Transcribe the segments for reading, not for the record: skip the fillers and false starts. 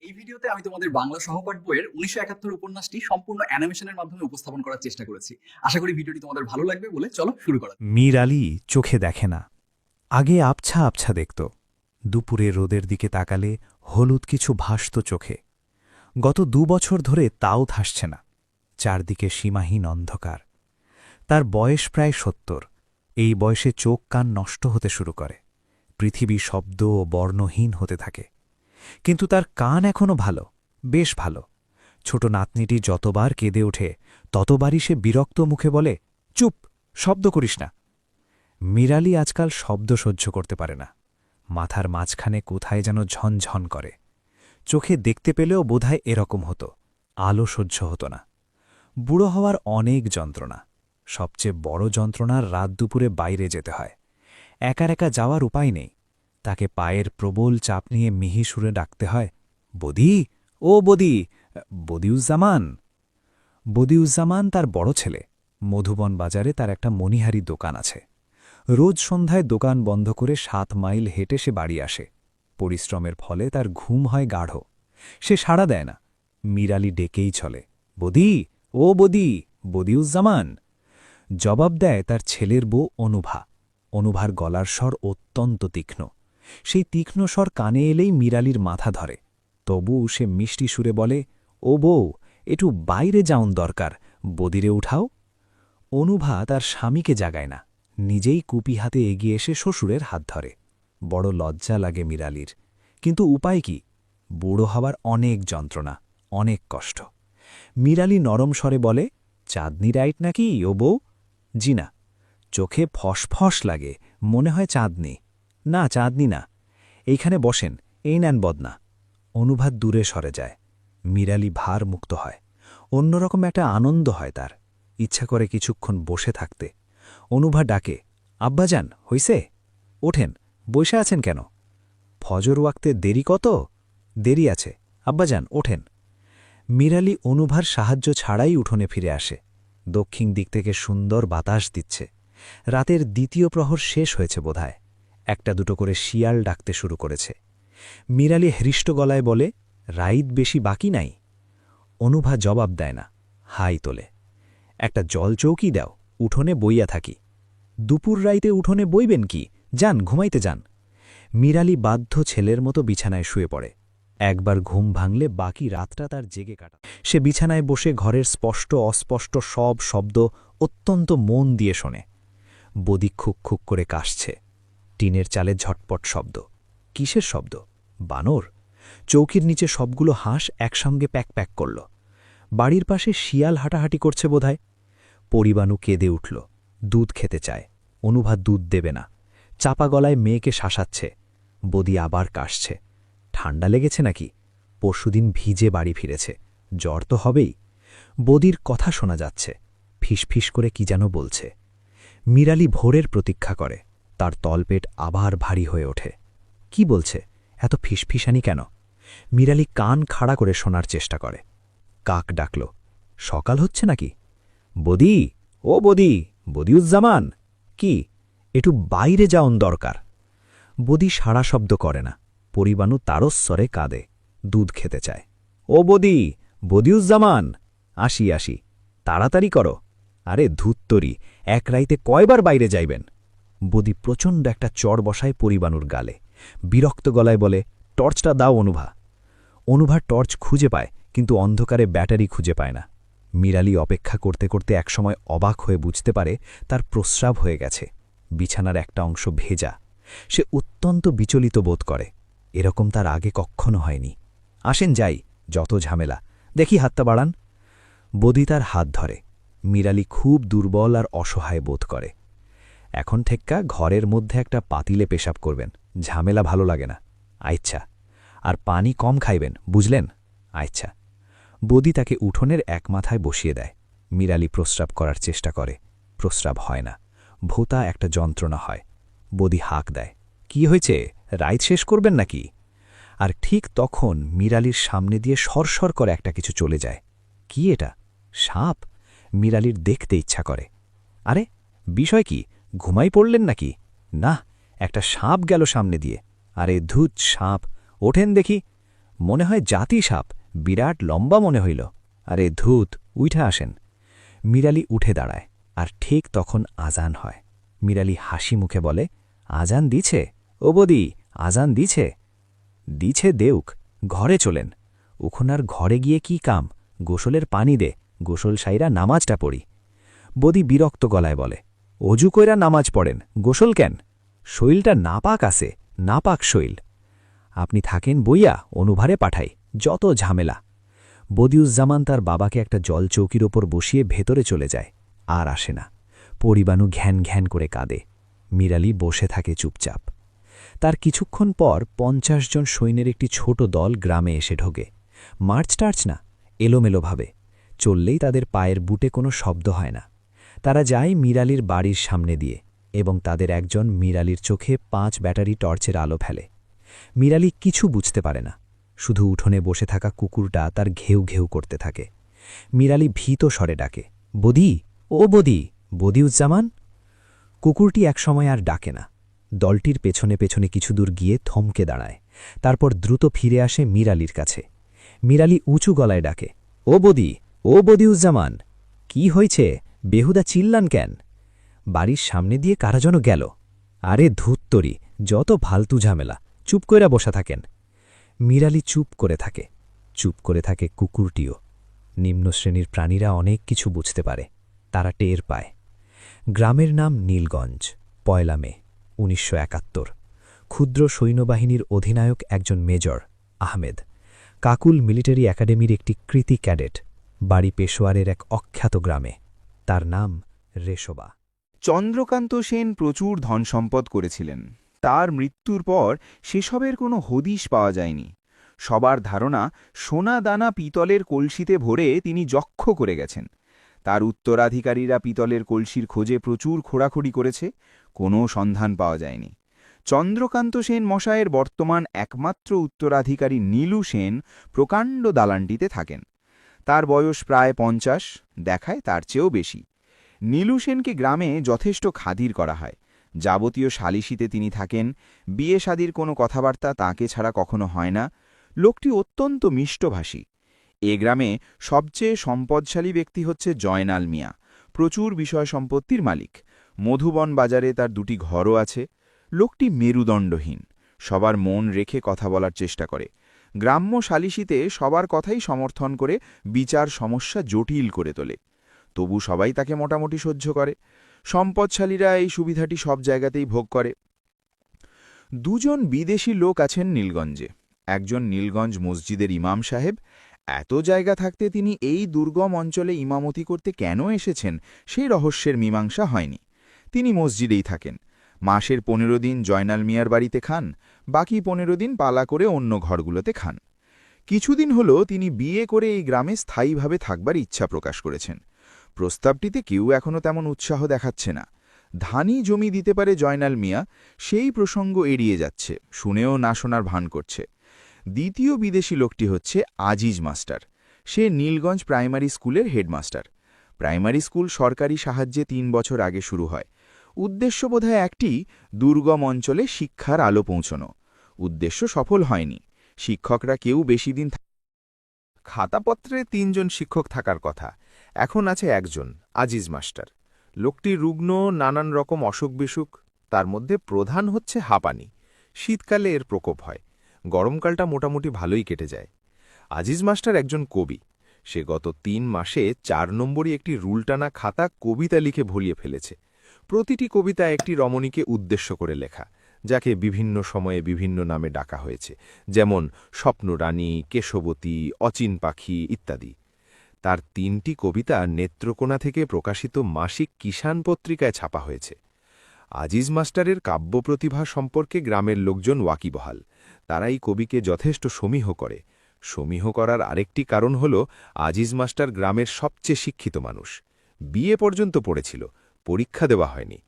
এই ভিডিওতে আমি তোমাদের বাংলা সহপাঠ বইয়ের ১৯৭১ উপন্যাসটি সম্পূর্ণ অ্যানিমেশনের মাধ্যমে উপস্থাপন করার চেষ্টা করেছি। আশা করি ভিডিওটি তোমাদের ভালো লাগবে বলে চলো শুরু করা যাক। মীর আলী চোখে দেখে না। আগে আবছা আবছা দেখত। দুপুরে রোদের দিকে তাকালে হলুদ কিছু ভাসত চোখে। গত ২ বছর ধরে তাও থাসছে না। চারদিকে সীমাহীন অন্ধকার। তার বয়স প্রায় ৭০। এই বয়সে চোখ কান নষ্ট হতে শুরু করে। পৃথিবী শব্দ ও বর্ণহীন হতে থাকে। কিন্তু তার কান এখনও ভালো, বেশ ভালো। ছোট নাতনিটি যতবার কেঁদে ওঠে ততবারই সে বিরক্ত মুখে বলে, চুপ, শব্দ করিস না। মীর আলী আজকাল শব্দ সহ্য করতে পারে না। মাথার মাঝখানে কোথায় যেন ঝনঝন করে। চোখে দেখতে পেলেও বোধহয় এরকম হতো, আলো সহ্য হতো না। বুড়ো হওয়ার অনেক যন্ত্রণা। সবচেয়ে বড় যন্ত্রণার রাত দুপুরে বাইরে যেতে হয়। একা একা যাওয়ার উপায় নেই। তাকে পায়ের প্রবল চাপ নিয়ে মিহি সুরে ডাকতে হয়, বদি, ও বদি, বদিউজ্জামান। বদিউজ্জামান তার বড় ছেলে। মধুবন বাজারে তার একটা মণিহারি দোকান আছে। রোজ সন্ধ্যায় দোকান বন্ধ করে ৭ মাইল হেঁটে সে বাড়ি আসে। পরিশ্রমের ফলে তার ঘুম হয় গাঢ়। সে সাড়া দেয় না। মীর আলী ডেকেই চলে, বদি, ও বদি, বদিউজ্জামান। জবাব দেয় তার ছেলের বউ অনুভা। অনুভার গলার স্বর অত্যন্ত তীক্ষ্ণ। সেই তীক্ষ্ণ স্বর কানে এলেই মীর আলীর মাথা ধরে। তবু সে মিষ্টি সুরে বলে, ও বউ, একটু বাইরে যাউন দরকার, বদিরে উঠাও। অনুভা তার স্বামীকে জাগায় না, নিজেই কুপি হাতে এগিয়ে এসে শ্বশুরের হাত ধরে। বড় লজ্জা লাগে মীর আলীর। কিন্তু উপায় কি? বুড়ো হওয়ার অনেক যন্ত্রণা, অনেক কষ্ট। মীর আলী নরম স্বরে বলে, চাঁদনি রাইট নাকি ও বউ? জি না। চোখে ফসফস লাগে, মনে হয় চাঁদনি। না, চাঁদনি না। এইখানে বসেন, এই নেন বদনা। অনুভা দূরে সরে যায়। মীর আলী ভার মুক্ত হয়। অন্যরকম একটা আনন্দ হয় তার। ইচ্ছা করে কিছুক্ষণ বসে থাকতে। অনুভা ডাকে, আব্বাজান, হইছে? ওঠেন, বসে আছেন কেন? ফজর ওয়াক্তে দেরি কত? দেরি আছে, আব্বাজান ওঠেন। মীর আলী অনুভার সাহায্য ছাড়াই উঠোনে ফিরে আসে। দক্ষিণ দিক থেকে সুন্দর বাতাস দিচ্ছে। রাতের দ্বিতীয় প্রহর শেষ হয়েছে বোধহয়। একটা দুটো করে শিয়াল ডাকতে শুরু করেছে। মীর আলী হৃষ্ট গলায় বলে, রাইত বেশি বাকি নাই। অনুভা জবাব দেয় না, হাই তোলে। একটা জল চৌকি দাও, উঠোনে বইয়া থাকি। দুপুর রাইতে উঠোনে বইবেন কি? যান, ঘুমাইতে যান। মীর আলী বাধ্য ছেলের মতো বিছানায় শুয়ে পড়ে। একবার ঘুম ভাঙলে বাকি রাতটা তার জেগে কাটা। সে বিছানায় বসে ঘরের স্পষ্ট অস্পষ্ট সব শব্দ অত্যন্ত মন দিয়ে শোনে। বদি খুক খুক করে কাশছে। টিনের চালে ঝটপট শব্দ। কিসের শব্দ? বানর। চৌকির নিচে সবগুলো হাঁস একসঙ্গে প্যাক প্যাক করল। বাড়ির পাশে শিয়াল হাঁটাহাঁটি করছে বোধহয়। পরিবাণু কেঁদে উঠল, দুধ খেতে চায়। অনুভা দুধ দেবে না। চাপা গলায় মেয়েকে শাসাচ্ছে। বদি আবার কাশছে। ঠান্ডা লেগেছে নাকি? পরশুদিন ভিজে বাড়ি ফিরেছে, জ্বর তো হবেই। বদির কথা শোনা যাচ্ছে, ফিসফিস করে কি যেন বলছে। মীর আলী ভোরের প্রতীক্ষা করে। তার তলপেট আবার ভারী হয়ে ওঠে। কি বলছে? এত ফিসফিসানি কেন? মীর আলী কান খাড়া করে শোনার চেষ্টা করে। কাক ডাকল, সকাল হচ্ছে নাকি? বদি, ও বদি, বদিউজ্জামান। কি? একটু বাইরে যাওন দরকার। বদি সাড়া শব্দ করে না। পরিবাণু তারস্বরে কাঁদে, দুধ খেতে চায়। ও বদি, বদিউজ্জামান। আসি আসি, তাড়াতাড়ি করো। আরে ধুত্তরি, এক রাইতে কয়বার বাইরে যাইবেন? বদি প্রচণ্ড একটা চড় বসায় পরিবাণুর গালে। বিরক্ত গলায় বলে, টর্চটা দাও অনুভা। অনুভা টর্চ খুঁজে পায়, কিন্তু অন্ধকারে ব্যাটারি খুঁজে পায় না। মীর আলী অপেক্ষা করতে করতে একসময় অবাক হয়ে বুঝতে পারে তার প্রস্রাব হয়ে গেছে। বিছানার একটা অংশ ভেজা। সে অত্যন্ত বিচলিত বোধ করে। এরকম তার আগে কক্ষণও হয়নি। আসেন যাই, যত ঝামেলা, দেখি হাতটা বাড়ান। বদি তার হাত ধরে। মীর আলী খুব দুর্বল আর অসহায় বোধ করে। এখন ঠেক্কা ঘরের মধ্যে একটা পাতিলে পেশাব করবেন, ঝামেলা ভালো লাগে না। আচ্ছা। আর পানি কম খাইবেন, বুঝলেন? আচ্ছা। বদি তাকে উঠোনের এক মাথায় বসিয়ে দেয়। মীর আলী প্রস্রাব করার চেষ্টা করে, প্রস্রাব হয় না। ভোঁতা একটা যন্ত্রণা হয়। বদি হাঁক দেয়, কি হয়েছে, রাইত শেষ করবেন নাকি? আর ঠিক তখন মীর আলীর সামনে দিয়ে সরসর করে একটা কিছু চলে যায়। কি এটা? সাপ? মীর আলীর দেখতে ইচ্ছা করে। আরে, বিষয় কি? ঘুমাই পড়লেন নাকি? না, একটা সাপ গেল সামনে দিয়ে। আরে ধুত, সাপ! ওঠেন দেখি। মনে হয় জাতি সাপ, বিরাট লম্বা মনে হইল। আরে ধূত, উঠে আসেন। মিরালি উঠে দাঁড়ায়, আর ঠিক তখন আজান হয়। মিরালি হাসি মুখে বলে, আজান দিছে? ও বদি, আজান দিছে? দিছে দেউক, ঘরে চলেন। উখনার ঘরে গিয়ে কি কাম? গোসলের পানি দে, গোসল সাইরা নামাজটা পড়ি। বদি বিরক্ত গলায় বলে, অজু কইরা নামাজ পড়েন, গোসল কেন? শৈলটা নাপাক আছে, নাপাক শৈল। আপনি থাকেন বইয়া, অনুভারে পাঠাই, যত ঝামেলা। বদিউজ্জামান তার বাবাকে একটা জল চৌকির ওপর বসিয়ে ভেতরে চলে যায়, আর আসে না। পরিবাণু ঘ্যান ঘ্যান করে কাঁদে। মিরালি বসে থাকে চুপচাপ। তার কিছুক্ষণ পর ৫০ জন সৈন্যের একটি ছোট দল গ্রামে এসে ঢোকে। মার্চ টার্চ না, এলোমেলোভাবে। চললেই তাদের পায়ের বুটে কোনো শব্দ হয় না। তারা যায় মিরালির বাড়ির সামনে দিয়ে, এবং তাদের একজন মিরালির চোখে ৫ ব্যাটারি টর্চের আলো ফেলে। মিরালি কিছু বুঝতে পারে না, শুধু উঠোনে বসে থাকা কুকুরটা তার ঘেউ ঘেউ করতে থাকে। মিরালি ভীত স্বরে ডাকে, বদি, ও বদি, বদিউজ্জামান। কুকুরটি একসময় আর ডাকে না। দলটির পেছনে পেছনে কিছু দূর গিয়ে থমকে দাঁড়ায়, তারপর দ্রুত ফিরে আসে মিরালির কাছে। মিরালি উঁচু গলায় ডাকে, ও বদি, ও বদিউজ্জামান। কি হয়েছে? বেহুদা চিল্লান কেন? বাড়ির সামনে দিয়ে কারা যেন গেল। আরে ধুত্তরি, যত ফালতু ঝামেলা, চুপ কইরা বসা থাকেন। মিরালি চুপ করে থাকে। চুপ করে থাকে কুকুরটিও। নিম্ন শ্রেণীর প্রাণীরা অনেক কিছু বুঝতে পারে, তারা টের পায়। গ্রামের নাম নীলগঞ্জ। ১ মে ১৯৭১। ক্ষুদ্র সৈন্যবাহিনীর অধিনায়ক একজন মেজর, আহমেদ। কাকুল মিলিটারি একাডেমির একটি কৃতি ক্যাডেট। বাড়ি পেশোয়ারের এক অখ্যাত গ্রামে। তার নাম রেশোবা। চন্দ্রকান্ত সেন প্রচুর ধনসম্পদ করেছিলেন। তার মৃত্যুর পর সেসবের কোনো হদিশ পাওয়া যায়নি। সবার ধারণা সোনা দানা পিতলের কলসিতে ভরে তিনি যক্ষ করে গেছেন। তার উত্তরাধিকারীরা পিতলের কলসির খোঁজে প্রচুর খোঁড়াখুড়ি করেছে, কোনো সন্ধান পাওয়া যায়নি। চন্দ্রকান্ত সেন মশায়ের বর্তমান একমাত্র উত্তরাধিকারী নীলু সেন প্রকাণ্ড দালানটিতে থাকেন। তার বয়স প্রায় ৫০, দেখায় তার চেয়েও বেশি। নীলু সেনকে গ্রামে যথেষ্ট খাতির করা হয়। যাবতীয় সালিশিতে তিনি থাকেন। বিয়ে শাদির কোনো কথাবার্তা তাঁকে ছাড়া কখনো হয় না। লোকটি অত্যন্ত মিষ্টভাষী। এ গ্রামে সবচেয়ে সম্পদশালী ব্যক্তি হচ্ছে জয়নাল মিয়া। প্রচুর বিষয় সম্পত্তির মালিক। মধুবন বাজারে তার ২টি ঘরও আছে। লোকটি মেরুদণ্ডহীন, সবার মন রেখে কথা বলার চেষ্টা করে। গ্রাম্য সালিশিতে সবার কথাই সমর্থন করে বিচার সমস্যা জটিল করে তোলে। তবু সবাই তাকে মোটামুটি সহ্য করে। সম্পদশালীরা এই সুবিধাটি সব জায়গাতেই ভোগ করে। ২জন বিদেশি লোক আছেন নীলগঞ্জে। একজন নীলগঞ্জ মসজিদের ইমাম সাহেব। এত জায়গা থাকতে তিনি এই দুর্গম অঞ্চলে ইমামতি করতে কেন এসেছেন সেই রহস্যের মীমাংসা হয়নি। তিনি মসজিদেই থাকেন। মাসের ১৫ দিন জয়নাল মিয়ার বাড়িতে খান, বাকি ১৫ দিন পালা করে অন্য ঘরগুলোতে খান। কিছুদিন হল তিনি বিয়ে করে এই গ্রামে স্থায়ীভাবে থাকবার ইচ্ছা প্রকাশ করেছেন। প্রস্তাবটিতে কেউ এখনও তেমন উৎসাহ দেখাচ্ছে না। ধানি জমি দিতে পারে জয়নাল মিয়া, সেই প্রসঙ্গ এড়িয়ে যাচ্ছে, শুনেও না শোনার ভান করছে। দ্বিতীয় বিদেশি লোকটি হচ্ছে আজিজ মাস্টার। সে নীলগঞ্জ প্রাইমারি স্কুলের হেডমাস্টার। প্রাইমারি স্কুল সরকারি সাহায্যে ৩ বছর আগে শুরু হয়। উদ্দেশ্য বোধহয় একটি, দুর্গম অঞ্চলে শিক্ষার আলো পৌঁছনো। উদ্দেশ্য সফল হয়নি। শিক্ষকরা কেউ বেশি দিন খাতাপত্রে ৩ জন শিক্ষক থাকার কথা, এখন আছে একজন, আজিজ মাস্টার। লোকটি রুগ্ন, নানান রকম অসুখ বিসুখ। তার মধ্যে প্রধান হচ্ছে হাঁপানি। শীতকালে এর প্রকোপ হয়, গরমকালটা মোটামুটি ভালোই কেটে যায়। আজিজ মাস্টার একজন কবি। সে গত ৩ মাসে ৪ নম্বরই একটি রুলটানা খাতা কবিতা লিখে ভরিয়ে ফেলেছে। প্রতিটি কবিতা একটি রমণীকে উদ্দেশ্য করে লেখা, যাকে বিভিন্ন সময়ে বিভিন্ন নামে ডাকা হয়েছে, যেমন স্বপ্নরানী, কেশবতী, অচিন পাখি ইত্যাদি। তার ৩টি কবিতা নেত্রকোনা থেকে প্রকাশিত মাসিক কিষাণ পত্রিকায় ছাপা হয়েছে। আজিজ মাস্টারের কাব্য প্রতিভা সম্পর্কে গ্রামের লোকজন ওয়াকিবহাল। তারা এই কবিকে যথেষ্ট সমীহ করে। সমীহ করার আরেকটি কারণ হল আজিজ মাস্টার গ্রামের সবচেয়ে শিক্ষিত মানুষ। বিয়ে পর্যন্ত পড়েছিল, পরীক্ষা দেওয়া হয়নি।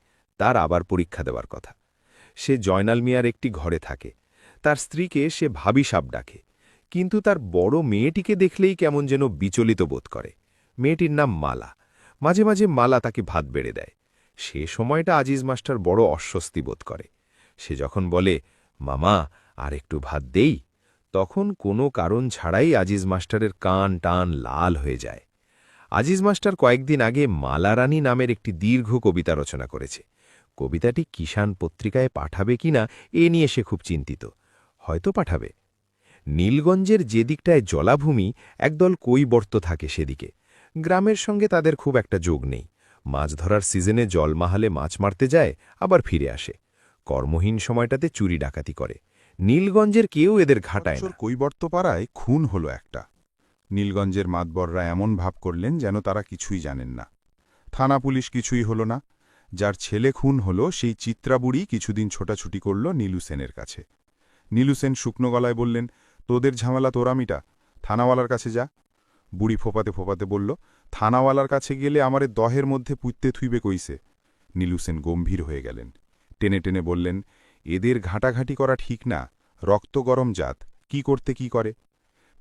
তার আবার পরীক্ষা দেওয়ার কথা। সে জয়নাল মিয়ার একটি ঘরে থাকে। তার স্ত্রীকে সে ভাবি সাপ ডাকে, কিন্তু তার বড় মেয়েটিকে দেখলেই কেমন যেন বিচলিত বোধ করে। মেয়েটির নাম মালা। মাঝে মাঝে মালা তাকে ভাত বেড়ে দেয়। সে সময়টা আজিজ মাস্টার বড় অস্বস্তি বোধ করে। সে যখন বলে, মামা আর একটু ভাত দেই, তখন কোনো কারণ ছাড়াই আজিজ মাস্টারের কান টান লাল হয়ে যায়। আজিজ মাস্টার কয়েকদিন আগে মালারানী নামের একটি দীর্ঘ কবিতা রচনা করেছে। কবিতাটি কিষাণ পত্রিকায় পাঠাবে কিনা এ নিয়ে সে খুব চিন্তিত। হয়তো পাঠাবে। নীলগঞ্জের যে দিকটায় জলাভূমি, একদল কৈবর্ত থাকে সেদিকে। গ্রামের সঙ্গে তাদের খুব একটা যোগ নেই। মাছ ধরার সিজনে জলমাহালে মাছ মারতে যায়, আবার ফিরে আসে। কর্মহীন সময়টাতে চুরি ডাকাতি করে। নীলগঞ্জের কেউ এদের ঘাটায় না। কৈবর্তপাড়ায় খুন হলো একটা। নীলগঞ্জের মাতবররা এমন ভাব করলেন যেন তারা কিছুই জানেন না। থানা পুলিশ কিছুই হলো না। যার ছেলে খুন হলো সেই চিত্রাবুড়ি কিছুদিন ছোটাছুটি করল নীলু সেনের কাছে। নীলু সেন শুকনো গলায় বললেন, তোদের ঝামেলা তোরা মিটা, থানাওয়ালার কাছে যা। বুড়ি ফোপাতে ফোপাতে বলল, থানাওয়ালার কাছে গেলে আমারে দহের মধ্যে পুঁততে থুইবে কইছে। নীলু সেন গম্ভীর হয়ে গেলেন। টেনে টেনে বললেন, এদের ঘাঁটাঘাঁটি করা ঠিক না, রক্ত গরম জাত, কি করতে কি করে।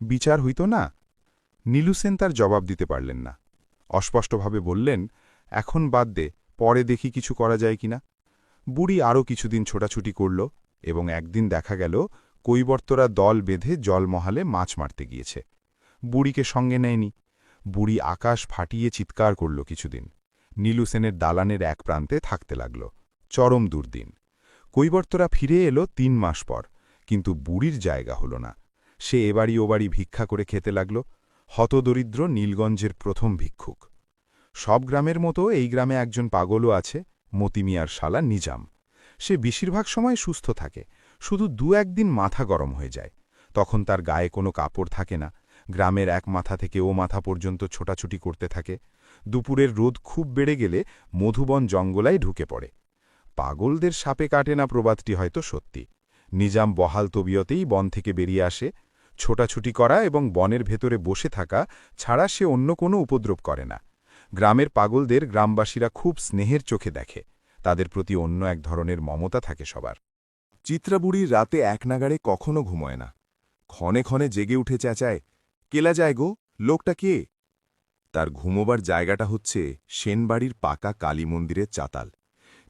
বিচার হইত না? নীলু সেন তার জবাব দিতে পারলেন না। অস্পষ্টভাবে বললেন, এখন বাদ দে, পরে দেখি কিছু করা যায় কিনা। বুড়ি আরও কিছুদিন ছোটাছুটি করল এবং একদিন দেখা গেল কৈবর্তরা দল বেঁধে জলমহালে মাছ মারতে গিয়েছে। বুড়িকে সঙ্গে নেয়নি। বুড়ি আকাশ ফাটিয়ে চিৎকার করল কিছুদিন। নীলু সেনের দালানের এক প্রান্তে থাকতে লাগল। চরম দুর্দিন। কৈবর্তরা ফিরে এলো ৩ মাস পর, কিন্তু বুড়ির জায়গা হল না। সে এবাড়ি ওবাড়ি ভিক্ষা করে খেতে লাগল। হতদরিদ্র নীলগঞ্জের প্রথম ভিক্ষুক। সব গ্রামের মতো এই গ্রামে একজন পাগলও আছে, মতিমিয়ার শালা নিজাম। সে বেশিরভাগ সময় সুস্থ থাকে, শুধু ২-১ দিন মাথা গরম হয়ে যায়। তখন তার গায়ে কোনো কাপড় থাকে না। গ্রামের এক মাথা থেকে ও মাথা পর্যন্ত ছোটাছুটি করতে থাকে। দুপুরের রোদ খুব বেড়ে গেলে মধুবন জঙ্গলায় ঢুকে পড়ে। পাগলদের সাপে কাটে না প্রবাদটি হয়তো সত্যি। নিজাম বহাল তবিয়তেই বন থেকে বেরিয়ে আসে। ছোটাছুটি করা এবং বনের ভেতরে বসে থাকা ছাড়া সে অন্য কোনো উপদ্রব করে না। গ্রামের পাগলদের গ্রামবাসীরা খুব স্নেহের চোখে দেখে। তাদের প্রতি অন্য এক ধরনের মমতা থাকে সবার। চিত্রাবুড়ির রাতে এক নাগাড়ে কখনো ঘুমোয় না। ক্ষণে ক্ষণে জেগে উঠে চেঁচায়, কেলা যায় গো, লোকটা কে? তার ঘুমোবার জায়গাটা হচ্ছে সেনবাড়ির পাকা কালী মন্দিরের চাতাল।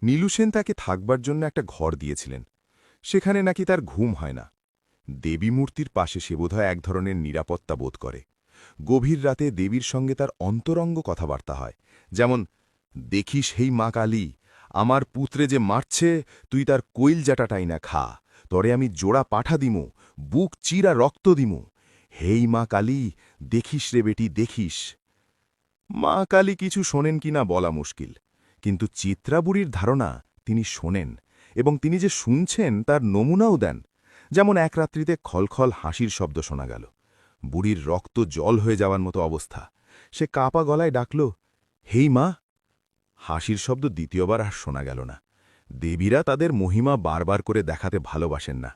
নীলু সেন তাকে থাকবার জন্য একটা ঘর দিয়েছিলেন। সেখানে নাকি তার ঘুম হয় না। দেবী মূর্তির পাশে সে বোধহয় এক ধরনের নিরাপত্তা বোধ করে। গভীর রাতে দেবীর সঙ্গে তার অন্তরঙ্গ কথাবার্তা হয়, যেমন, দেখিস হেই মা কালী, আমার পুত্রে যে মারছে, তুই তার কৈলজাটাটাই না খা, তরে আমি জোড়া পাঠা দিমু, বুক চিরা রক্ত দিমু। হেই মা কালী, দেখিস রে বেটি, দেখিস। মা কালী কিছু শোনেন কিনা বলা মুশকিল, কিন্তু চিত্রাবুড়ির ধারণা তিনি শোনেন, এবং তিনি যে শুনছেন তার নমুনাও দেন। যেমন এক রাত্রিতে খলখল হাসির শব্দ শোনা গেল। বুড়ির রক্ত জল হয়ে যাওয়ার মতো অবস্থা। সে কাপা গলায় ডাকল, হেই মা। হাসির শব্দ দ্বিতীয়বার আর শোনা গেল না। দেবীরা তাদের মহিমা বারবার করে দেখাতে ভালোবাসেন না।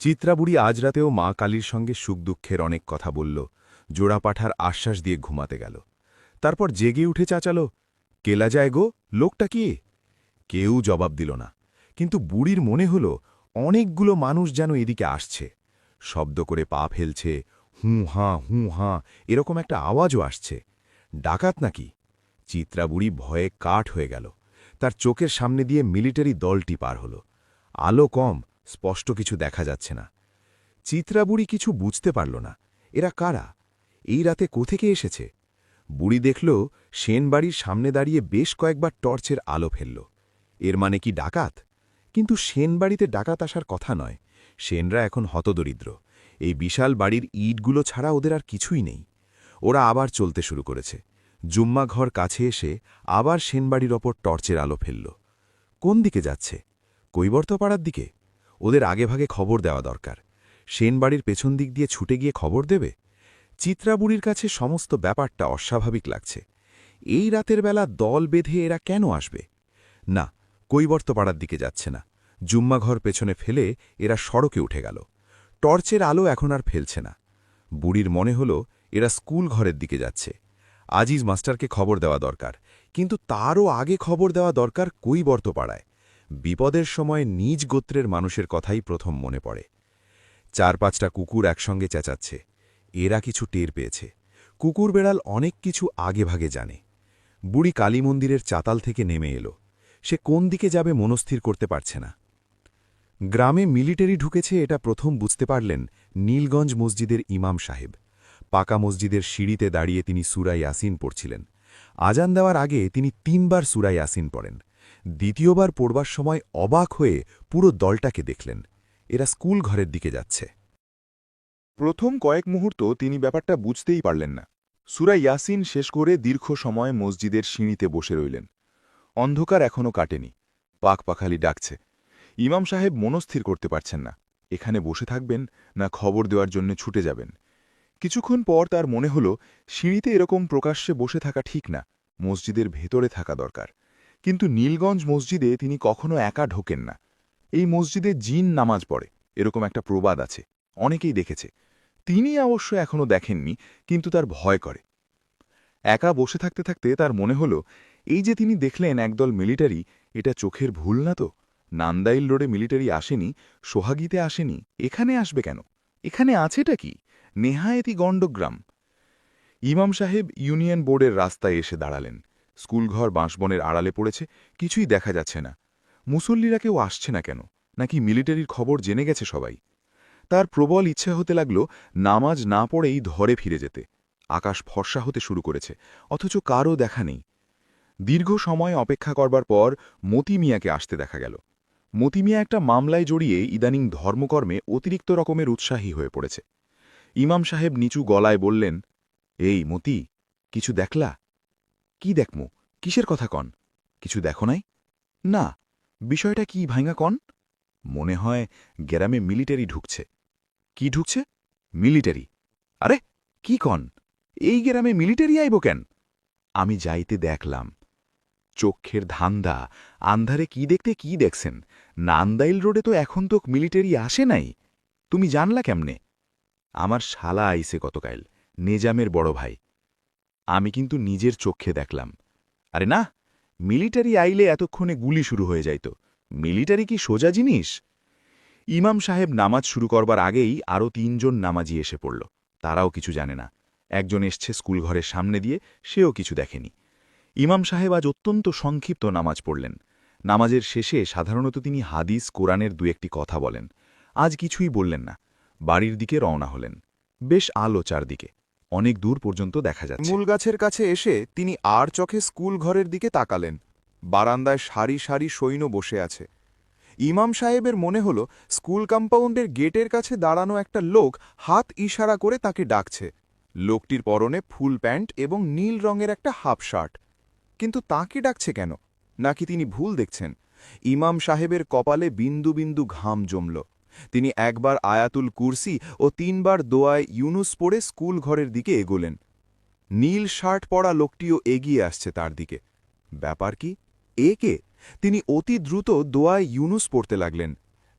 চিত্রাবুড়ি আজ রাতেও মা কালীর সঙ্গে সুখ দুঃখের অনেক কথা বলল, জোড়া পাঠার আশ্বাস দিয়ে ঘুমাতে গেল। তারপর জেগে উঠে চাচাল, কেলা যায় গো, লোকটা কি? কেউ জবাব দিল না, কিন্তু বুড়ির মনে হল অনেকগুলো মানুষ যেন এদিকে আসছে। শব্দ করে পা ফেলছে, হুঁ হাঁ এরকম একটা আওয়াজও আসছে। ডাকাত নাকি? চিত্রাবুড়ি ভয়ে কাঠ হয়ে গেল। তার চোখের সামনে দিয়ে মিলিটারি দলটি পার হল। আলো কম, স্পষ্ট কিছু দেখা যাচ্ছে না। চিত্রাবুড়ি কিছু বুঝতে পারল না। এরা কারা? এই রাতে কোথেকে এসেছে? বুড়ি দেখল সেনবাড়ির সামনে দাঁড়িয়ে বেশ কয়েকবার টর্চের আলো ফেলল। এর মানে কি ডাকাত? কিন্তু সেনবাড়িতে ডাকাত আসার কথা নয়। সেনরা এখন হতদরিদ্র। এই বিশাল বাড়ির ইটগুলো ছাড়া ওদের আর কিছুই নেই। ওরা আবার চলতে শুরু করেছে। জুম্মা ঘর কাছে এসে আবার সেনবাড়ির ওপর টর্চের আলো ফেলল। কোন দিকে যাচ্ছে? কৈবর্তপাড়ার দিকে? ওদের আগেভাগে খবর দেওয়া দরকার। সেনবাড়ির পেছন দিক দিয়ে ছুটে গিয়ে খবর দেবে? চিত্রাবুড়ির কাছে সমস্ত ব্যাপারটা অস্বাভাবিক লাগছে। এই রাতের বেলা দল বেঁধে এরা কেন আসবে? না, কৈবর্তপাড়ার দিকে যাচ্ছে না। জুম্মাঘর পেছনে ফেলে এরা সড়কে উঠে গেল। টর্চের আলো এখন আর ফেলছে না। বুড়ির মনে হল এরা স্কুল ঘরের দিকে যাচ্ছে। আজিজ মাস্টারকে খবর দেওয়া দরকার, কিন্তু তারও আগে খবর দেওয়া দরকার কৈবর্তপাড়ায়। বিপদের সময় নিজ গোত্রের মানুষের কথাই প্রথম মনে পড়ে। ৪-৫টা কুকুর একসঙ্গে চেঁচাচ্ছে। এরা কিছু টের পেয়েছে। কুকুর বেড়াল অনেক কিছু আগেভাগে জানে। বুড়ি কালী মন্দিরের চাতাল থেকে নেমে এলো। সে কোন দিকে যাবে মনস্থির করতে পারছে না। গ্রামে মিলিটারি ঢুকেছে এটা প্রথম বুঝতে পারলেন নীলগঞ্জ মসজিদের ইমাম সাহেব। পাকা মসজিদের সিঁড়িতে দাঁড়িয়ে তিনি সূরা ইয়াসিন পড়ছিলেন। আজান দেওয়ার আগে তিনি ৩ বার সূরা ইয়াসিন পড়েন। দ্বিতীয়বার পড়বার সময় অবাক হয়ে পুরো দলটাকে দেখলেন, এরা স্কুল ঘরের দিকে যাচ্ছে। প্রথম কয়েক মুহূর্ত তিনি ব্যাপারটা বুঝতেই পারলেন না। সূরা ইয়াসিন শেষ করে দীর্ঘ সময় মসজিদের সিঁড়িতে বসে রইলেন। অন্ধকার এখনও কাটেনি, পাখপাখালি ডাকছে। ইমাম সাহেব মনস্থির করতে পারছেন না, এখানে বসে থাকবেন না খবর দেওয়ার জন্য ছুটে যাবেন। কিছুক্ষণ পর তার মনে হল সিঁড়িতে এরকম প্রকাশ্যে বসে থাকা ঠিক না, মসজিদের ভেতরে থাকা দরকার। কিন্তু নীলগঞ্জ মসজিদে তিনি কখনো একা ঢোকেন না। এই মসজিদে জিন নামাজ পড়ে এরকম একটা প্রবাদ আছে, অনেকেই দেখেছে। তিনি অবশ্য এখনও দেখেননি, কিন্তু তার ভয় করে। একা বসে থাকতে থাকতে তার মনে হল এই যে তিনি দেখলেন একদল মিলিটারি, এটা চোখের ভুল না তো? নান্দাইল রোডে মিলিটারি আসেনি, সোহাগীতে আসেনি, এখানে আসবে কেন? এখানে আছেটা কি? নেহায়েতি গণ্ডগ্রাম। ইমাম সাহেব ইউনিয়ন বোর্ডের রাস্তায় এসে দাঁড়ালেন। স্কুলঘর বাঁশবনের আড়ালে পড়েছে, কিছুই দেখা যাচ্ছে না। মুসল্লিরা কেউ আসছে না কেন? নাকি মিলিটারির খবর জেনে গেছে সবাই? তার প্রবল ইচ্ছে হতে লাগল নামাজ না পড়েই ধরে ফিরে যেতে। আকাশ ফর্সা হতে শুরু করেছে, অথচ কারও দেখা নেই। দীর্ঘ সময় অপেক্ষা করবার পর মতি মিয়াকে আসতে দেখা গেল। মতি মিয়া একটা মামলায় জড়িয়ে ইদানিং ধর্মকর্মে অতিরিক্ত রকমের উৎসাহী হয়ে পড়েছে। ইমাম সাহেব নিচু গলায় বললেন, এই মতি, কিছু দেখলা? কি দেখমু? কিসের কথা কন? কিছু দেখো নাই? না। বিষয়টা কি ভাইঙা কন? মনে হয় গ্রামে মিলিটারি ঢুকছে। কি ঢুকছে? মিলিটারি। আরে কি কন? এই গ্রামে মিলিটারি আইব কেন? আমি যাইতে দেখলাম। চক্ষের ধান্দা, আন্ধারে কি দেখতে কি দেখছেন? নান্দাইল রোডে তো এখন তো মিলিটারি আসে নাই। তুমি জানলা কেমনে? আমার শালা আইছে গতকাল, নেজামের বড় ভাই। আমি কিন্তু নিজের চক্ষে দেখলাম। আরে না, মিলিটারি আইলে এতক্ষণে গুলি শুরু হয়ে যাইত। মিলিটারি কি সোজা জিনিস? ইমাম সাহেব নামাজ শুরু করবার আগেই আরও ৩ জন নামাজি এসে পড়ল। তারাও কিছু জানে না। একজন এসছে স্কুল ঘরের সামনে দিয়ে, সেও কিছু দেখেনি। ইমাম সাহেব আজ অত্যন্ত সংক্ষিপ্ত নামাজ পড়লেন। নামাজের শেষে সাধারণত তিনি হাদিস, কোরআনের ২-১টি কথা বলেন। আজ কিছুই বললেন না। বাড়ির দিকে রওনা হলেন। বেশ আলো চারদিকে, অনেক দূর পর্যন্ত দেখা যাচ্ছে। মূল গাছের কাছে এসে তিনি আর চোখে স্কুল ঘরের দিকে তাকালেন। বারান্দায় সারি সারি সৈন্য বসে আছে। ইমাম সাহেবের মনে হল স্কুল কম্পাউন্ডের গেটের কাছে দাঁড়ানো একটা লোক হাত ইশারা করে তাকে ডাকছে। লোকটির পরনে ফুল প্যান্ট এবং নীল রঙের একটা হাফ শার্ট। কিন্তু তাকে ডাকছে কেন? নাকি তিনি ভুল দেখছেন? ইমাম সাহেবের কপালে বিন্দু বিন্দু ঘাম জমল। তিনি একবার আয়াতুল কুরসি ও ৩ বার দোয়ায় ইউনুস পড়ে স্কুল ঘরের দিকে এগোলেন। নীল শার্ট পরা লোকটিও এগিয়ে আসছে তার দিকে। ব্যাপার কি? কে? তিনি অতি দ্রুত দোয়ায় ইউনুস পড়তে লাগলেন।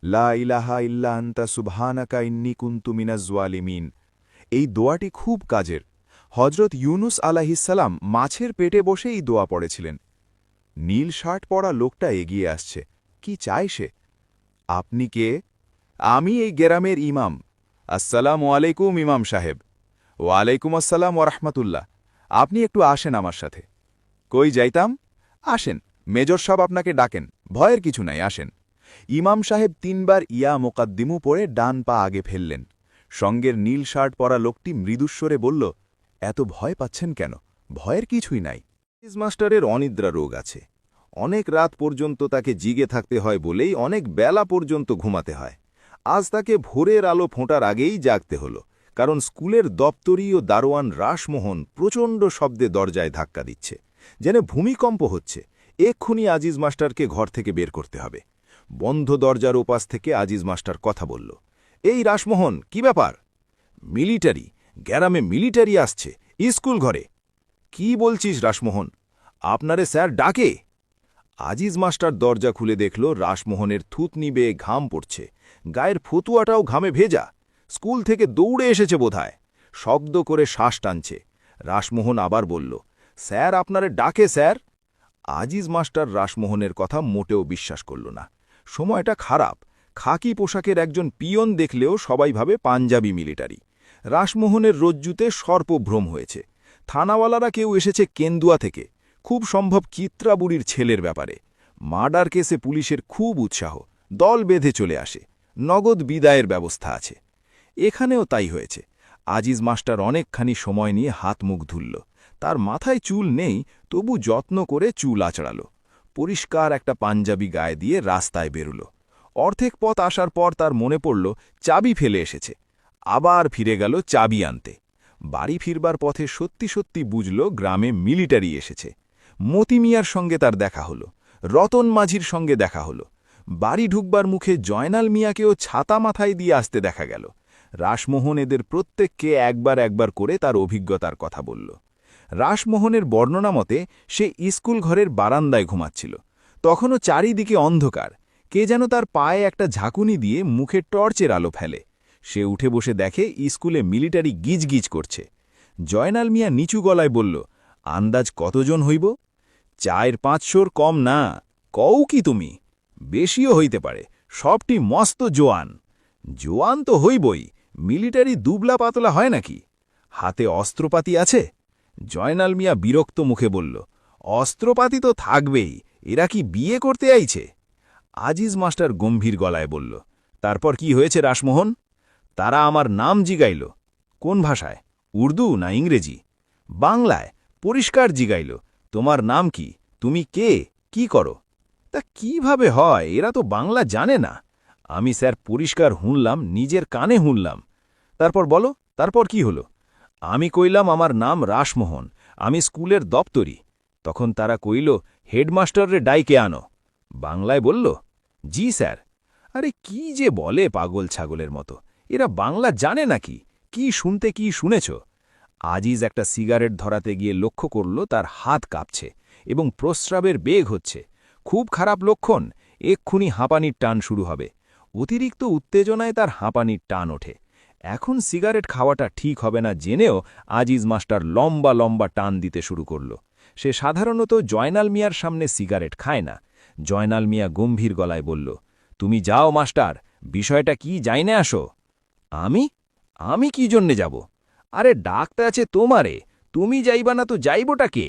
লা ইলাহা ইল্লা আনতা সুবহানাকা ইন্নী কুনতু মিনাজ জালিমিন। এই দোয়াটি খুব কাজের। হজরত ইউনুস আলাইহিসসালাম মাছের পেটে বসে এই দোয়া পড়েছিলেন। নীল শার্ট পরা লোকটা এগিয়ে আসছে। কি চায় সে? আপনি কে? আমি এই গ্রামের ইমাম। আসসালামু আলাইকুম ইমাম সাহেব। ওয়ালাইকুম আসসালাম ওরহমতুল্লাহ। আপনি একটু আসেন আমার সাথে। কই যাইতাম? আসেন, মেজর সাহেব আপনাকে ডাকেন। ভয়ের কিছু নাই, আসেন। ইমাম সাহেব 3 বার ইয়া মোকাদ্দিমু পড়ে ডান পা আগে ফেললেন। সঙ্গের নীল শার্ট পরা লোকটি মৃদুস্বরে বলল, এত ভয় পাচ্ছেন কেন? ভয়ের কিছুই নাই। মাস্টারের অনিদ্রা রোগ আছে। অনেক রাত পর্যন্ত তাকে জিগে থাকতে হয় বলেই অনেক বেলা পর্যন্ত ঘুমাতে হয়। আজ তাকে ভোরের আলো ফোঁটার আগেই জাগতে হলো, কারণ স্কুলের দপ্তরি ও দারোয়ান রাসমোহন প্রচণ্ড শব্দে দরজায় ধাক্কা দিচ্ছে, যেন ভূমিকম্প হচ্ছে। এক্ষুনি আজিজ মাস্টারকে ঘর থেকে বের করতে হবে। বন্ধ দরজার ওপাশ থেকে আজিজ মাস্টার কথা বলল, এই রাসমোহন, কি ব্যাপার? মিলিটারি, গ্রামে মিলিটারি আসছে স্কুল ঘরে। কি বলছিস রাসমোহন? আপনারে স্যার ডাকে। আজিজ মাস্টার দরজা খুলে দেখল রাসমোহনের থুতনি বেয়ে ঘাম পড়ছে, গায়ের ফতুয়াটাও ঘামে ভেজা। স্কুল থেকে দৌড়ে এসেছে বোধহয়। শব্দ করে শ্বাস টানছে। রাসমোহন আবার বলল, স্যার আপনারে ডাকে স্যার। আজিজ মাস্টার রাসমোহনের কথা মোটেও বিশ্বাস করল না। সময়টা খারাপ। খাকি পোশাকের একজন পিয়ন দেখলেও সবাই ভাবে পাঞ্জাবি মিলিটারি। রাসমোহনের রজ্জুতে সর্পভ্রম হয়েছে। থানাওয়ালারা কেউ এসেছে কেন্দুয়া থেকে, খুব সম্ভব চিত্রাবুড়ির ছেলের ব্যাপারে। মার্ডার কেসে পুলিশের খুব উৎসাহ, দল বেঁধে চলে আসে, নগদ বিদায়ের ব্যবস্থা আছে। এখানেও তাই হয়েছে। আজিজ মাস্টার অনেকখানি সময় নিয়ে হাত মুখ ধুলল। তার মাথায় চুল নেই, তবু যত্ন করে চুল আঁচড়াল। পরিষ্কার একটা পাঞ্জাবি গায়ে দিয়ে রাস্তায় বেরুল। অর্ধেক পথ আসার পর তার মনে পড়ল চাবি ফেলে এসেছে। আবার ফিরে গেল চাবি আনতে। বাড়ি ফিরবার পথে সত্যি সত্যি বুঝল গ্রামে মিলিটারি এসেছে। মতি মিয়ার সঙ্গে তার দেখা হলো, রতন মাঝির সঙ্গে দেখা হলো। বাড়ি ঢুকবার মুখে জয়নাল মিয়াকেও ছাতা মাথায় দিয়ে আসতে দেখা গেল। রাসমোহন এদের প্রত্যেককে একবার একবার করে তার অভিজ্ঞতার কথা বলল। রাসমোহনের বর্ণনা মতে সে স্কুল ঘরের বারান্দায় ঘুমাচ্ছিল। তখনও চারিদিকে অন্ধকার। কে যেন তার পায়ে একটা ঝাঁকুনি দিয়ে মুখে টর্চের আলো ফেলে। সে উঠে বসে দেখে স্কুলে মিলিটারি গিজগিজ করছে। জয়নাল মিয়া নিচু গলায় বলল, আন্দাজ কতজন হইব? 4-500 কম না। কও কি তুমি? বেশিও হইতে পারে, সবটি মস্ত জোয়ান। জোয়ান তো হইবই, মিলিটারি দুবলা পাতলা হয় নাকি? হাতে অস্ত্রপাতি আছে? জয়নাল মিয়া বিরক্ত মুখে বলল, অস্ত্রপাতি তো থাকবেই, এরা কি বিয়ে করতে আইছে? আজিজ মাস্টার গম্ভীর গলায় বলল, তারপর কি হয়েছে রাসমোহন? তারা আমার নাম জিগাইল। কোন ভাষায়? উর্দু না ইংরেজি? বাংলায়। পরিষ্কার জিগাইল, তোমার নাম কি, তুমি কে, কি করো? তা কিভাবে হয়, এরা তো বাংলা জানে না। আমি স্যার পরিষ্কার হুনলাম, নিজের কানে হুনলাম। তারপর বলো, তারপর কি হলো? আমি কইলাম আমার নাম রাসমোহন, আমি স্কুলের দপ্তরি। তখন তারা কইল, হেডমাস্টাররে ডাইকে আনো। বাংলায় বলল, জি স্যার। আরে কি যে বলে পাগল ছাগলের মতো, এরা বাংলা জানে নাকি? কি শুনতে কি শুনেছ? আজিজ একটা সিগারেট ধরাতে গিয়ে লক্ষ্য করল তার হাত কাঁপছে এবং প্রস্রাবের বেগ হচ্ছে। খুব খারাপ লক্ষণ, এক্ষুনি হাঁপানির টান শুরু হবে। অতিরিক্ত উত্তেজনায় তার হাঁপানির টান ওঠে। এখন সিগারেট খাওয়াটা ঠিক হবে না জেনেও আজিজ মাস্টার লম্বা লম্বা টান দিতে শুরু করল। সে সাধারণত জয়নাল মিয়ার সামনে সিগারেট খায় না। জয়নাল মিয়া গম্ভীর গলায় বলল, তুমি যাও মাস্টার, বিষয়টা কি জাইনে আসো। আমি? আমি কি জন্যে যাব? আরে ডাকতে আছে তোমারে, তুমি যাইবা না তো যাইবটা কে?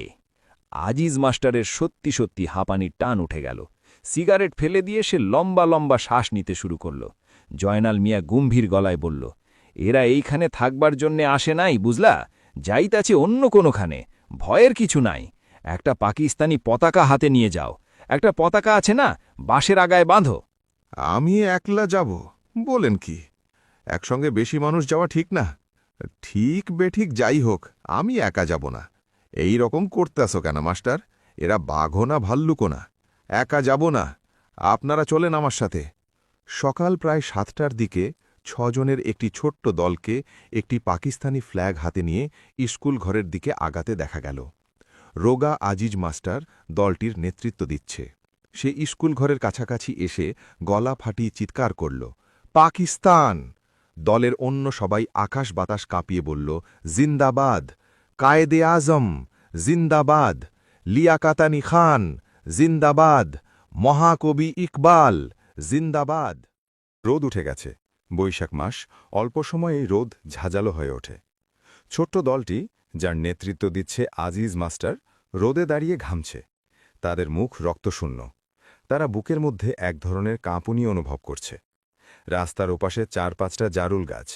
আজিজ মাস্টারের সত্যি সত্যি হাঁপানির টান উঠে গেল। সিগারেট ফেলে দিয়ে সে লম্বা লম্বা শ্বাস নিতে শুরু করল। জয়নাল মিয়া গম্ভীর গলায় বলল, এরা এইখানে থাকবার জন্যে আসে নাই, বুঝলা? যাইতাছে অন্য কোনোখানে, ভয়ের কিছু নাই। একটা পাকিস্তানি পতাকা হাতে নিয়ে যাও। একটা পতাকা আছে না, বাঁশের আগায় বাঁধো। আমি একলা যাব? বলেন কি? একসঙ্গে বেশি মানুষ যাওয়া ঠিক না। ঠিক বেঠিক যাই হোক, আমি একা যাব না। এই রকম করতেছ কেন মাস্টার? এরা বাঘও না ভাল্লুকও না। একা যাব না, আপনারা চলেন আমার সাথে। সকাল প্রায় 7টার দিকে 6 জনের একটি ছোট্ট দলকে একটি পাকিস্তানি ফ্ল্যাগ হাতে নিয়ে স্কুল ঘরের দিকে আগাতে দেখা গেল। রোগা আজিজ মাস্টার দলটির নেতৃত্ব দিচ্ছে। সে স্কুল ঘরের কাছাকাছি এসে গলা ফাটিয়ে চিৎকার করল, পাকিস্তান! দলের অন্য সবাই আকাশ বাতাস কাঁপিয়ে বলল, জিন্দাবাদ! কায়েদে আজম জিন্দাবাদ! লিয়াকাতানি খান জিন্দাবাদ! মহাকবি ইকবাল জিন্দাবাদ! রোদ উঠে গেছে। বৈশাখ মাস, অল্প সময়েই রোদ ঝাঁঝালো হয়ে ওঠে। ছোট্ট দলটি, যার নেতৃত্ব দিচ্ছে আজিজ মাস্টার, রোদে দাঁড়িয়ে ঘামছে। তাদের মুখ রক্তশূন্য। তারা বুকের মধ্যে এক ধরনের কাঁপুনি অনুভব করছে। রাস্তার ওপাশে 4-5টা জারুল গাছ।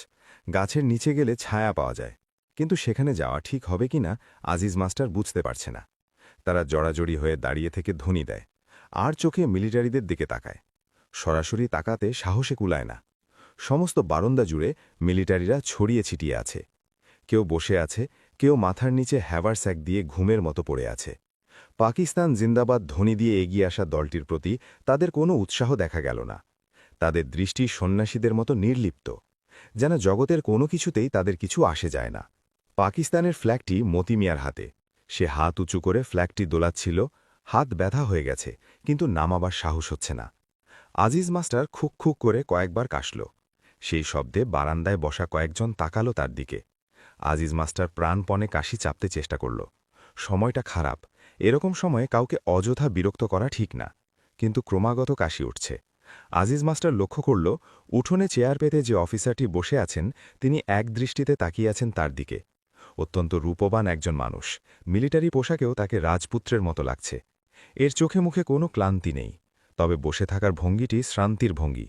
গাছের নিচে গেলে ছায়া পাওয়া যায়, কিন্তু সেখানে যাওয়া ঠিক হবে কিনা আজিজ মাস্টার বুঝতে পারছে না। তারা জড়াজড়ি হয়ে দাঁড়িয়ে থেকে ধ্বনি দেয়, আর চোখে মিলিটারিদের দিকে তাকায়। সরাসরি তাকাতে সাহসে কুলায় না। সমস্ত বারান্দা জুড়ে মিলিটারিরা ছড়িয়ে ছিটিয়ে আছে। কেউ বসে আছে, কেউ মাথার নিচে হ্যাভারস্যাক দিয়ে ঘুমের মতো পড়ে আছে। পাকিস্তান জিন্দাবাদ ধ্বনি দিয়ে এগিয়ে আসা দলটির প্রতি তাদের কোনো উৎসাহ দেখা গেল না। তাদের দৃষ্টি সন্ন্যাসীদের মতো নির্লিপ্ত, যেন জগতের কোনো কিছুতেই তাদের কিছু আসে যায় না। পাকিস্তানের ফ্ল্যাগটি মতি মিয়ার হাতে। সে হাত উঁচু করে ফ্ল্যাগটি দোলাচ্ছিল। হাত ব্যথা হয়ে গেছে, কিন্তু নামাবার সাহস হচ্ছে না। আজিজ মাস্টার খুক খুক করে কয়েকবার কাশল। সেই শব্দে বারান্দায় বসা কয়েকজন তাকালো তার দিকে। আজিজ মাস্টার প্রাণপণে কাশি চাপতে চেষ্টা করল। সময়টা খারাপ, এরকম সময়ে কাউকে অযথা বিরক্ত করা ঠিক না, কিন্তু ক্রমাগত কাশি উঠছে। আজিজ মাস্টার লক্ষ্য করল, উঠোনে চেয়ার পেতে যে অফিসারটি বসে আছেন তিনি এক দৃষ্টিতে তাকিয়ে আছেন তার দিকে। অত্যন্ত রূপবান একজন মানুষ, মিলিটারি পোশাকেও তাকে রাজপুত্রের মতো লাগছে। এর চোখে মুখে কোনো ক্লান্তি নেই। তবে বসে থাকার ভঙ্গিটি শ্রান্তির ভঙ্গি।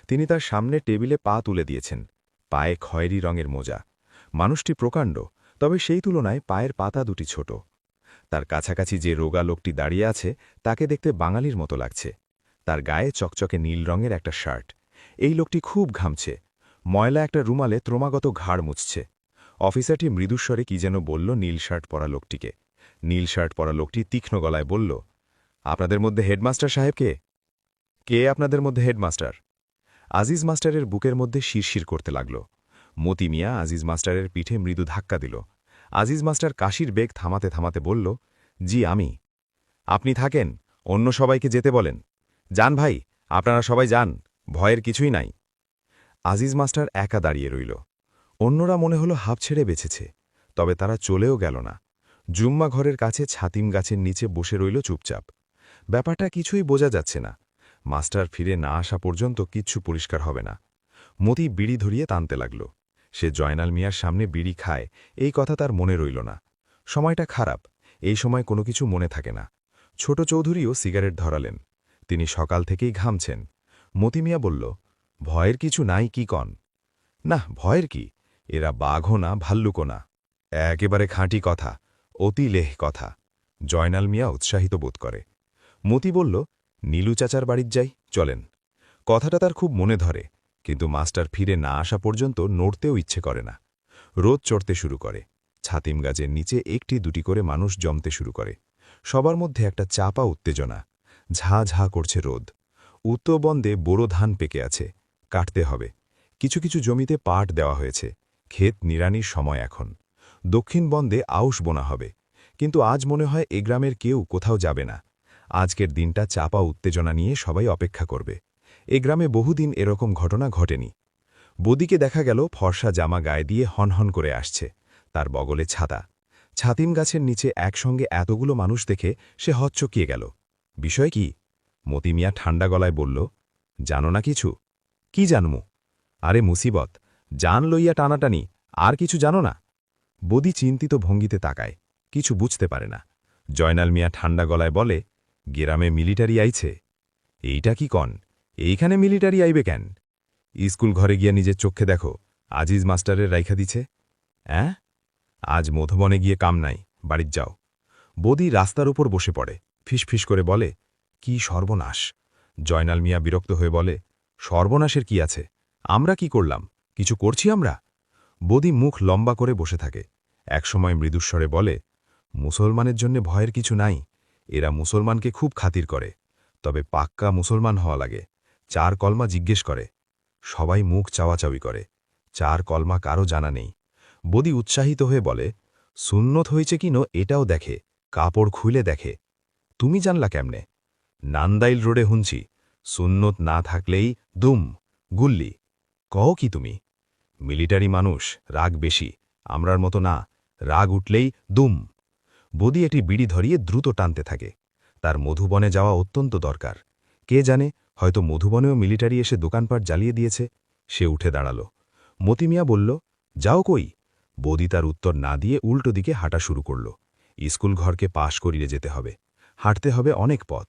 তিনি তার সামনে টেবিলে পা তুলে দিয়েছেন, পায়ে খয়েরি রঙের মোজা। মানুষটি প্রকাণ্ড, তবে সেই তুলনায় পায়ের পাতা দুটি ছোট। তার কাছাকাছি যে রোগা লোকটি দাঁড়িয়ে আছে তাকে দেখতে বাঙালির মতো লাগছে। তার গায়ে চকচকে নীল রঙের একটা শার্ট। এই লোকটি খুব ঘামছে, ময়লা একটা রুমালে ক্রমাগত ঘাড় মুছছে। অফিসারটি মৃদুস্বরে কি যেন বলল নীল শার্ট পরা লোকটিকে। নীল শার্ট পরা লোকটি তীক্ষ্ণ গলায় বলল, আপনাদের মধ্যে হেডমাস্টার সাহেব কে? কে আপনাদের মধ্যে হেডমাস্টার? আজিজ মাস্টারের বুকের মধ্যে শিরশির করতে লাগল। মতি মিয়া আজিজ মাস্টারের পিঠে মৃদু ধাক্কা দিল। আজিজ মাস্টার কাশির বেগ থামাতে থামাতে বলল, জি আমি। আপনি থাকেন, অন্য সবাইকে যেতে বলেন। যান ভাই, আপনারা সবাই যান, ভয়ের কিছুই নাই। আজিজ মাস্টার একা দাঁড়িয়ে রইল। অন্যরা মনে হলো হাঁপ ছেড়ে বেঁচেছে, তবে তারা চলেও গেল না। জুম্মা ঘরের কাছে ছাতিম গাছের নিচে বসে রইল চুপচাপ। ব্যাপারটা কিছুই বোঝা যাচ্ছে না। মাস্টার ফিরে না আসা পর্যন্ত কিচ্ছু পরিষ্কার হবে না। মতি বিড়ি ধরিয়ে টানতে লাগল। সে জয়নাল মিয়ার সামনে বিড়ি খায়, এই কথা তার মনে রইল না। সময়টা খারাপ, এই সময় কোনো কিছু মনে থাকে না। ছোট চৌধুরীও সিগারেট ধরালেন। তিনি সকাল থেকেই ঘামছেন। মতি মিয়া বলল, ভয়ের কিছু নাই কি কন? না, ভয়ের কি, এরা বাঘও না ভাল্লুকও না। একেবারে খাঁটি কথা, অতি লেহ কথা। জয়নাল মিয়া উৎসাহিত বোধ করে। মতি বলল, নীলু চাচার বাড়ির যাই, চলেন। কথাটা তার খুব মনে ধরে, কিন্তু মাস্টার ফিরে না আসা পর্যন্ত নড়তেও ইচ্ছে করে না। রোদ চড়তে শুরু করে। ছাতিম গাছের নিচে একটি দুটি করে মানুষ জমতে শুরু করে। সবার মধ্যে একটা চাপা উত্তেজনা। ঝা ঝা করছে রোদ। উত্তরবন্দে বোরো ধান পেকে আছে, কাটতে হবে। কিছু কিছু জমিতে পাট দেওয়া হয়েছে, ক্ষেত নিড়ানির সময় এখন। দক্ষিণ বন্দে আউশ বোনা হবে, কিন্তু আজ মনে হয় এ গ্রামের কেউ কোথাও যাবে না। আজকের দিনটা চাপা উত্তেজনা নিয়ে সবাই অপেক্ষা করবে। এ গ্রামে বহুদিন এরকম ঘটনা ঘটেনি। বদিকে দেখা গেল ফর্সা জামা গায়ে দিয়ে হনহন করে আসছে, তার বগলে ছাতা। ছাতিম গাছের নিচে একসঙ্গে এতগুলো মানুষ দেখে সে হচ্চকিয়ে গেল। বিষয় কি? মতি মিয়া ঠান্ডা গলায় বলল, জানো না কিছু? কি জানমু? আরে মুসিবত, জান লইয়া টানাটানি, আর কিছু জানো না? বদি চিন্তিত ভঙ্গিতে তাকায়, কিছু বুঝতে পারে না। জয়নাল মিয়া ঠান্ডা গলায় বলে, গ্রামে মিলিটারি আইছে। এইটা কি কন? এইখানে মিলিটারি আইবে কেন? স্কুল ঘরে গিয়া নিজের চোখে দেখো, আজিজ মাস্টারের রাইখা দিছে। অ্যাঁ? আজ মধুবনে গিয়ে কাম নাই, বাড়ির যাও। বদি রাস্তার উপর বসে পড়ে, ফিসফিস করে বলে, কি সর্বনাশ! জয়নাল মিয়া বিরক্ত হয়ে বলে, সর্বনাশের কি আছে? আমরা কি করলাম? কিছু করছি আমরা? বদি মুখ লম্বা করে বসে থাকে। একসময় মৃদুস্বরে বলে, মুসলমানের জন্য ভয়ের কিছু নাই। এরা মুসলমানকে খুব খাতির করে, তবে পাক্কা মুসলমান হওয়া লাগে। 4 কলমা জিজ্ঞেস করে। সবাই মুখ চাওয়াচাওয়ি করে। 4 কলমা কারও জানা নেই। বদি উৎসাহিত হয়ে বলে, সুন্নত হয়েছে কিনো এটাও দেখে, কাপড় খুলে দেখে। তুমি জানলা কেমনে? নান্দাইল রোডে হুনছি, সুন্নত না থাকলেই দুম, গুল্লি। কও কি তুমি? মিলিটারি মানুষ, রাগ বেশি, আমরার মতো না, রাগ উঠলেই দুম। বদি একটি বিড়ি ধরিয়ে দ্রুত টানতে থাকে। তার মধুবনে যাওয়া অত্যন্ত দরকার। কে জানে, হয়তো মধুবনেও মিলিটারি এসে দোকানপাট জ্বালিয়ে দিয়েছে। সে উঠে দাঁড়াল। মতি মিয়া বলল, যাও কই? বদি তার উত্তর না দিয়ে উল্টো দিকে হাঁটা শুরু করল। স্কুল ঘরকে পাশ করিয়ে যেতে হবে, হাঁটতে হবে অনেক পথ।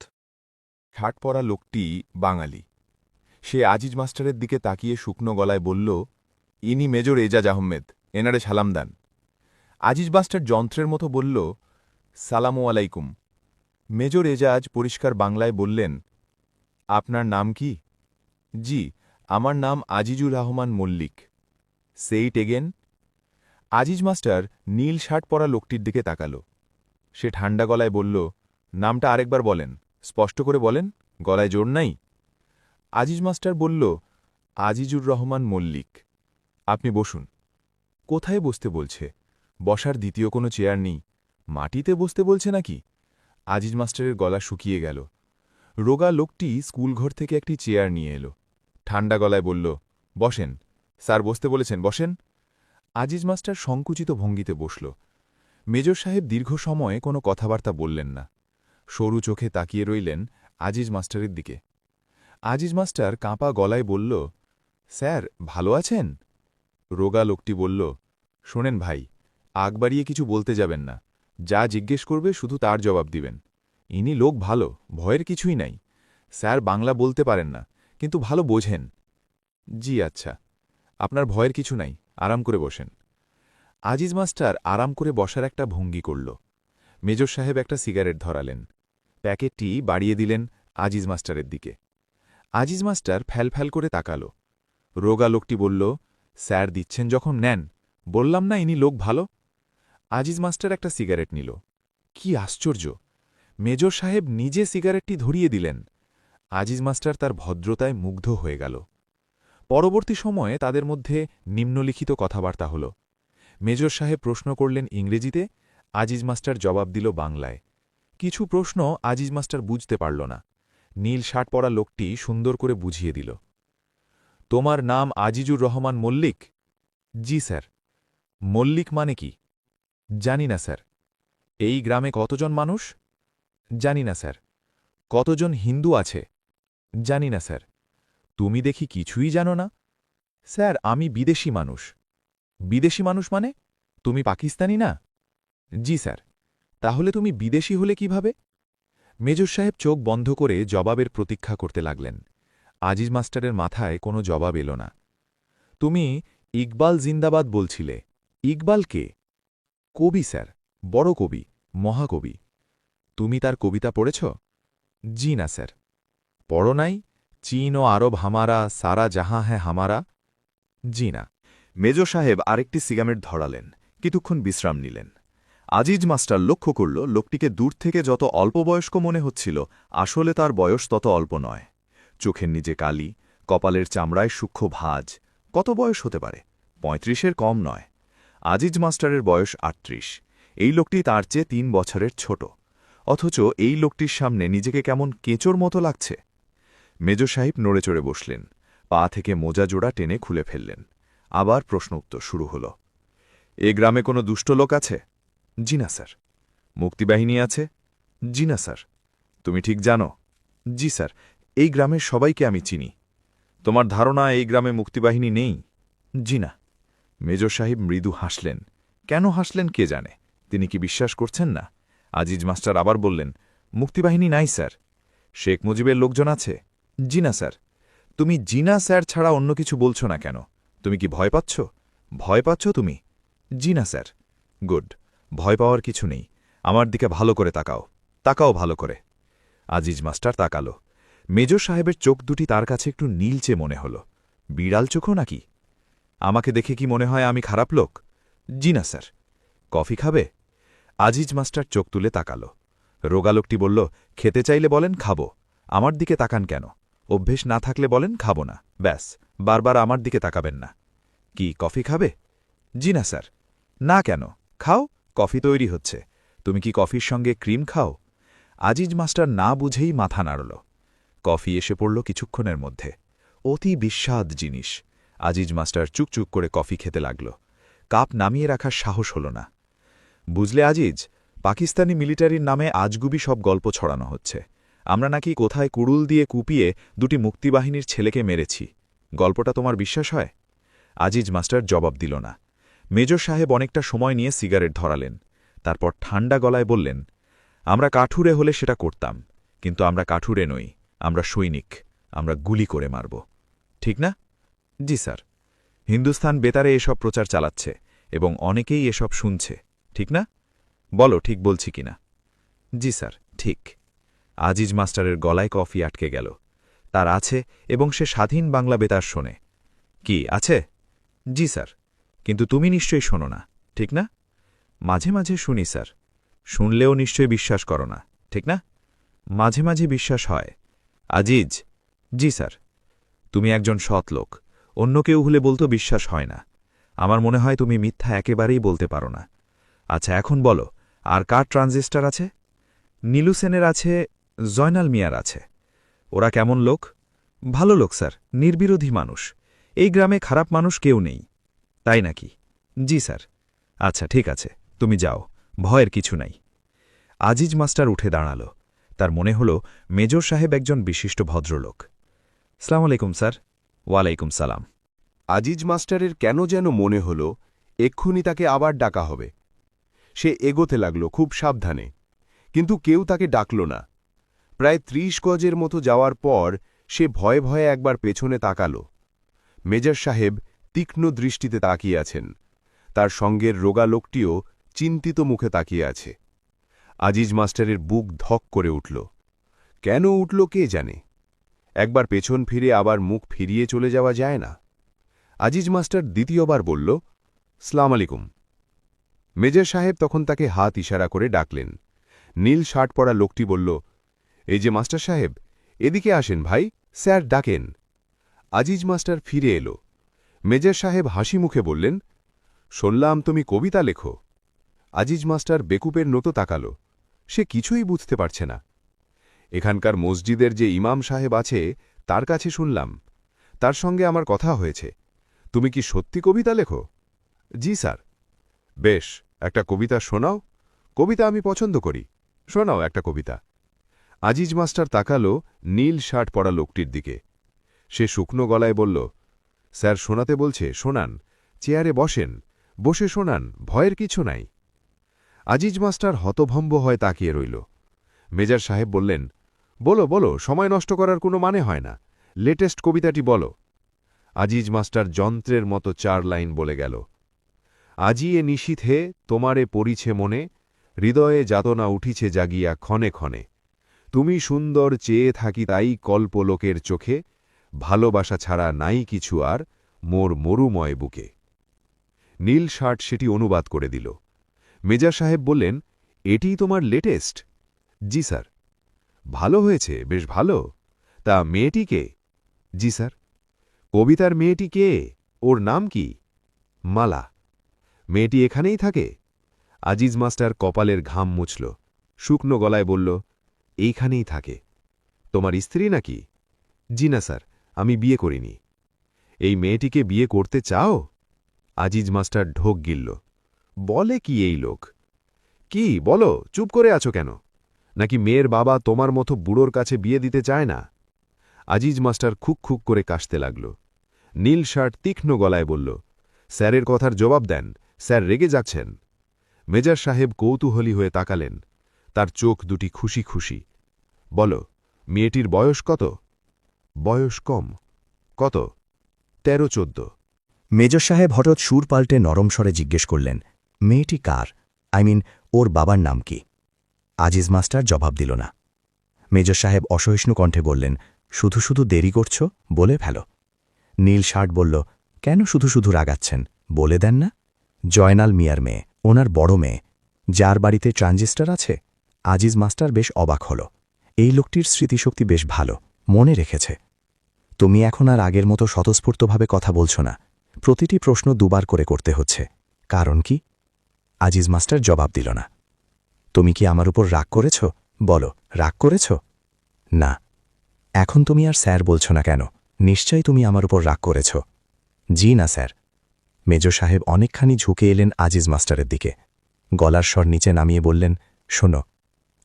শার্ট পরা লোকটি বাঙালি। সে আজিজ মাস্টারের দিকে তাকিয়ে শুকনো গলায় বলল, ইনি মেজর এজাজ আহমেদ, এনারে সালাম দেন। আজিজ মাস্টার যন্ত্রের মতো বলল, সালামু আলাইকুম। মেজর এজাজ পরিষ্কার বাংলায় বললেন, আপনার নাম কি? জি, আমার নাম আজিজুর রহমান মল্লিক। সেইট এগেন। আজিজ মাস্টার নীল শার্ট পরা লোকটির দিকে তাকাল। সে ঠান্ডা গলায় বলল, নামটা আরেকবার বলেন, স্পষ্ট করে বলেন, গলায় জোর নাই। আজিজ মাস্টার বলল, আজিজুর রহমান মল্লিক। আপনি বসুন। কোথায় বসতে বলছে? বসার দ্বিতীয় কোনো চেয়ার নেই। মাটিতে বসতে বলছে নাকি? আজিজ মাস্টারের গলা শুকিয়ে গেল। রোগা লোকটি স্কুলঘর থেকে একটি চেয়ার নিয়ে এলো। ঠান্ডা গলায় বলল, বসেন, স্যার বসতে বলেছেন, বসেন। আজিজ মাস্টার সংকুচিত ভঙ্গিতে বসল। মেজর সাহেব দীর্ঘ সময়ে কোনো কথাবার্তা বললেন না। সরু চোখে তাকিয়ে রইলেন আজিজ মাস্টারের দিকে। আজিজ মাস্টার কাঁপা গলায় বলল, স্যার ভালো আছেন? রোগা লোকটি বলল, শোনেন ভাই, আগ বাড়িয়ে কিছু বলতে যাবেন না। যা জিজ্ঞেস করবে শুধু তার জবাব দিবেন। ইনি লোক ভালো, ভয়ের কিছুই নাই। স্যার বাংলা বলতে পারেন না, কিন্তু ভালো বোঝেন। জি আচ্ছা, আপনার ভয়ের কিছু নাই, আরাম করে বসেন। আজিজ মাস্টার আরাম করে বসার একটা ভঙ্গি করল। মেজর সাহেব একটা সিগারেট ধরালেন, প্যাকেটটি বাড়িয়ে দিলেন আজিজ মাস্টারের দিকে। আজিজ মাস্টার ফ্যালফ্যাল করে তাকাল। রোগা লোকটি বলল, স্যার দিচ্ছেন যখন নেন, বললাম না ইনি লোক ভালো। আজিজ মাস্টার একটা সিগারেট নিল। কি আশ্চর্য, মেজর সাহেব নিজে সিগারেটটি ধরিয়ে দিলেন। আজিজ মাস্টার তার ভদ্রতায় মুগ্ধ হয়ে গেল। পরবর্তী সময়ে তাদের মধ্যে নিম্নলিখিত কথাবার্তা হল। মেজর সাহেব প্রশ্ন করলেন ইংরেজিতে, আজিজ মাস্টার জবাব দিল বাংলায়। কিছু প্রশ্ন আজিজ মাস্টার বুঝতে পারল না। নীল শার্ট পরা লোকটি সুন্দর করে বুঝিয়ে দিল। তোমার নাম আজিজুর রহমান মল্লিক? জি স্যার। মল্লিক মানে কি? জানি না স্যার। এই গ্রামে কতজন মানুষ? জানি না স্যার। কতজন হিন্দু আছে? জানি না স্যার। তুমি দেখি কিছুই জানো না? স্যার আমি বিদেশি মানুষ। বিদেশি মানুষ মানে? তুমি পাকিস্তানি না? জি স্যার। তাহলে তুমি বিদেশি হলে কিভাবে? মেজর সাহেব চোখ বন্ধ করে জবাবের প্রতীক্ষা করতে লাগলেন। আজিজ মাস্টারের মাথায় কোনো জবাব এল না। তুমি ইকবাল জিন্দাবাদ বলছিলে। ইকবাল কে? কবি স্যার, বড় কবি, মহাকবি। তুমি তার কবিতা পড়েছ? জি না স্যার। পড়ো নাই? চীন ও আরব হামারা, সারা জাহাঁ হ্যাঁ হামারা? জি না। মেজর সাহেব আরেকটি সিগারেট ধরালেন, কিছুক্ষণ বিশ্রাম নিলেন। আজিজ মাস্টার লক্ষ্য করল লোকটিকে দূর থেকে যত অল্প বয়স্ক মনে হচ্ছিল, আসলে তার বয়স তত অল্প নয়। চোখের নিচে কালি, কপালের চামড়ায় সূক্ষ্ম ভাঁজ। কত বয়স হতে পারে? ৩৫-এর কম নয়। আজিজ মাস্টারের বয়স ৩৮। এই লোকটি তার চেয়ে ৩ বছরের ছোট। অথচ এই লোকটির সামনে নিজেকে কেমন কেঁচোর মতো লাগছে। মেজর সাহেব নড়ে চড়ে বসলেন, পা থেকে মোজা জোড়া টেনে খুলে ফেললেন। আবার প্রশ্ন উত্তর শুরু হল। এ গ্রামে কোনো দুষ্ট লোক আছে? জি না স্যার। মুক্তিবাহিনী আছে? জি না স্যার। তুমি ঠিক জানো? জি স্যার, এই গ্রামের সবাইকে আমি চিনি। তোমার ধারণা এই গ্রামে মুক্তিবাহিনী নেই? জি না। মেজর সাহেব মৃদু হাসলেন। কেন হাসলেন কে জানে। তিনি কি বিশ্বাস করছেন না? আজিজ মাস্টার আবার বললেন, মুক্তিবাহিনী নাই স্যার। শেখ মুজিবের লোকজন আছে? জি না স্যার। তুমি জিনা স্যার ছাড়া অন্য কিছু বলছো না কেন? তুমি কি ভয় পাচ্ছ? ভয় পাচ্ছ তুমি? জি না স্যার। গুড, ভয় পাওয়ার কিছু নেই। আমার দিকে ভালো করে তাকাও, তাকাও ভালো করে। আজিজ মাস্টার তাকালো। মেজর সাহেবের চোখ দুটি তার কাছে একটু নীলচে মনে হল। বিড়াল চোখও নাকি? আমাকে দেখে কি মনে হয় আমি খারাপ লোক? জি না স্যার। কফি খাবে? আজিজ মাস্টার চোখ তুলে তাকালো। রোগা লোকটি বলল, খেতে চাইলে বলেন খাবো। আমার দিকে তাকান কেন? অভ্যেস না থাকলে বলেন খাবো না, ব্যাস, বারবার আমার দিকে তাকাবেন না। কি কফি খাবে? জি না স্যার। না কেন? খাও, কফি তৈরি হচ্ছে। তুমি কি কফির সঙ্গে ক্রিম খাও? আজিজ মাস্টার না বুঝেই মাথা নাড়ল। কফি এসে পড়ল কিছুক্ষণের মধ্যে। অতি বিস্বাদ জিনিস। আজিজ মাস্টার চুকচুক করে কফি খেতে লাগল। কাপ নামিয়ে রাখার সাহস হল না। বুঝলে আজিজ, পাকিস্তানি মিলিটারির নামে আজগুবি সব গল্প ছড়ানো হচ্ছে। আমরা নাকি কোথায় কুড়ুল দিয়ে কুপিয়ে দুটি মুক্তিবাহিনীর ছেলেকে মেরেছি। গল্পটা তোমার বিশ্বাস হয়? আজিজ মাস্টার জবাব দিল না। মেজর সাহেব অনেকটা সময় নিয়ে সিগারেট ধরালেন। তারপর ঠান্ডা গলায় বললেন, আমরা কাঠুরে হলে সেটা করতাম, কিন্তু আমরা কাঠুরে নই, আমরা সৈনিক, আমরা গুলি করে মারব। ঠিক না? জি স্যার। হিন্দুস্তান বেতারে এসব প্রচার চালাচ্ছে এবং অনেকেই এসব শুনছে, ঠিক না? বলো ঠিক বলছি কিনা? জি স্যার, ঠিক। আজিজ মাস্টারের গলায় কফি আটকে গেল। তার আছে, এবং সে স্বাধীন বাংলা বেতার শোনে। কি আছে? জি স্যার। কিন্তু তুমি নিশ্চয়ই শোনো না, ঠিক না? মাঝে মাঝে শুনি স্যার। শুনলেও নিশ্চয়ই বিশ্বাস করো না, ঠিক না? মাঝে মাঝে বিশ্বাস হয়। আজিজ? জি স্যার। তুমি একজন সৎ লোক। অন্য কেউ হলে বলতো বিশ্বাস হয় না। আমার মনে হয় তুমি মিথ্যা একেবারেই বলতে পারো না। আচ্ছা এখন বলো, আর কার ট্রানজিস্টার আছে? নীলু সেনের আছে, জয়নাল মিয়ার আছে। ওরা কেমন লোক? ভালো লোক স্যার, নির্বিরোধী মানুষ। এই গ্রামে খারাপ মানুষ কেউ নেই। তাই নাকি? জি স্যার। আচ্ছা ঠিক আছে, তুমি যাও, ভয়ের কিছু নাই। আজিজ মাস্টার উঠে দাঁড়াল। তার মনে হল মেজর সাহেব একজন বিশিষ্ট ভদ্রলোক। সালাম আলাইকুম স্যার। ওয়ালাইকুম সালাম। আজিজ মাস্টারের কেন যেন মনে হল এক্ষুনি তাকে আবার ডাকা হবে। সে এগোতে লাগল খুব সাবধানে, কিন্তু কেউ তাকে ডাকল না। প্রায় ৩০ গজের মতো যাওয়ার পর সে ভয়ে ভয়ে একবার পেছনে তাকাল। মেজর সাহেব তীক্ষ্ণ দৃষ্টিতে তাকিয়ে আছেন। তার সঙ্গের রোগা লোকটিও চিন্তিত মুখে তাকিয়ে আছে। আজিজ মাস্টারের বুক ধক করে উঠল। কেন উঠল কে জানে। একবার পেছন ফিরে আবার মুখ ফিরিয়ে চলে যাওয়া যায় না। আজিজ মাস্টার দ্বিতীয়বার বলল, সালাম আলাইকুম। মেজর সাহেব তখন তাকে হাত ইশারা করে ডাকলেন। নীল শার্ট পরা লোকটি বলল, এই যে মাস্টার সাহেব, এদিকে আসেন ভাই, স্যার ডাকেন। আজিজ মাস্টার ফিরে এলো। মেজর সাহেব হাসি মুখে বললেন, শুনলাম তুমি কবিতা লেখো। আজিজ মাস্টার বেকুপের মতো তাকাল। সে কিছুই বুঝতে পারছে না। এখানকার মসজিদের যে ইমাম সাহেব আছে তার কাছে শুনলাম, তার সঙ্গে আমার কথা হয়েছে। তুমি কি সত্যি কবিতা লেখো? জি স্যার। বেশ, একটা কবিতা শোনাও। কবিতা আমি পছন্দ করি, শোনাও একটা কবিতা। আজিজ মাস্টার তাকালো নীল শার্ট পরা লোকটির দিকে। সে শুকনো গলায় বলল, স্যার শোনাতে বলছে, শোনান। চেয়ারে বসেন, বসে শোনান, ভয়ের কিছু নাই। আজিজ মাস্টার হতভম্ব হয়ে তাকিয়ে রইল। মেজর সাহেব বললেন, বলো বলো, সময় নষ্ট করার কোনো মানে হয় না, লেটেস্ট কবিতাটি বলো। আজিজ মাস্টার যন্ত্রের মতো 4 লাইন বলে গেল। আজি এ নিশীথে তোমারে পড়িছে মনে, হৃদয়ে যাতনা উঠিছে জাগিয়া ক্ষণে ক্ষণে। তুমি সুন্দর চেয়ে থাকি তাই কল্পলোকের চোখে, ভালোবাসা ছাড়া নাই কিছু আর মোর মরুময় বুকে। নীল শার্ট সেটি অনুবাদ করে দিল। মেজর সাহেব বললেন, এটিই তোমার লেটেস্ট? জি স্যার। ভালো হয়েছে, বেশ ভালো। তা মেয়েটি কে? জি স্যার। কবিতার মেয়েটি কে? ওর নাম কি? মালা। মেয়েটি এখানেই থাকে? আজিজ মাস্টার কপালের ঘাম মুছল, শুকনো গলায় বলল, এইখানেই থাকে। তোমার স্ত্রী নাকি? জি না স্যার, আমি বিয়ে করিনি। এই মেয়েটিকে বিয়ে করতে চাও? আজিজ মাস্টার ঢোক গিলল। বলে কি এই লোক? কি বলো, চুপ করে আছো কেন? নাকি মেয়ের বাবা তোমার মতো বুড়োর কাছে বিয়ে দিতে চায় না? আজিজ মাস্টার খুক খুক করে কাশতে লাগল। নীল শার্ট তীক্ষ্ণ গলায় বলল, স্যারের কথার জবাব দেন, স্যার রেগে যাচ্ছেন। মেজর সাহেব কৌতূহলী হয়ে তাকালেন। তার চোখ দুটি খুশি খুশি। বলো, মেয়েটির বয়স কত? বয়স কম। কত? 13-14। মেজর সাহেব হঠাৎ সুর পাল্টে নরম স্বরে জিজ্ঞেস করলেন, মেয়েটি কার? ওর বাবার নাম কি? আজিজ মাস্টার জবাব দিল না। মেজর সাহেব অসহিষ্ণু কণ্ঠে বললেন, শুধু শুধু দেরি করছ, বলে ফেলো। নীল শার্ট বলল, কেন শুধু শুধু রাগাচ্ছেন, বলে দেন না। জয়নাল মিয়ার মেয়ে, ওনার বড় মেয়ে, যার বাড়িতে ট্রানজিস্টার আছে। আজিজ মাস্টার বেশ অবাক হল। এই লোকটির স্মৃতিশক্তি বেশ ভালো, মনে রেখেছে। তুমি এখন আর আগের মতো স্বতঃস্ফূর্তভাবে কথা বলছ না, প্রতিটি প্রশ্ন দুবার করে করতে হচ্ছে। কারণ কি? আজিজ মাস্টার জবাব দিল না। তুমি কি আমার উপর রাগ করেছ? বলো, রাগ করেছ? না। এখন তুমি আর স্যার বলছ না কেন? নিশ্চয়ই তুমি আমার উপর রাগ করেছ। জি না স্যার। মেজর সাহেব অনেকখানি ঝুঁকে এলেন আজিজ মাস্টারের দিকে। গলার স্বর নিচে নামিয়ে বললেন, শোনো,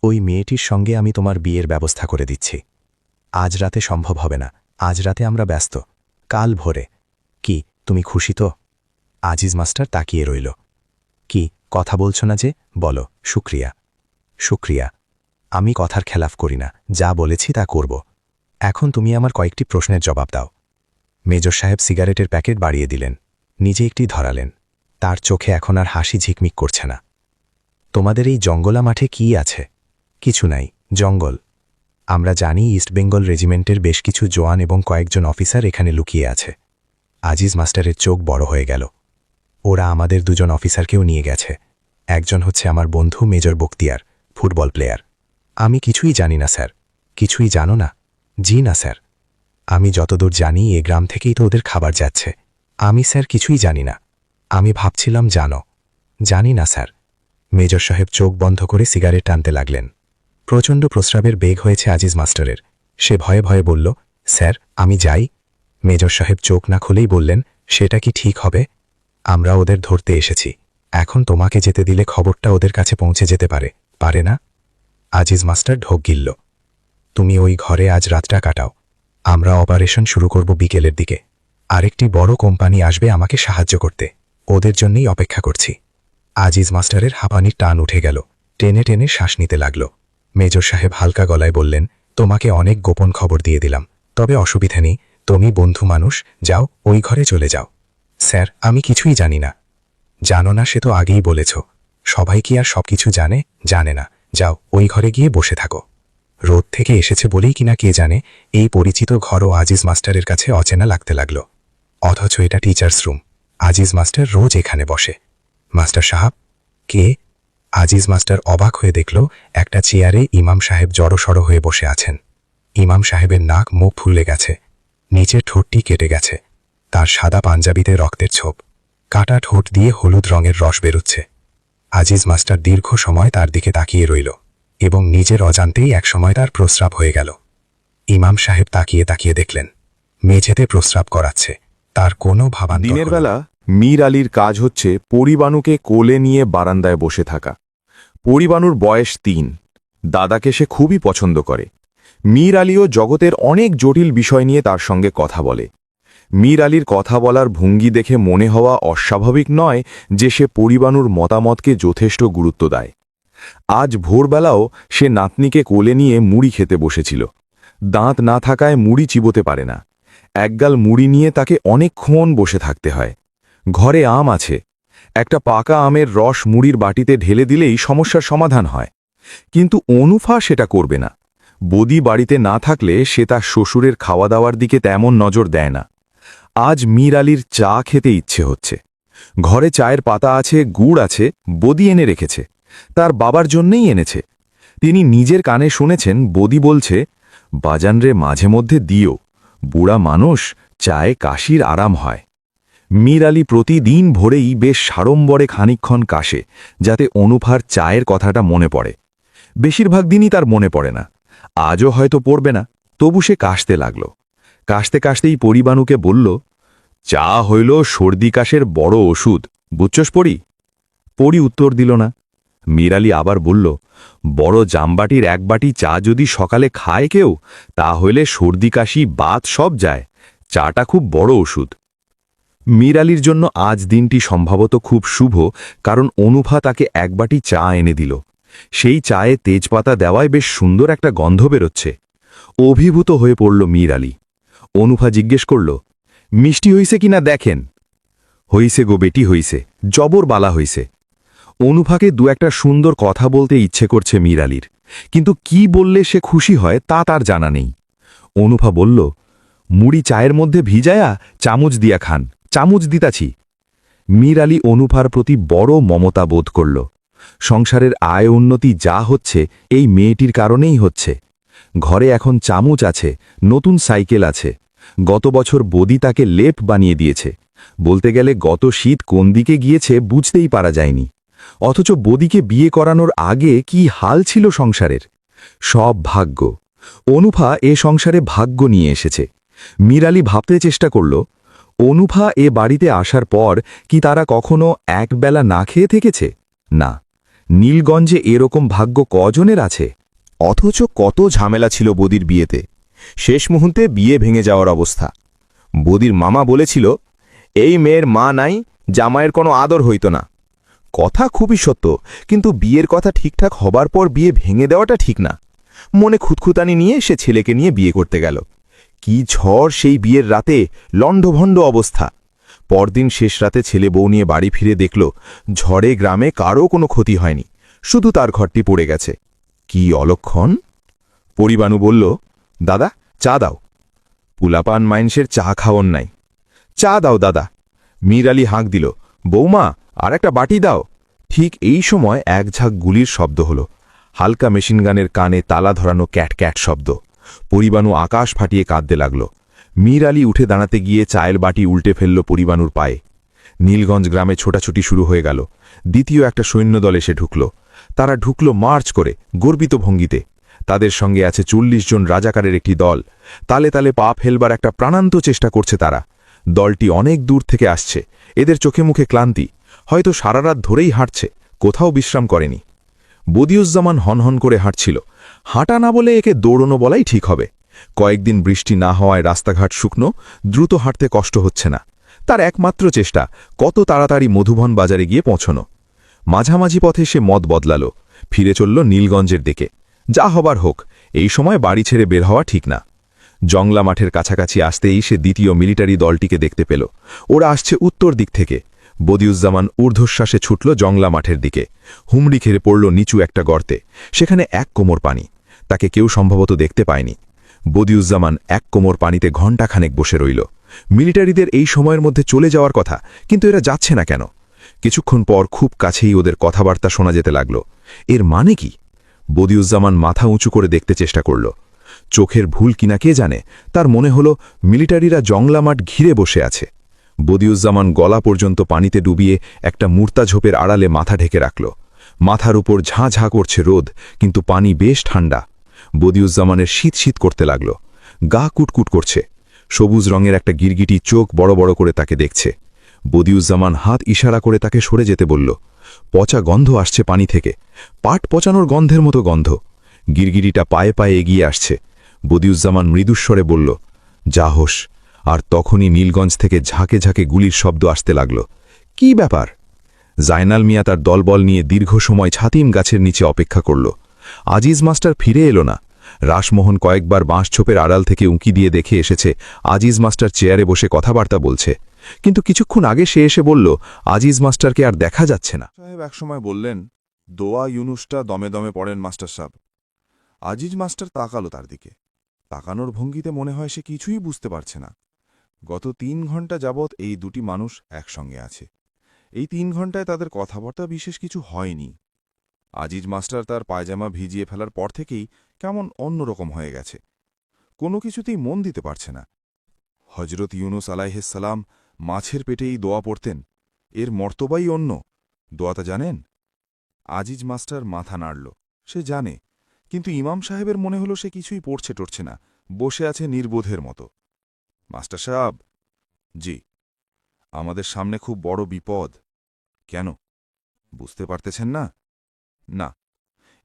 ওই মেয়েটির সঙ্গে আমি তোমার বিয়ের ব্যবস্থা করে দিচ্ছি। আজ রাতে সম্ভব হবে না, আজ রাতে আমরা ব্যস্ত, কাল ভোরে। কি, তুমি খুশি তো? আজিজ মাস্টার তাকিয়ে রইল। কি, কথা বলছ না যে? বলো, শুক্রিয়া। শুক্রিয়া। আমি কথার খেলাফ করি না, যা বলেছি তা করব। এখন তুমি আমার কয়েকটি প্রশ্নের জবাব দাও। মেজর সাহেব সিগারেটের প্যাকেট বাড়িয়ে দিলেন, নিজে একটি ধরালেন। তার চোখে এখন আর হাসি ঝিকমিক করছে না। তোমাদের এই জঙ্গলা মাঠে কি আছে? কিছু নাই, জঙ্গল। আমরা জানি ইস্ট বেঙ্গল রেজিমেন্টের বেশ কিছু জওয়ান এবং কয়েকজন অফিসার এখানে লুকিয়ে আছে। আজিজ মাস্টারের চোখ বড় হয়ে গেল। ওরা আমাদের 2 জন অফিসারকেও নিয়ে গেছে। একজন হচ্ছে আমার বন্ধু মেজর বখতিয়ার, ফুটবল প্লেয়ার। আমি কিছুই জানি না স্যার। কিছুই জানো না? জি না স্যার। আমি যতদূর জানি এ গ্রাম থেকেই তো ওদের খাবার যাচ্ছে। আমি স্যার কিছুই জানি না। আমি ভাবছিলাম জানো। জানি না স্যার। মেজর সাহেব চোখ বন্ধ করে সিগারেট টানতে লাগলেন। প্রচণ্ড প্রস্রাবের বেগ হয়েছে আজিজ মাস্টারের। সে ভয়ে ভয়ে বলল, স্যার আমি যাই? মেজর সাহেব চোখ না খুলেই বললেন, সেটা কি ঠিক হবে? আমরা ওদের ধরতে এসেছি। এখন তোমাকে যেতে দিলে খবরটা ওদের কাছে পৌঁছে যেতে পারে, পারে না? আজিজ মাস্টার ঢোক গিলল। তুমি ওই ঘরে আজ রাতটা কাটাও। আমরা অপারেশন শুরু করব বিকেলের দিকে। আরেকটি বড় কোম্পানি আসবে আমাকে সাহায্য করতে। ওদের জন্যই অপেক্ষা করছি। আজিজ মাস্টারের হাঁপানির টান উঠে গেল। টেনে টেনে শ্বাস নিতে লাগল। মেজর সাহেব হালকা গলায় বললেন, তোমাকে অনেক গোপন খবর দিয়ে দিলাম, তবে অসুবিধা নেই, তুমি বন্ধু মানুষ, যাও ওই ঘরে চলে যাও। স্যার, আমি কিছুই জানি না। জানো না সে তো আগেই বলেছ। সবাই কি আর সবকিছু জানে? জানে না। যাও ওই ঘরে গিয়ে বসে থাকো। রোদ থেকে এসেছে বলেই কিনা কে জানে এই পরিচিত ঘরও আজিজ মাস্টারের কাছে অচেনা লাগতে লাগল। অথচ এটা টিচার্স রুম। আজিজ মাস্টার রোজ এখানে বসে। মাস্টার সাহেব? কে? আজিজ মাস্টার অবাক হয়ে দেখল একটা চেয়ারে ইমাম সাহেব জড়সড় হয়ে বসে আছেন। ইমাম সাহেবের নাক মুখ ফুলে গেছে, নিচের ঠোঁটটি কেটে গেছে, তার সাদা পাঞ্জাবিতে রক্তের ছোপ, কাটা ঠোঁট দিয়ে হলুদ রঙের রস বেরোচ্ছে। আজিজ মাস্টার দীর্ঘ সময় তার দিকে তাকিয়ে রইল এবং নিজের অজান্তেই একসময় তার প্রস্রাব হয়ে গেল। ইমাম সাহেব তাকিয়ে তাকিয়ে দেখলেন মেঝেতে প্রস্রাব করাচ্ছে, তার কোনো ভাবান্তর দিনের হলো না। বেলা মীর আলীর কাজ হচ্ছে পরিবানুকে কোলে নিয়ে বারান্দায় বসে থাকা। পরিবানুর বয়স ৩। দাদাকে সে খুবই পছন্দ করে। মীর আলীও জগতের অনেক জটিল বিষয় নিয়ে তার সঙ্গে কথা বলে। মীর আলীর কথা বলার ভঙ্গি দেখে মনে হওয়া অস্বাভাবিক নয় যে সে পরিবানুর মতামতকে যথেষ্ট গুরুত্ব দেয়। আজ ভোরবেলাও সে নাতনিকে কোলে নিয়ে মুড়ি খেতে বসেছিল। দাঁত না থাকায় মুড়ি চিবোতে পারে না। একগাল মুড়ি নিয়ে তাকে অনেকক্ষণ বসে থাকতে হয়। ঘরে আম আছে, একটা পাকা আমের রস মুড়ির বাটিতে ঢেলে দিলেই সমস্যার সমাধান হয়। কিন্তু অনুফা সেটা করবে না। বদি বাড়িতে না থাকলে সে তার শ্বশুরের খাওয়া দাওয়ার দিকে তেমন নজর দেয় না। আজ মীর আলীর চা খেতে ইচ্ছে হচ্ছে। ঘরে চায়ের পাতা আছে, গুড় আছে, বদি এনে রেখেছে, তার বাবার জন্যেই এনেছে। তিনি নিজের কানে শুনেছেন বদি বলছে, বাজানরে মাঝে মধ্যে দিও, বুড়া মানুষ, চায়ে কাশির আরাম হয়। মীর আলী প্রতিদিন ভোরেই বেশ সাড়ম্বরে খানিকক্ষণ কাশে, যাতে অনুফার চায়ের কথাটা মনে পড়ে। বেশিরভাগ দিনই তার মনে পড়ে না, আজও হয়তো পড়বে না, তবু সে কাশতে লাগল। কাশতে কাশতেই পরিবানুকে বলল, চা হইল সর্দি কাশের বড় ওষুধ, বুঝছস পড়ি? পড়ি উত্তর দিল না। মীর আলী আবার বলল, বড় জামবাটির এক বাটি চা যদি সকালে খায় কেউ, তা হইলে সর্দি কাশি বাত সব যায়, চাটা খুব বড় ওষুধ। মীর আলীর জন্য আজ দিনটি সম্ভবত খুব শুভ, কারণ অনুফা তাকে এক বাটি চা এনে দিল। সেই চায়ে তেজপাতা দেওয়ায় বেশ সুন্দর একটা গন্ধ বেরোচ্ছে। অভিভূত হয়ে পড়ল মীর আলী। অনুফা জিজ্ঞেস করল, মিষ্টি হইছে কিনা দেখেন। হইছে গো বেটি, হইছে, জবর বালা হইছে। অনুফাকে দু একটা সুন্দর কথা বলতে ইচ্ছে করছে মীর আলীর, কিন্তু কি বললে সে খুশি হয় তা তার জানা নেই। অনুফা বলল, মুড়ি চায়ের মধ্যে ভিজায়া চামচ দিয়া খান, চামচ দিতাছি। মীর আলী অনুফার প্রতি বড় মমতা বোধ করল। সংসারের আয় উন্নতি যা হচ্ছে এই মেয়েটির কারণেই হচ্ছে। ঘরে এখন চামচ আছে, নতুন সাইকেল আছে। গত বছর বদি তাকে লেপ বানিয়ে দিয়েছে। বলতে গেলে গত শীত কোন দিকে গিয়েছে বুঝতেই পারা যায়নি। অথচ বদিকে বিয়ে করানোর আগে কি হাল ছিল সংসারের। সব ভাগ্য। অনুফা এ সংসারে ভাগ্য নিয়ে এসেছে। মীর আলী ভাবতে চেষ্টা করল, অনুফা এ বাড়িতে আসার পর কি তারা কখনো একবেলা না খেয়ে থেকেছে? না। নীলগঞ্জে এরকম ভাগ্য কজনের আছে? অথচ কত ঝামেলা ছিল বদির বিয়েতে। শেষ মুহূর্তে বিয়ে ভেঙে যাওয়ার অবস্থা। বদির মামা বলেছিল, এই মেয়ের মা নাই, জামাইয়ের কোনো আদর হইত না। কথা খুবই সত্য, কিন্তু বিয়ের কথা ঠিকঠাক হবার পর বিয়ে ভেঙে দেওয়াটা ঠিক না। মনে খুঁতখুতানি নিয়ে সে ছেলেকে নিয়ে বিয়ে করতে গেল। কি ঝড় সেই বিয়ের রাতে, লণ্ডভণ্ড অবস্থা। পরদিন শেষ রাতে ছেলে বউ নিয়ে বাড়ি ফিরে দেখল ঝড়ে গ্রামে কারও কোনো ক্ষতি হয়নি, শুধু তার ঘরটি পড়ে গেছে। কি অলক্ষণ! পরিবানু বলল, দাদা চা দাও। পুলাপান মাইনসের চা খাওয়ন নাই। চা দাও দাদা। মীর আলী হাঁক দিল, বৌমা আর একটা বাটি দাও। ঠিক এই সময় এক ঝাঁক গুলির শব্দ হল। হালকা মেশিনগানের কানে তালা ধরানো ক্যাট ক্যাট শব্দ। পরিবানু আকাশ ফাটিয়ে কাঁদতে লাগল। মীর আলী উঠে দাঁড়াতে গিয়ে চায়ের বাটি উল্টে ফেলল পরিবানুর পায়ে। নীলগঞ্জ গ্রামে ছোটাছুটি শুরু হয়ে গেল। দ্বিতীয় একটা সৈন্যদল এসে ঢুকল। তারা ঢুকল মার্চ করে, গর্বিত ভঙ্গিতে। তাদের সঙ্গে আছে ৪০ জন রাজাকারের একটি দল। তালে তালে পা ফেলবার একটা প্রাণান্ত চেষ্টা করছে তারা। দলটি অনেক দূর থেকে আসছে। এদের চোখে মুখে ক্লান্তি, হয়তো সারা রাত ধরেই হাঁটছে, কোথাও বিশ্রাম করেনি। বদিউজ্জামান হনহন করে হাঁটছিল। হাঁটা না বলে একে দৌড়নো বলাই ঠিক হবে। কয়েকদিন বৃষ্টি না হওয়ায় রাস্তাঘাট শুকনো, দ্রুত হাঁটতে কষ্ট হচ্ছে না। তার একমাত্র চেষ্টা কত তাড়াতাড়ি মধুবন বাজারে গিয়ে পৌঁছনো। মাঝামাঝি পথে সে মত বদলাল, ফিরে চলল নীলগঞ্জের দিকে। যা হবার হোক, এই সময় বাড়ি ছেড়ে বের হওয়া ঠিক না। জংলা মাঠের কাছাকাছি আসতেই সে দ্বিতীয় মিলিটারি দলটিকে দেখতে পেল। ওরা আসছে উত্তর দিক থেকে। বদিউজ্জামান ঊর্ধ্বশ্বাসে ছুটল জংলা মাঠের দিকে। হুমড়ি খেয়ে পড়ল নিচু একটা গর্তে। সেখানে 1 কোমর পানি। তাকে কেউ সম্ভবত দেখতে পায়নি। বদিউজ্জামান 1 কোমর পানিতে ঘণ্টাখানেক বসে রইল। মিলিটারিদের এই সময়ের মধ্যে চলে যাওয়ার কথা, কিন্তু এরা যাচ্ছে না কেন? কিছুক্ষণ পর খুব কাছেই ওদের কথাবার্তা শোনা যেতে লাগল। এর মানে কি? বদিউজ্জামান মাথা উঁচু করে দেখতে চেষ্টা করল। চোখের ভুল কিনা কে জানে, তার মনে হল মিলিটারিরা জংলা মাঠ ঘিরে বসে আছে। বদিউজ্জামান গলা পর্যন্ত পানিতে ডুবিয়ে একটা মূর্তা ঝোপের আড়ালে মাথা ঢেকে রাখল। মাথার উপর ঝাঁ ঝাঁ করছে রোদ, কিন্তু পানি বেশ ঠান্ডা। বদিউজ্জামানের শীত শীত করতে লাগল। গা কুটকুট করছে। সবুজ রঙের একটা গিরগিটি চোখ বড় বড় করে তাকে দেখছে। বদিউজ্জামান হাত ইশারা করে তাকে সরে যেতে বলল। পচা গন্ধ আসছে পানি থেকে, পাট পচানোর গন্ধের মতো গন্ধ। গিরগিটিটা পায়ে পায়ে এগিয়ে আসছে। বদিউজ্জামান মৃদুস্বরে বলল, যা হোস। আর তখনই নীলগঞ্জ থেকে ঝাঁকে ঝাঁকে গুলির শব্দ আসতে লাগল। কি ব্যাপার? জায়নাল মিয়া তার দলবল নিয়ে দীর্ঘ সময় ছাতিম গাছের নিচে অপেক্ষা করল। আজিজ মাস্টার ফিরে এলো না। রাসমোহন কয়েকবার বাঁশছোপের আড়াল থেকে উঁকি দিয়ে দেখে এসেছে আজিজ মাস্টার চেয়ারে বসে কথাবার্তা বলছে, কিন্তু কিছুক্ষণ আগে সে এসে বলল আজিজ মাস্টারকে আর দেখা যাচ্ছে না। সাহেব একসময় বললেন, দোয়া ইউনুসটা দমে দমে পড়েন মাস্টার সাহেব। আজিজ মাস্টার তাকালো তার দিকে। তাকানোর ভঙ্গিতে মনে হয় সে কিছুই বুঝতে পারছে না। গত 3 ঘণ্টা যাবৎ এই দুটি মানুষ একসঙ্গে আছে। এই 3 ঘণ্টায় তাদের কথাবার্তা বিশেষ কিছু হয়নি। আজিজ মাস্টার তার পায়জামা ভিজিয়ে ফেলার পর থেকেই কেমন অন্যরকম হয়ে গেছে। কোনো কিছুতেই মন দিতে পারছে না। হজরত ইউনুস আলাইহিসসালাম মাছের পেটেই দোয়া পড়তেন, এর মর্তবাই অন্য। দোয়াটা জানেন? আজিজ মাস্টার মাথা নাড়ল। সে জানে, কিন্তু ইমাম সাহেবের মনে হলো সে কিছুই পড়ছে টরছে না, বসে আছে নির্বোধের মতো। মাস্টার সাহেব। জি। আমাদের সামনে খুব বড় বিপদ। কেন? বুঝতে পারতেছেন না? না।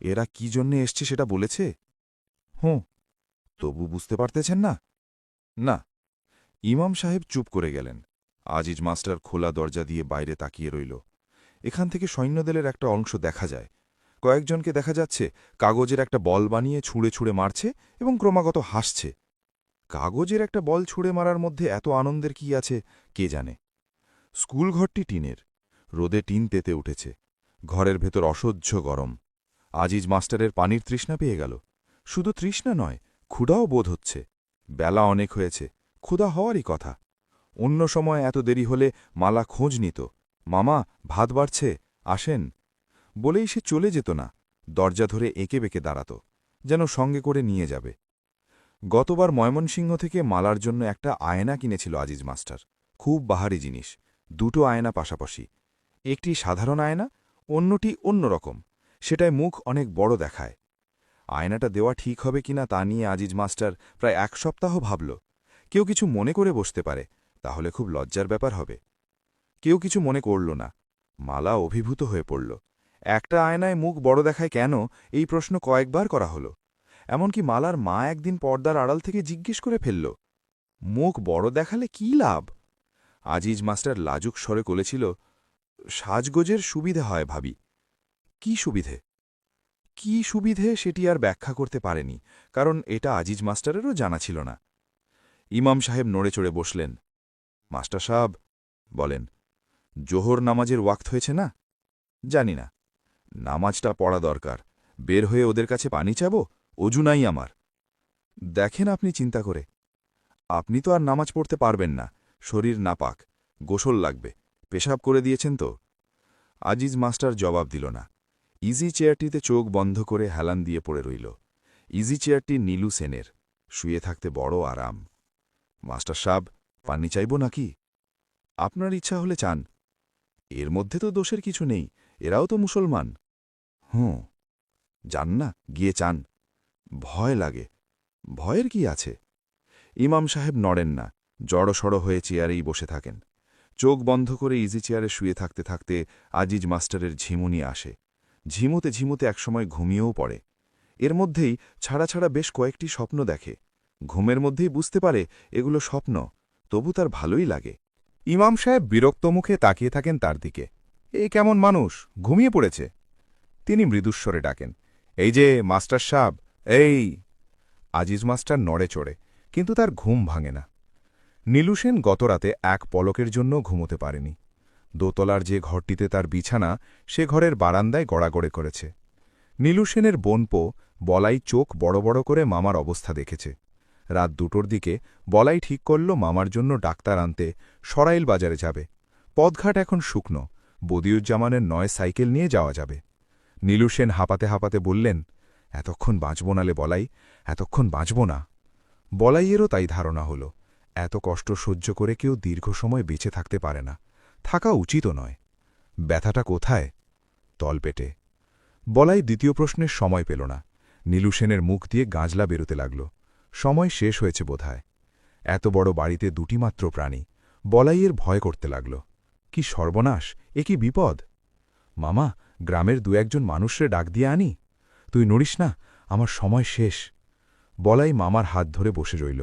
এরা কি জন্যে এসছে সেটা বলেছে? হুঁ। তবু বুঝতে পারতেছেন না? না। ইমাম সাহেব চুপ করে গেলেন। আজিজ মাস্টার খোলা দরজা দিয়ে বাইরে তাকিয়ে রইল। এখান থেকে সৈন্যদলের একটা অংশ দেখা যায়। কয়েকজনকে দেখা যাচ্ছে কাগজের একটা বল বানিয়ে ছুঁড়ে ছুঁড়ে মারছে এবং ক্রমাগত হাসছে। কাগজের একটা বল ছুঁড়ে মারার মধ্যে এত আনন্দের কি আছে কে জানে। স্কুলঘরটি টিনের। রোদে টিন তেতে উঠেছে। ঘরের ভেতর অসহ্য গরম। আজিজ মাস্টারের পানির তৃষ্ণা পেয়ে গেল। শুধু তৃষ্ণা নয়, ক্ষুধাও বোধ হচ্ছে। বেলা অনেক হয়েছে, ক্ষুধা হওয়ারই কথা। অন্য সময় এত দেরি হলে মালা খোঁজ নিত, মামা ভাত বাড়ছে, আসেন বলেই সে চলে যেত না। দরজা ধরে এঁকে বেঁকে দাঁড়াত, যেন সঙ্গে করে নিয়ে যাবে। গতবার ময়মনসিংহ থেকে মালার জন্য একটা আয়না কিনেছিল আজিজ মাস্টার। খুব বাহারি জিনিস। 2টো আয়না পাশাপাশি। একটি সাধারণ আয়না, অন্যটি অন্যরকম। সেটায় মুখ অনেক বড় দেখায়। আয়নাটা দেওয়া ঠিক হবে কিনা তা নিয়ে আজিজ মাস্টার প্রায় 1 সপ্তাহ ভাবল। কেউ কিছু মনে করে বসতে পারে, তাহলে খুব লজ্জার ব্যাপার হবে। কেউ কিছু মনে করল না। মালা অভিভূত হয়ে পড়ল। একটা আয়নায় মুখ বড় দেখায় কেন, এই প্রশ্ন কয়েকবার করা হল। এমনকি মালার মা একদিন পর্দার আড়াল থেকে জিজ্ঞেস করে ফেলল, মুখ বড় দেখালে কি লাভ? আজিজ মাস্টার লাজুক স্বরে বলেছিল, সাজগোজের সুবিধে হয় ভাবি। কি সুবিধে? কি সুবিধে সেটি আর ব্যাখ্যা করতে পারেনি, কারণ এটা আজিজ মাস্টারেরও জানা ছিল না। ইমাম সাহেব নড়ে চড়ে বসলেন। মাস্টার সাহেব বলেন, জোহর নামাজের ওয়াক্ত হয়েছে না? জানি না। নামাজটা পড়া দরকার। বের হয়ে ওদের কাছে পানি চাবো? অজু নাই আমার। দেখেন আপনি চিন্তা করে। আপনি তো আর নামাজ পড়তে পারবেন না, শরীর নাপাক, গোসল লাগবে। পেশাব করে দিয়েছেন তো? আজিজ মাস্টার জবাব দিল না। ইজি চেয়ারটিতে চোখ বন্ধ করে হেলান দিয়ে পড়ে রইল। ইজি চেয়ারটি নীলু সেনের। শুয়ে থাকতে বড় আরাম। মাস্টার সাহেব, পানি চাইব নাকি? আপনার ইচ্ছা হলে চান। এর মধ্যে তো দোষের কিছু নেই, এরাও তো মুসলমান। হুঁ, যান না, গিয়ে চান। ভয় লাগে। ভয়ের কি আছে? ইমাম সাহেব নড়েন না, জড়সড় হয়ে চেয়ারেই বসে থাকেন। চোখ বন্ধ করে ইজি চেয়ারে শুয়ে থাকতে থাকতে আজিজ মাস্টারের ঝিমুনি আসে। ঝিমুতে ঝিমুতে একসময় ঘুমিয়েও পড়ে। এর মধ্যেই ছাড়া ছাড়া বেশ কয়েকটি স্বপ্ন দেখে। ঘুমের মধ্যেই বুঝতে পারে এগুলো স্বপ্ন, তবু তার ভালোই লাগে। ইমাম সাহেব বিরক্ত মুখে তাকিয়ে থাকেন তার দিকে। এই কেমন মানুষ, ঘুমিয়ে পড়েছে? তিনি মৃদুস্বরে ডাকেন, এই যে মাস্টার সাহেব, এই। আজিজ মাস্টার নড়ে চড়ে, কিন্তু তার ঘুম ভাঙে না। নীলু সেন গতরাতে এক পলকের জন্য ঘুমোতে পারেনি। দোতলার যে ঘরটিতে তার বিছানা, সে ঘরের বারান্দায় গড়াগড়ে করেছে। নীলু সেনের বোনপো বলাই চোখ বড় বড় করে মামার অবস্থা দেখেছে। রাত 2টোর দিকে বলাই ঠিক করল মামার জন্য ডাক্তার আনতে সরাইল বাজারে যাবে। পথঘাট এখন শুকনো, বদিউজ্জামানের 9 সাইকেল নিয়ে যাওয়া যাবে। নীলু সেন হাঁপাতে হাঁপাতে বললেন, এতক্ষণ বাঁচব নালে বলাই, এতক্ষণ বাঁচব না। বলাইয়েরও তাই ধারণা হল, এত কষ্ট সহ্য করে কেউ দীর্ঘ সময় বেঁচে থাকতে পারে না, থাকা উচিতও নয়। ব্যথাটা কোথায়? তলপেটে। বলাই দ্বিতীয় প্রশ্নের সময় পেল না। নীলু সেনের মুখ দিয়ে গাঁজলা বেরোতে লাগল। সময় শেষ হয়েছে বোধহয়। এত বড় বাড়িতে 2টি মাত্র প্রাণী। বলাইয়ের ভয় করতে লাগল। কি সর্বনাশ, এ কি বিপদ! মামা, গ্রামের 2-1জন মানুষরে ডাক দিয়ে আনি। তুই নড়িস না, আমার সময় শেষ। বলাই মামার হাত ধরে বসে রইল।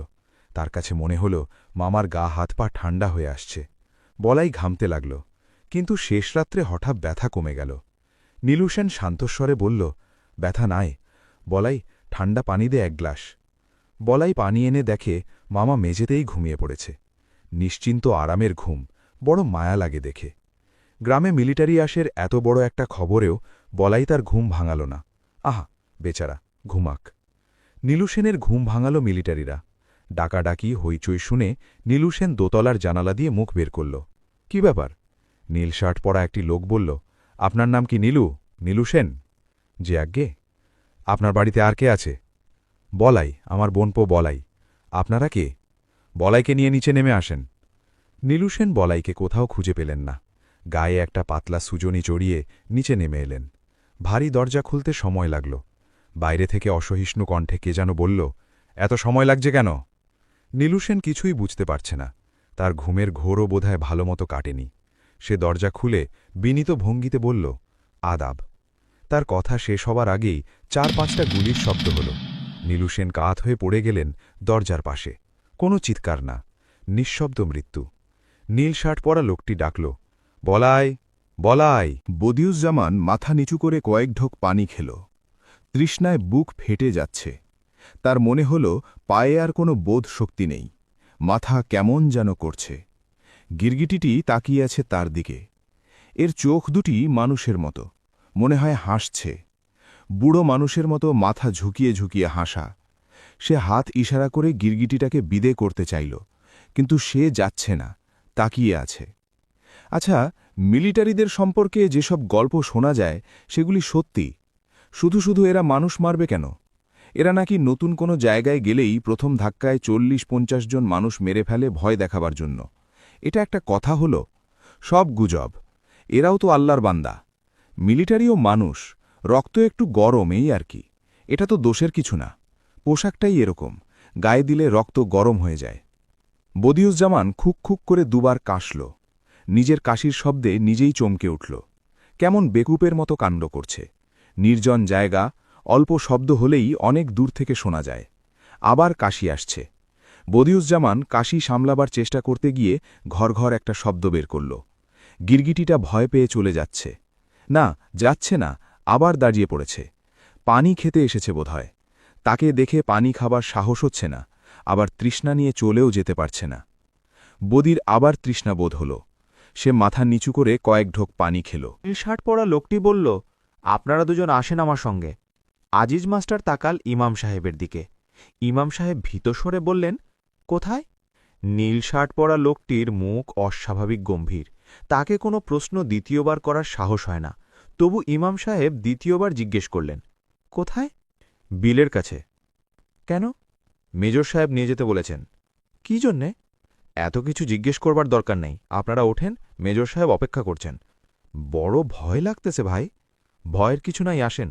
তার কাছে মনে হল মামার গা হাত পা ঠান্ডা হয়ে আসছে। বলাই ঘামতে লাগল, কিন্তু শেষ রাত্রে হঠাৎ ব্যথা কমে গেল। নীলু সেন শান্তস্বরে বলল, ব্যথা নাই। বলাই, ঠান্ডা পানি দে 1 গ্লাস। বলাই পানি এনে দেখে মামা মেঝেতেই ঘুমিয়ে পড়েছে। নিশ্চিন্ত আরামের ঘুম, বড় মায়া লাগে দেখে। গ্রামে মিলিটারি আসের এত বড় একটা খবরেও বলাই তার ঘুম ভাঙাল না। আহা, বেচারা, ঘুমাক। নীলু সেনের ঘুম ভাঙাল মিলিটারিরা। ডাকাডাকি হইচই শুনে নীলু সেন দোতলার জানালা দিয়ে মুখ বের করল। কি ব্যাপার? নীল শার্ট পরা একটি লোক বলল, আপনার নাম কি নীলু? নীলু সেন? যে আজ্ঞে। আপনার বাড়িতে আর কে আছে? বলাই, আমার বোনপো বলাই। আপনারা কে? বলাইকে নিয়ে নিচে নেমে আসেন। নীলু সেন বলাইকে কোথাও খুঁজে পেলেন না। গায়ে একটা পাতলা সুজনি চড়িয়ে নিচে নেমে এলেন। ভারী দরজা খুলতে সময় লাগল। বাইরে থেকে অসহিষ্ণু কণ্ঠে কে যেন বলল, এত সময় লাগছে কেন? নীলু সেন কিছুই বুঝতে পারছে না। তার ঘুমের ঘোরও বোধহয় ভালোমতো কাটেনি। সে দরজা খুলে বিনীত ভঙ্গিতে বলল, আদাব। তার কথা শেষ হবার আগেই 4-5টা গুলির শব্দ হল। নীলু সেন কাত হয়ে পড়ে গেলেন দরজার পাশে। কোনো চিৎকার না, নিঃশব্দ মৃত্যু। নীল শার্ট পরা লোকটি ডাকল, বলাই, বলাই। বদিউজ্জামান মাথা নিচু করে কয়েক ঢোক পানি খেল। তৃষ্ণায় বুক ফেটে যাচ্ছে। তার মনে হল পায়ে আর কোনো বোধ শক্তি নেই। মাথা কেমন যেন করছে। গিরগিটিটি তাকিয়ে আছে তার দিকে। এর চোখ দুটি মানুষের মতো, মনে হয় হাসছে। বুড়ো মানুষের মতো মাথা ঝুঁকিয়ে ঝুঁকিয়ে হাসা। সে হাত ইশারা করে গিরগিটিটাকে বিদে করতে চাইল, কিন্তু সে যাচ্ছে না, তাকিয়ে আছে। আচ্ছা, মিলিটারিদের সম্পর্কে যেসব গল্প শোনা যায় সেগুলি সত্যি। শুধু শুধু এরা মানুষ মারবে কেন? এরা নাকি নতুন কোনো জায়গায় গেলেই প্রথম ধাক্কায় 40-50 জন মানুষ মেরে ফেলে ভয় দেখাবার জন্য। এটা একটা কথা হল? সব গুজব। এরাও তো আল্লাহর বান্দা। মিলিটারিও মানুষ, রক্ত একটু গরম, এই আর কি। এটা তো দোষের কিছু না। পোশাকটাই এরকম, গায়ে দিলে রক্ত গরম হয়ে যায়। বদিউজ্জামান খুক খুক করে 2বার কাশল। নিজের কাশির শব্দে নিজেই চমকে উঠল। কেমন বেকুপের মতো কাণ্ড করছে। নির্জন জায়গা, অল্প শব্দ হলেই অনেক দূর থেকে শোনা যায়। আবার কাশি আসছে। বদিউজ্জামান কাশি সামলাবার চেষ্টা করতে গিয়ে ঘর ঘর একটা শব্দ বের করল। গিরগিটিটা ভয় পেয়ে চলে যাচ্ছে। না, যাচ্ছে না, আবার দাঁড়িয়ে পড়েছে। পানি খেতে এসেছে বোধহয়। তাকে দেখে পানি খাবার সাহস হচ্ছে না, আবার তৃষ্ণা নিয়ে চলেও যেতে পারছে না। বদির আবার তৃষ্ণা বোধ হল। সে মাথা নিচু করে কয়েক ঢোক পানি খেল। নীল শার্ট পরা লোকটি বলল, আপনারা দুজন আসেন আমার সঙ্গে। আজিজ মাস্টার তাকাল ইমাম সাহেবের দিকে। ইমাম সাহেব ভীত স্বরে বললেন, কোথায়? নীল শার্ট পরা লোকটির মুখ অস্বাভাবিক গম্ভীর। তাকে কোনো প্রশ্ন দ্বিতীয়বার করার সাহস হয় না। তবু ইমাম সাহেব দ্বিতীয়বার জিজ্ঞেস করলেন, কোথায়? বিলের কাছে। কেন? মেজর সাহেব নিয়ে যেতে বলেছেন। কি জন্যে? এত কিছু জিজ্ঞেস করবার দরকার নেই, আপনারা ওঠেন, মেজর সাহেব অপেক্ষা করছেন। বড় ভয় লাগতেছে ভাই। ভয়ের কিছু নাই, আসেন।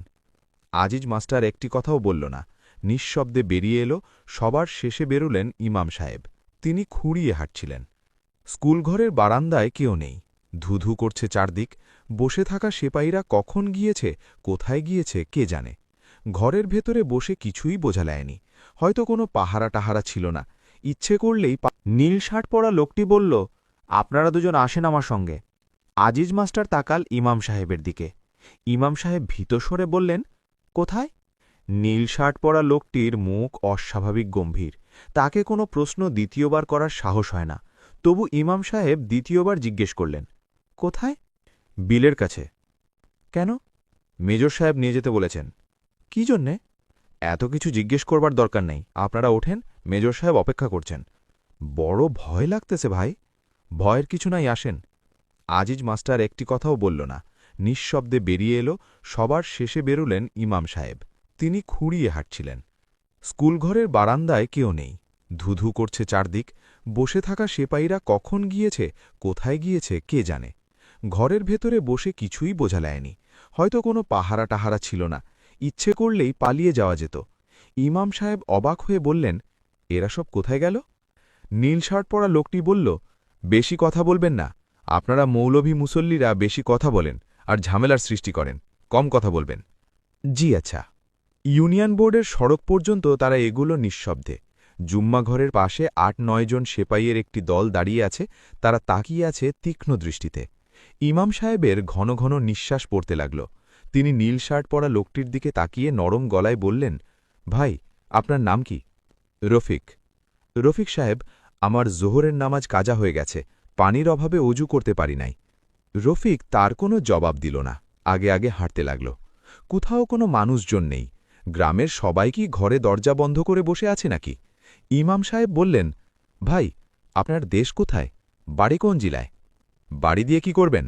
আজিজ মাস্টার একটি কথাও বলল না, নিঃশব্দে বেরিয়ে এলো। সবার শেষে বেরুলেন ইমাম সাহেব। তিনি খুঁড়িয়ে হাঁটছিলেন। স্কুলঘরের বারান্দায় কেউ নেই। ধুধু করছে চারদিক। বসে থাকা সেপাইরা কখন গিয়েছে, কোথায় গিয়েছে কে জানে। ঘরের ভেতরে বসে কিছুই বোঝা যায়নি। হয়তো কোনো পাহারা টাহারা ছিল না। ইচ্ছে করলেই নীল শার্ট পরা লোকটি বলল, আপনারা দুজন আসেন আমার সঙ্গে। আজিজ মাস্টার তাকাল ইমাম সাহেবের দিকে। ইমাম সাহেব ভীত স্বরে বললেন, কোথায়? নীল শার্ট পরা লোকটির মুখ অস্বাভাবিক গম্ভীর। তাকে কোনো প্রশ্ন দ্বিতীয়বার করার সাহস হয় না। তবু ইমাম সাহেব দ্বিতীয়বার জিজ্ঞেস করলেন, কোথায়? বিলের কাছে। কেন? মেজর সাহেব নিয়ে যেতে বলেছেন। কি জন্যে? এত কিছু জিজ্ঞেস করবার দরকার নেই, আপনারা ওঠেন, মেজর সাহেব অপেক্ষা করছেন। বড় ভয় লাগতেছে ভাই। ভয়ের কিছু নাই, আসেন। আজিজ মাস্টার একটি কথাও বলল না, নিঃশব্দে বেরিয়ে এলো। সবার শেষে বেরোলেন ইমাম সাহেব। তিনি খুঁড়িয়ে হাঁটছিলেন। স্কুলঘরের বারান্দায় কেউ নেই। ধুধু করছে চারদিক। বসে থাকা সেপাইরা কখন গিয়েছে, কোথায় গিয়েছে কে জানে। ঘরের ভেতরে বসে কিছুই বোঝা যায়নি। হয়তো কোনো পাহারা টাহারা ছিল না, ইচ্ছে করলেই পালিয়ে যাওয়া যেত। ইমাম সাহেব অবাক হয়ে বললেন, এরা সব কোথায় গেল? নীল শার্ট পরা লোকটি বলল, বেশি কথা বলবেন না। আপনারা মৌলভী মুসল্লিরা বেশি কথা বলেন আর ঝামেলার সৃষ্টি করেন, কম কথা বলবেন। জি আচ্ছা। ইউনিয়ন বোর্ডের সড়ক পর্যন্ত তারা এগুলো নিঃশব্দে। জুম্মা ঘরের পাশে ৮-৯ জন সেপাইয়ের একটি দল দাঁড়িয়ে আছে। তারা তাকিয়ে আছে তীক্ষ্ণ দৃষ্টিতে। ইমাম সাহেবের ঘন ঘন নিঃশ্বাস পড়তে লাগল। তিনি নীল শার্ট পরা লোকটির দিকে তাকিয়ে নরম গলায় বললেন, ভাই, আপনার নাম কি? রফিক। রফিক সাহেব, আমার জোহরের নামাজ কাজা হয়ে গেছে, পানির অভাবে অজু করতে পারি নাই। রফিক তার কোনো জবাব দিল না, আগে আগে হাঁটতে লাগল। কোথাও কোনো মানুষজন নেই। গ্রামের সবাই কি ঘরে দরজা বন্ধ করে বসে আছে নাকি? ইমাম সাহেব বললেন, ভাই, আপনার দেশ কোথায়? বাড়ি কোন জেলায়? বাড়ি দিয়ে কি করবেন?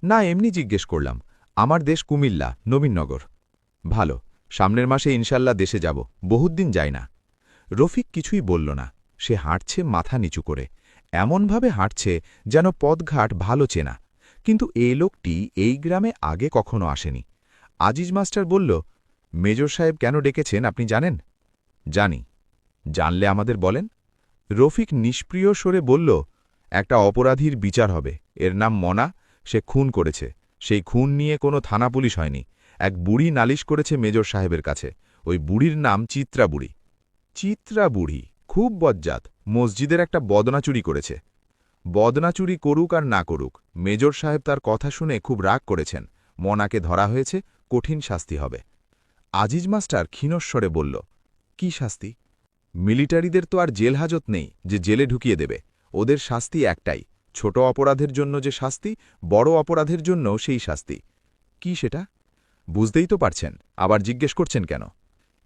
না, এমনি জিজ্ঞেস করলাম। আমার দেশ কুমিল্লা, নবীননগর। ভালো, সামনের মাসে ইনশাল্লাহ দেশে যাব, বহুত দিন যাই না। রফিক কিছুই বলল না। সে হাঁটছে মাথা নিচু করে, এমনভাবে হাঁটছে যেন পথঘাট ভালো চেনা। কিন্তু এই লোকটি এই গ্রামে আগে কখনো আসেনি। আজিজ মাস্টার বলল, মেজর সাহেব কেন ডেকেছেন আপনি জানেন? জানি। জানলে আমাদের বলেন। রফিক নিষ্প্রিয় স্বরে বলল, একটা অপরাধীর বিচার হবে, এর নাম মনা, সে খুন করেছে। সেই খুন নিয়ে কোনো থানা পুলিশ হয়নি। এক বুড়ি নালিশ করেছে মেজর সাহেবের কাছে। ওই বুড়ির নাম চিত্রা বুড়ি। চিত্রা বুড়ি খুব বজ্জাত, মসজিদের একটা বদনা চুরি করেছে। বদনা চুরি করুক আর না করুক, মেজর সাহেব তার কথা শুনে খুব রাগ করেছেন। মনাকে ধরা হয়েছে, কঠিন শাস্তি হবে। আজিজ মাস্টার ক্ষীণস্বরে বলল, কি শাস্তি? মিলিটারিদের তো আর জেল হাজত নেই যে জেলে ঢুকিয়ে দেবে। ওদের শাস্তি একটাই, ছোট অপরাধের জন্য যে শাস্তি, বড় অপরাধের জন্য সেই শাস্তি। কি সেটা? বুঝতেই তো পারছেন, আবার জিজ্ঞেস করছেন কেন?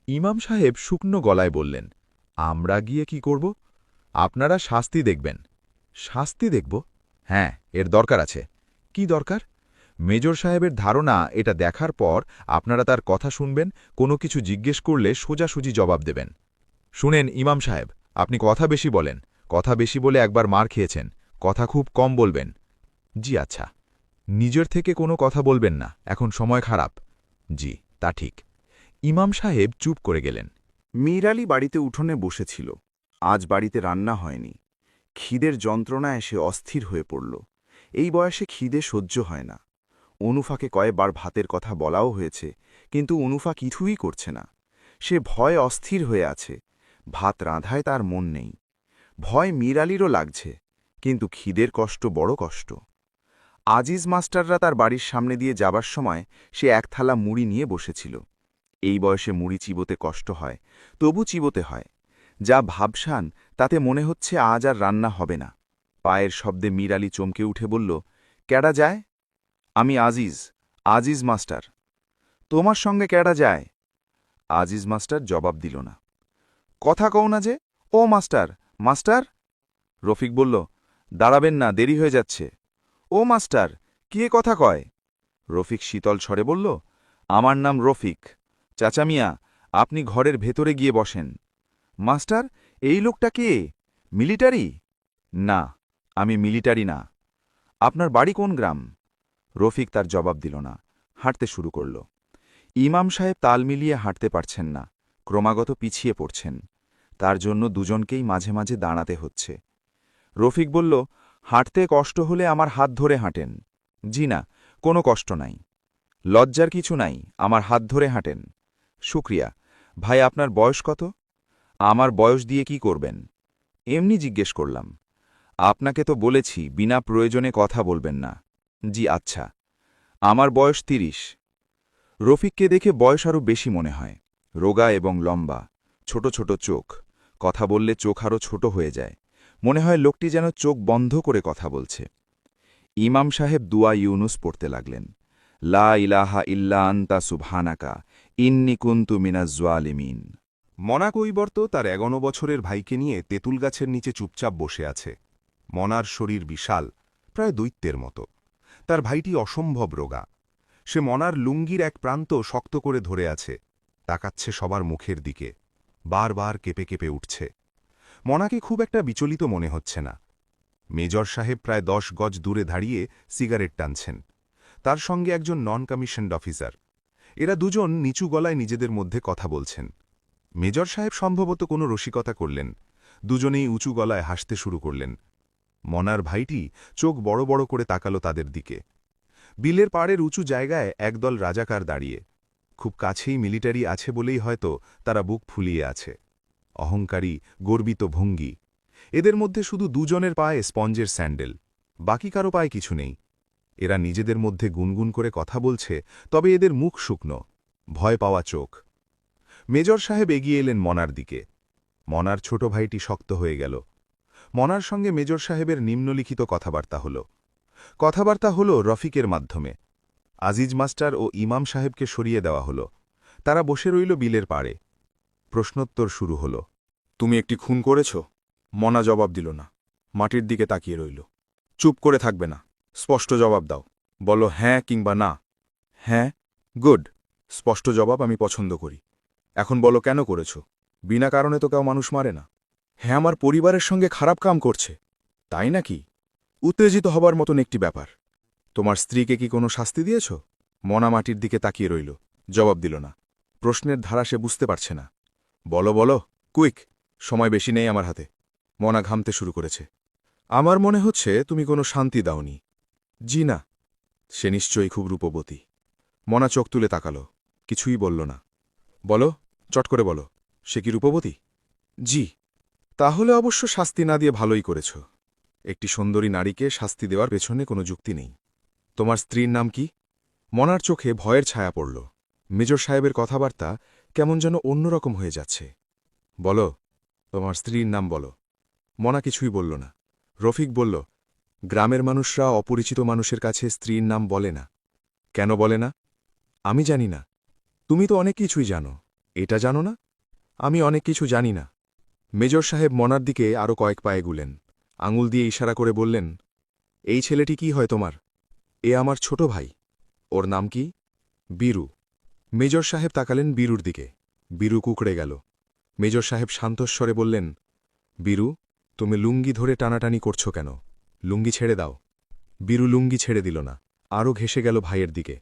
ইমাম সাহেব শুকনো গলায় বললেন, আমরা গিয়ে কি করব? আপনারা শাস্তি দেখবেন। শাস্তি দেখব? হ্যাঁ, এর দরকার আছে। কি দরকার? মেজর সাহেবের ধারণা এটা দেখার পর আপনারা তার কথা শুনবেন, কোনো কিছু জিজ্ঞেস করলে সোজাসুজি জবাব দেবেন। শুনেন ইমাম সাহেব, আপনি কথা বেশি বলেন। কথা বেশি বলে একবার মার খেয়েছেন, কথা খুব কম বলবেন। জি আচ্ছা। নিজের থেকে কোনো কথা বলবেন না, এখন সময় খারাপ। জি, তা ঠিক। ইমাম সাহেব চুপ করে গেলেন। মীর আলী বাড়িতে উঠোনে বসেছিল। আজ বাড়িতে রান্না হয়নি। খিদের যন্ত্রণায় সে অস্থির হয়ে পড়ল। এই বয়সে খিদে সহ্য হয় না। অনুফাকে কয়েকবার ভাতের কথা বলাও হয়েছে, কিন্তু অনুফা কিছুই করছে না। সে ভয়ে অস্থির হয়ে আছে। ভাত রাঁধায় তার মন নেই। ভয় মীর আলীরও লাগছে, কিন্তু খিদের কষ্ট বড় কষ্ট। আজিজ মাস্টাররা তার বাড়ির সামনে দিয়ে যাবার সময় সে এক থালা মুড়ি নিয়ে বসেছিল। এই বয়সে মুড়ি চিবোতে কষ্ট হয়, তবু চিবোতে হয়। যা ভাবসান তাতে মনে হচ্ছে আজ আর রান্না হবে না। পায়ের শব্দে মীর আলী চমকে উঠে বলল, কেডা যায়? আমি আজিজ, আজিজ মাস্টার। তোমার সঙ্গে কেডা যায়? আজিজ মাস্টার জবাব দিল না। কথা কও না যে? ও মাস্টার, মাস্টার। রফিক বলল, দাঁড়াবেন না, দেরি হয়ে যাচ্ছে। ও মাস্টার, কে কথা কয়? রফিক শীতল স্বরে বলল, আমার নাম রফিক। চাচা মিয়া, আপনি ঘরের ভেতরে গিয়ে বসেন। মাস্টার, এই লোকটা কে? মিলিটারি? না, আমি মিলিটারি না। আপনার বাড়ি কোন গ্রাম? রফিক তার জবাব দিল না, হাঁটতে শুরু করল। ইমাম সাহেব তাল মিলিয়ে হাঁটতে পারছেন না, ক্রমাগত পিছিয়ে পড়ছেন। তার জন্য দুজনকেই মাঝে মাঝে দাঁড়াতে হচ্ছে। রফিক বলল, হাঁটতে কষ্ট হলে আমার হাত ধরে হাঁটেন। জি না, কোনো কষ্ট নাই। লজ্জার কিছু নাই, আমার হাত ধরে হাঁটেন। শুক্রিয়া। ভাই, আপনার বয়স কত? আমার বয়স দিয়ে কি করবেন? এমনি জিজ্ঞেস করলাম। আপনাকে তো বলেছি বিনা প্রয়োজনে কথা বলবেন না। জি আচ্ছা। আমার বয়স ৩০। রফিককে দেখে বয়স আরও বেশি মনে হয়। রোগা এবং লম্বা, ছোট ছোট চোখ, কথা বললে চোখ আরও ছোট হয়ে যায়, মনে হয় লোকটি যেন চোখ বন্ধ করে কথা বলছে। ইমাম সাহেব দুয়া ইউনুস পড়তে লাগলেন। লা ইলাহা ইল্লা আনতা সুবহানাকা ইন্নী কুনতু মিনাজ জালিমিন। মনা কৈবর্ত তার 11 বছরের ভাইকে নিয়ে তেঁতুল গাছের নিচে চুপচাপ বসে আছে। মনার শরীর বিশাল, প্রায় দৈত্যের মতো। তার ভাইটি অসম্ভব রোগা। সে মনার লুঙ্গির এক প্রান্ত শক্ত করে ধরে আছে, তাকাচ্ছে সবার মুখের দিকে, বারবার কেঁপে কেঁপে উঠছে। মনাকে খুব একটা বিচলিত মনে হচ্ছে না। মেজর সাহেব প্রায় 10 গজ দূরে দাঁড়িয়ে সিগারেট টানছেন। তার সঙ্গে একজন নন কমিশনড অফিসার। এরা দুজন নিচু গলায় নিজেদের মধ্যে কথা বলছেন। মেজর সাহেব সম্ভবত কোনো রসিকতা করলেন। দুজনেই উঁচু গলায় হাসতে শুরু করলেন। মনার ভাইটি চোখ বড় বড় করে তাকালো তাদের দিকে। বিলের পাড়ের উঁচু জায়গায় একদল রাজাকার দাঁড়িয়ে। খুব কাছেই মিলিটারি আছে বলেই হয়তো তারা বুক ফুলিয়ে আছে। অহংকারী, গর্বিত ভঙ্গি। এদের মধ্যে শুধু দুজনের পায়ে স্পঞ্জের স্যান্ডেল, বাকি কারো পায়ে কিছু নেই। এরা নিজেদের মধ্যে গুনগুন করে কথা বলছে, তবে এদের মুখ শুকনো, ভয় পাওয়া চোখ। মেজর সাহেব এগিয়ে এলেন মনার দিকে। মনার ছোট ভাইটি শক্ত হয়ে গেল। মনার সঙ্গে মেজর সাহেবের নিম্নলিখিত কথাবার্তা হল রফিকের মাধ্যমে। আজিজ মাস্টার ও ইমাম সাহেবকে সরিয়ে দেওয়া হল। তারা বসে রইল বিলের পাড়ে। প্রশ্নোত্তর শুরু হল। তুমি একটি খুন করেছ? মনা জবাব দিল না, মাটির দিকে তাকিয়ে রইল। চুপ করে থাকবে না, স্পষ্ট জবাব দাও। বলো হ্যাঁ কিংবা না। হ্যাঁ, গুড। স্পষ্ট জবাব আমি পছন্দ করি। এখন বলো কেন করেছ? বিনা কারণে তো কেউ মানুষ মারে না। হ্যাঁ, আমার পরিবারের সঙ্গে খারাপ কাম করছে, তাই নাকি? উত্তেজিত হবার মতন একটি ব্যাপার। তোমার স্ত্রীকে কি কোনো শাস্তি দিয়েছ? মনা মাটির দিকে তাকিয়ে রইল, জবাব দিল না। প্রশ্নের ধারা সে বুঝতে পারছে না। বলো বলো, কুইক, সময় বেশি নেই আমার হাতে। মনা ঘামতে শুরু করেছে। আমার মনে হচ্ছে তুমি কোনো শান্তি দাওনি। জি না। সে নিশ্চয়ই খুব রূপবতী। মনা চোখ তুলে তাকালো, কিছুই বলল না। বলো, চট করে বলো, সে কি রূপবতী? জি। তাহলে অবশ্য শাস্তি না দিয়ে ভালোই করেছ। একটি সুন্দরী নারীকে শাস্তি দেওয়ার পেছনে কোনো যুক্তি নেই। তোমার স্ত্রীর নাম কি? মনার চোখে ভয়ের ছায়া পড়ল। মেজর সাহেবের কথাবার্তা কেমন যেন অন্যরকম হয়ে যাচ্ছে। বলো, তোমার স্ত্রীর নাম বলো। মনা কিছুই বলল না। রফিক বলল, গ্রামের মানুষরা অপরিচিত মানুষের কাছে স্ত্রীর নাম বলে না। কেন বলে না? আমি জানি না। তুমি তো অনেক কিছুই জানো, এটা জানো না? আমি অনেক কিছু জানি না। মেজর সাহেব মনার দিকে আরও কয়েক পায়ে গুলেন, আঙুল দিয়ে ইশারা করে বললেন, এই ছেলেটি কি হয় তোমার? এ আমার ছোট ভাই। ওর নাম কি? বীরু। মেজর সাহেব তাকালেন বীরুর দিকে। বীরু কুকড়ে গেল। মেজর সাহেব শান্তস্বরে বললেন, বীরু, তুমি লুঙ্গি ধরে টানাটানি করছো কেন? লুঙ্গি ছেড়ে দাও। বীরু লুঙ্গি ছেড়ে দিল না, আরও ঘেঁষে গেল ভাইয়ের দিকে।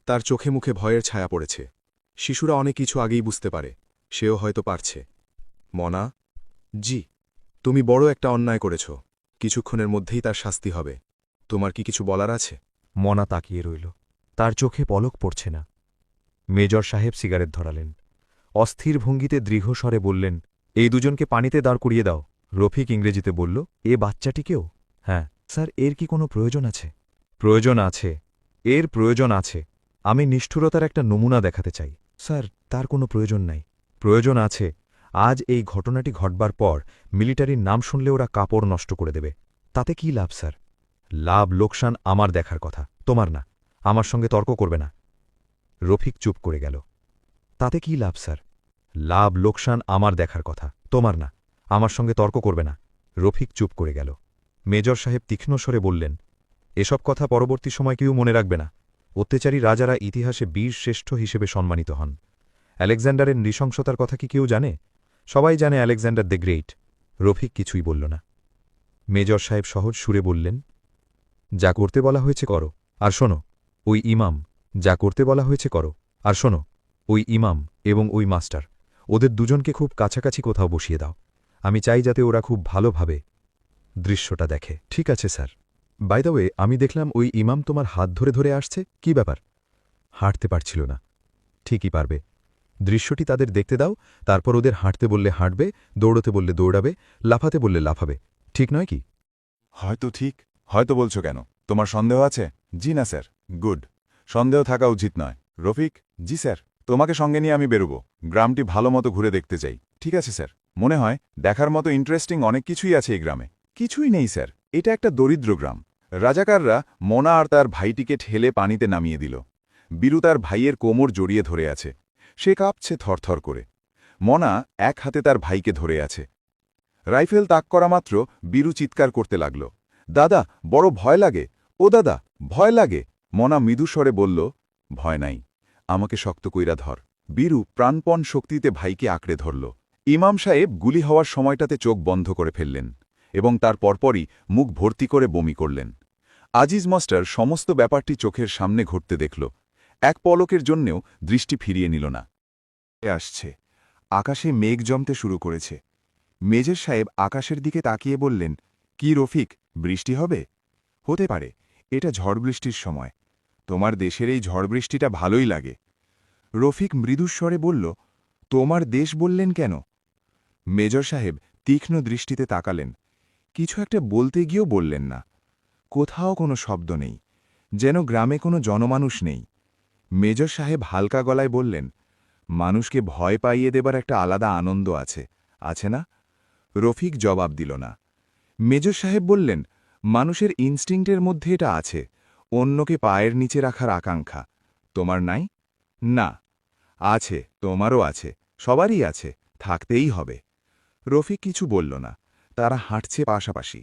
তার চোখে মুখে ভয়ের ছায়া পড়েছে। শিশুরা অনেক কিছু আগেই বুঝতে পারে, সেও হয়তো পারছে। মনা, জি। তুমি বড় একটা অন্যায় করেছ, কিছুক্ষণের মধ্যেই তার শাস্তি হবে। তোমার কি কিছু বলার আছে? মনা তাকিয়ে রইল, তার চোখে পলক পড়ছে না। মেজর সাহেব সিগারেট ধরালেন। অস্থির ভঙ্গিতে দৃঢ়স্বরে বললেন, এই দুজনকে পানিতে দাঁড় করিয়ে দাও। রফিক ইংরেজিতে বলল, এ বাচ্চাটিকেও? হ্যাঁ স্যার, এর কি কোনো প্রয়োজন আছে? প্রয়োজন আছে, এর প্রয়োজন আছে। আমি নিষ্ঠুরতার একটা নমুনা দেখাতে চাই। স্যার, তার কোনো প্রয়োজন নাই। প্রয়োজন আছে। আজ এই ঘটনাটি ঘটবার পর মিলিটারির নাম শুনলে ওরা কাপড় নষ্ট করে দেবে। তাতে কি লাভ স্যার? লাভ লোকসান আমার দেখার কথা, তোমার না। আমার সঙ্গে তর্ক করবে না। রফিক চুপ করে গেল। তাতে কি লাভ স্যার? লাভ লোকসান আমার দেখার কথা, তোমার না। আমার সঙ্গে তর্ক করবে না। রফিক চুপ করে গেল। মেজর সাহেব তীক্ষ্ণ স্বরে বললেন, এসব কথা পরবর্তী সময় কেউ মনে রাখবে না। অত্যাচারী রাজারা ইতিহাসে বীর শ্রেষ্ঠ হিসেবে সম্মানিত হন। আলেকজান্ডারের নৃশংসতার কথা কি কেউ জানে? সবাই জানে আলেকজান্ডার দ্য গ্রেট। রফিক কিছুই বলল না। মেজর সাহেব সহজ সুরে বললেন, যা করতে বলা হয়েছে করো, আর শোনো, ওই ইমাম, যা করতে বলা হয়েছে করো, আর শোনো, ওই ইমাম এবং ওই মাস্টার, ওদের দুজনকে খুব কাছাকাছি কোথাও বসিয়ে দাও। আমি চাই যাতে ওরা খুব ভালোভাবে দৃশ্যটা দেখে। ঠিক আছে স্যার। বাই দ্য ওয়ে, আমি দেখলাম ওই ইমাম তোমার হাত ধরে ধরে আসছে, কি ব্যাপার? হাঁটতে পারছিল না। ঠিকই পারবে। দৃশ্যটি তাদের দেখতে দাও, তারপর ওদের হাঁটতে বললে হাঁটবে, দৌড়তে বললে দৌড়াবে, লাফাতে বললে লাফাবে। ঠিক নয় কি? হয়তো ঠিক। হয়তো বলছো কেন? তোমার সন্দেহ আছে? জি না স্যার। গুড। সন্দেহ থাকা উচিত নয়। রফিক? জি স্যার। তোমাকে সঙ্গে নিয়ে আমি বেরোবো, গ্রামটি ভালো মতো ঘুরে দেখতে চাই। ঠিক আছে স্যার, মনে হয় দেখার মতো ইন্টারেস্টিং অনেক কিছুই আছে এই গ্রামে। কিছুই নেই স্যার, এটা একটা দরিদ্র গ্রাম। রাজাকাররা মোনা আর তার ভাইটিকে ঠেলে পানিতে নামিয়ে দিল। বীরু তার ভাইয়ের কোমর জড়িয়ে ধরে আছে, সে কাঁপছে থরথর করে। মনা এক হাতে তার ভাইকে ধরে আছে। রাইফেল তাক করা মাত্র বীরু চিৎকার করতে লাগল, দাদা বড় ভয় লাগে, ও দাদা ভয় লাগে। মনা মৃদুস্বরে বলল, ভয় নাই, আমাকে শক্ত কইরা ধর। বীরু প্রাণপণ শক্তিতে ভাইকে আঁকড়ে ধরল। ইমাম সাহেব গুলি হওয়ার সময়টাতে চোখ বন্ধ করে ফেললেন এবং তার পরপরই মুখ ভর্তি করে বমি করলেন। আজিজ মাস্টার সমস্ত ব্যাপারটি চোখের সামনে ঘটতে দেখল, এক পলকের জন্যেও দৃষ্টি ফিরিয়ে নিল না। আসছে, আকাশে মেঘ জমতে শুরু করেছে। মেজর সাহেব আকাশের দিকে তাকিয়ে বললেন, কি রফিক, বৃষ্টি হবে? হতে পারে, এটা ঝড় বৃষ্টির সময়। তোমার দেশের এই ঝড় বৃষ্টিটা ভালোই লাগে। রফিক মৃদুস্বরে বলল, তোমার দেশ বললেন কেন? মেজর সাহেব তীক্ষ্ণ দৃষ্টিতে তাকালেন, কিছু একটা বলতে গিয়েও বললেন না। কোথাও কোনো শব্দ নেই, যেন গ্রামে কোনো জনমানুষ নেই। মেজর সাহেব হালকা গলায় বললেন, মানুষকে ভয় পাইয়ে দেবার একটা আলাদা আনন্দ আছে, আছে না? রফিক জবাব দিল না। মেজর সাহেব বললেন, মানুষের ইনস্টিংক্টের মধ্যে এটা আছে, অন্যকে পায়ের নিচে রাখার আকাঙ্ক্ষা। তোমার নাই? না। আছে, তোমারও আছে, সবারই আছে, থাকতেই হবে। রফিক কিছু বলল না, তারা হাঁটছে পাশাপাশি।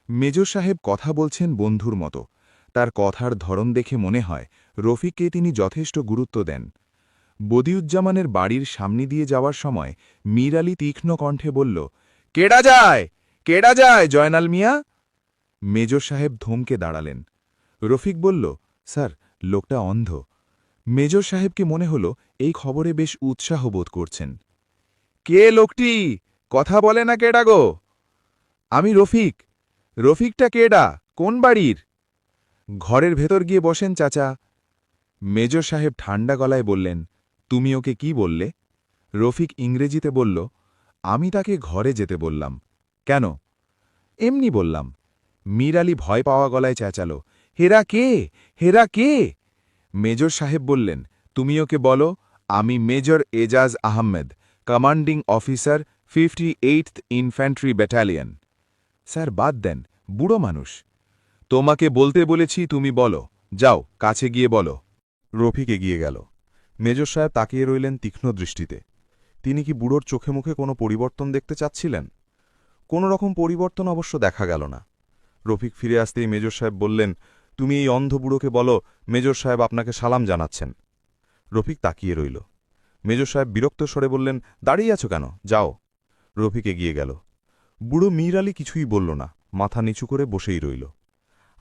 মেজর সাহেব কথা বলছেন বন্ধুর মতো, তার কথার ধরন দেখে মনে হয় রফিককে তিনি যথেষ্ট গুরুত্ব দেন। বদিউজ্জামানের বাড়ির সামনে দিয়ে যাওয়ার সময় মীর আলী তীক্ষ্ণ কণ্ঠে বলল, কেডা যায়, কেডা যায় জয়নাল মিয়া? মেজর সাহেব ধমকে দাঁড়ালেন। রফিক বলল, স্যার, লোকটা অন্ধ। মেজর সাহেবকে মনে হল এই খবরে বেশ উৎসাহ বোধ করছেন। কে লোকটি, কথা বলে না কেডা গো? আমি রফিক। রফিকটা কেডা, কোন বাড়ির? ঘরের ভেতর গিয়ে বসেন চাচা। মেজর সাহেব ঠান্ডা গলায় বললেন, তুমি ওকে কি বললে? রফিক ইংরেজিতে বলল, আমি তাকে ঘরে যেতে বললাম। কেন? এমনি বললাম। মীর আলী ভয় পাওয়া গলায় চেঁচাল, হেরা কে, হেরা কে? মেজর সাহেব বললেন, তুমি ওকে বলো, আমি major Ejaz Ahmed, commanding officer 58th infantry battalion. Sir বাদ দেন, বুড়ো মানুষ। তোমাকে বলতে বলেছি, তুমি বলো, যাও কাছে গিয়ে বলো। রফিক এগিয়ে গেল। মেজর সাহেব তাকিয়ে রইলেন তীক্ষ্ণ দৃষ্টিতে। তিনি কি বুড়োর চোখে মুখে কোনো পরিবর্তন দেখতে চাচ্ছিলেন? কোনো রকম পরিবর্তন অবশ্য দেখা গেল না। রফিক ফিরে আসতেই মেজর সাহেব বললেন, তুমি এই অন্ধ বুড়োকে বলো মেজর সাহেব আপনাকে সালাম জানাচ্ছেন। রফিক তাকিয়ে রইল। মেজর সাহেব বিরক্ত স্বরে বললেন, দাঁড়িয়ে আছো কেন, যাও। রফিক এগিয়ে গেল। বুড়ো মীর আলী কিছুই বলল না, মাথা নিচু করে বসেই রইল।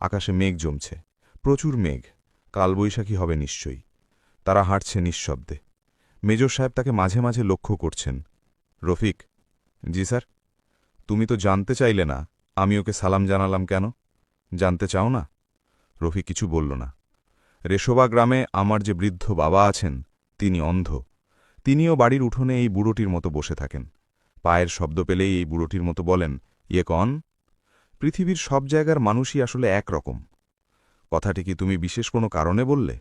আকাশে মেঘ জমছে, প্রচুর মেঘ, কালবৈশাখী হবে নিশ্চয়ই। তারা হাঁটছে নিঃশব্দে। মেজর সাহেব তাকে মাঝে মাঝে লক্ষ্য করছেন। রফিক, জি স্যার। তুমি তো জানতে চাইলে না আমি ওকে সালাম জানালাম কেন? জানতে চাও না? রফিক কিছু বলল না। রেশোবা গ্রামে আমার যে বৃদ্ধ বাবা আছেন, তিনি অন্ধ। তিনিও বাড়ির উঠোনে এই বুড়োটির মতো বসে থাকেন। পায়ের শব্দ পেলেই এই বুড়োটির মতো বলেন, ইয়ে কন? পৃথিবীর সব জায়গার মানুষই আসলে একরকম। কথাটি কি তুমি বিশেষ কোনো কারণে বললে?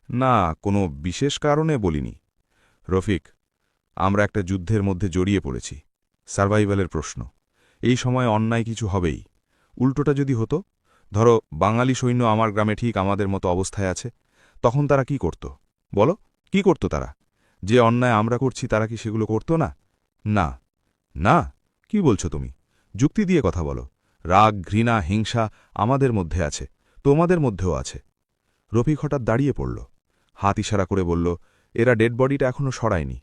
না, কোনো বিশেষ কারণে বলিনি। রফিক, আমরা একটা যুদ্ধের মধ্যে জড়িয়ে পড়েছি, সার্ভাইভালের প্রশ্ন। এই সময় অন্যায় কিছু হবেই। উল্টোটা যদি হতো, ধরো বাঙালি সৈন্য আমার গ্রামে ঠিক আমাদের মতো অবস্থায় আছে, তখন তারা কি করত? বলো, কি করত তারা? যে অন্যায় আমরা করছি তারা কি সেগুলো করত না? না। না? কি বলছো তুমি? যুক্তি দিয়ে কথা বলো। রাগ, ঘৃণা, হিংসা আমাদের মধ্যে আছে, তোমাদের মধ্যেও আছে। রফিক হঠাৎ দাঁড়িয়ে পড়ল, হাত ইশারা করে বলল, এরা ডেড বডিটা এখনো সরায়নি।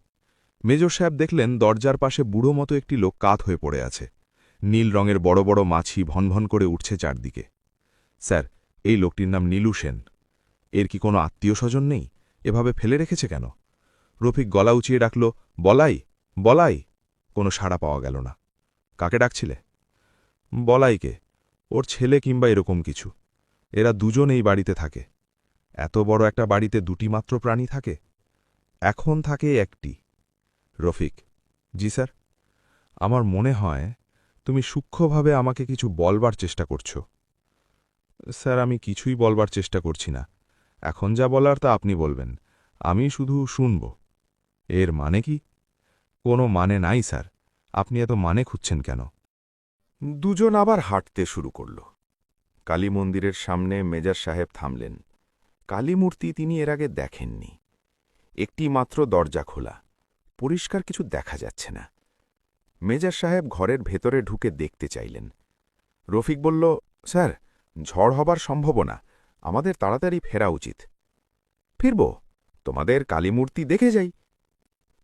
মেজর সাহেব দেখলেন দরজার পাশে বুড়ো মতো একটি লোক কাত হয়ে পড়ে আছে। নীল রঙের বড় বড় মাছি ভনভন করে উঠছে চারদিকে। স্যার, এই লোকটির নাম নীলু সেন। এর কি কোনো আত্মীয় স্বজন নেই? এভাবে ফেলে রেখেছে কেন? রফিক গলা উঁচিয়ে ডাকল, বলাই, বলাই। কোনো সাড়া পাওয়া গেল না। কাকে ডাকছিলে? বলাইকে। ওর ছেলে কিংবা এরকম কিছু। এরা দুজন এই বাড়িতে থাকে। এত বড় একটা বাড়িতে দুটি মাত্র প্রাণী থাকে? এখন থাকে একটি। রফিক, জি স্যার। আমার মনে হয় তুমি সূক্ষ্মভাবে আমাকে কিছু বলবার চেষ্টা করছ। স্যার, আমি কিছুই বলবার চেষ্টা করছি না। এখন যা বলার তা আপনি বলবেন। আমি শুধু শুনব। এর মানে কি? কোনো মানে নাই স্যার। আপনি এত মানে খুঁজছেন কেন? দুজন আবার হাঁটতে শুরু করল। কালী মন্দিরের সামনে মেজর সাহেব থামলেন। কালী মূর্তি তিনি এর আগে দেখেননি। একটি মাত্র দরজা খোলা, পরিষ্কার কিছু দেখা যাচ্ছে না। মেজর সাহেব ঘরের ভেতরে ঢুকে দেখতে চাইলেন। রফিক বলল, স্যার, ঝড় হবার সম্ভাবনা, আমাদের তাড়াতাড়ি ফেরা উচিত। ফিরব? তোমাদের কালীমূর্তি দেখে যাই।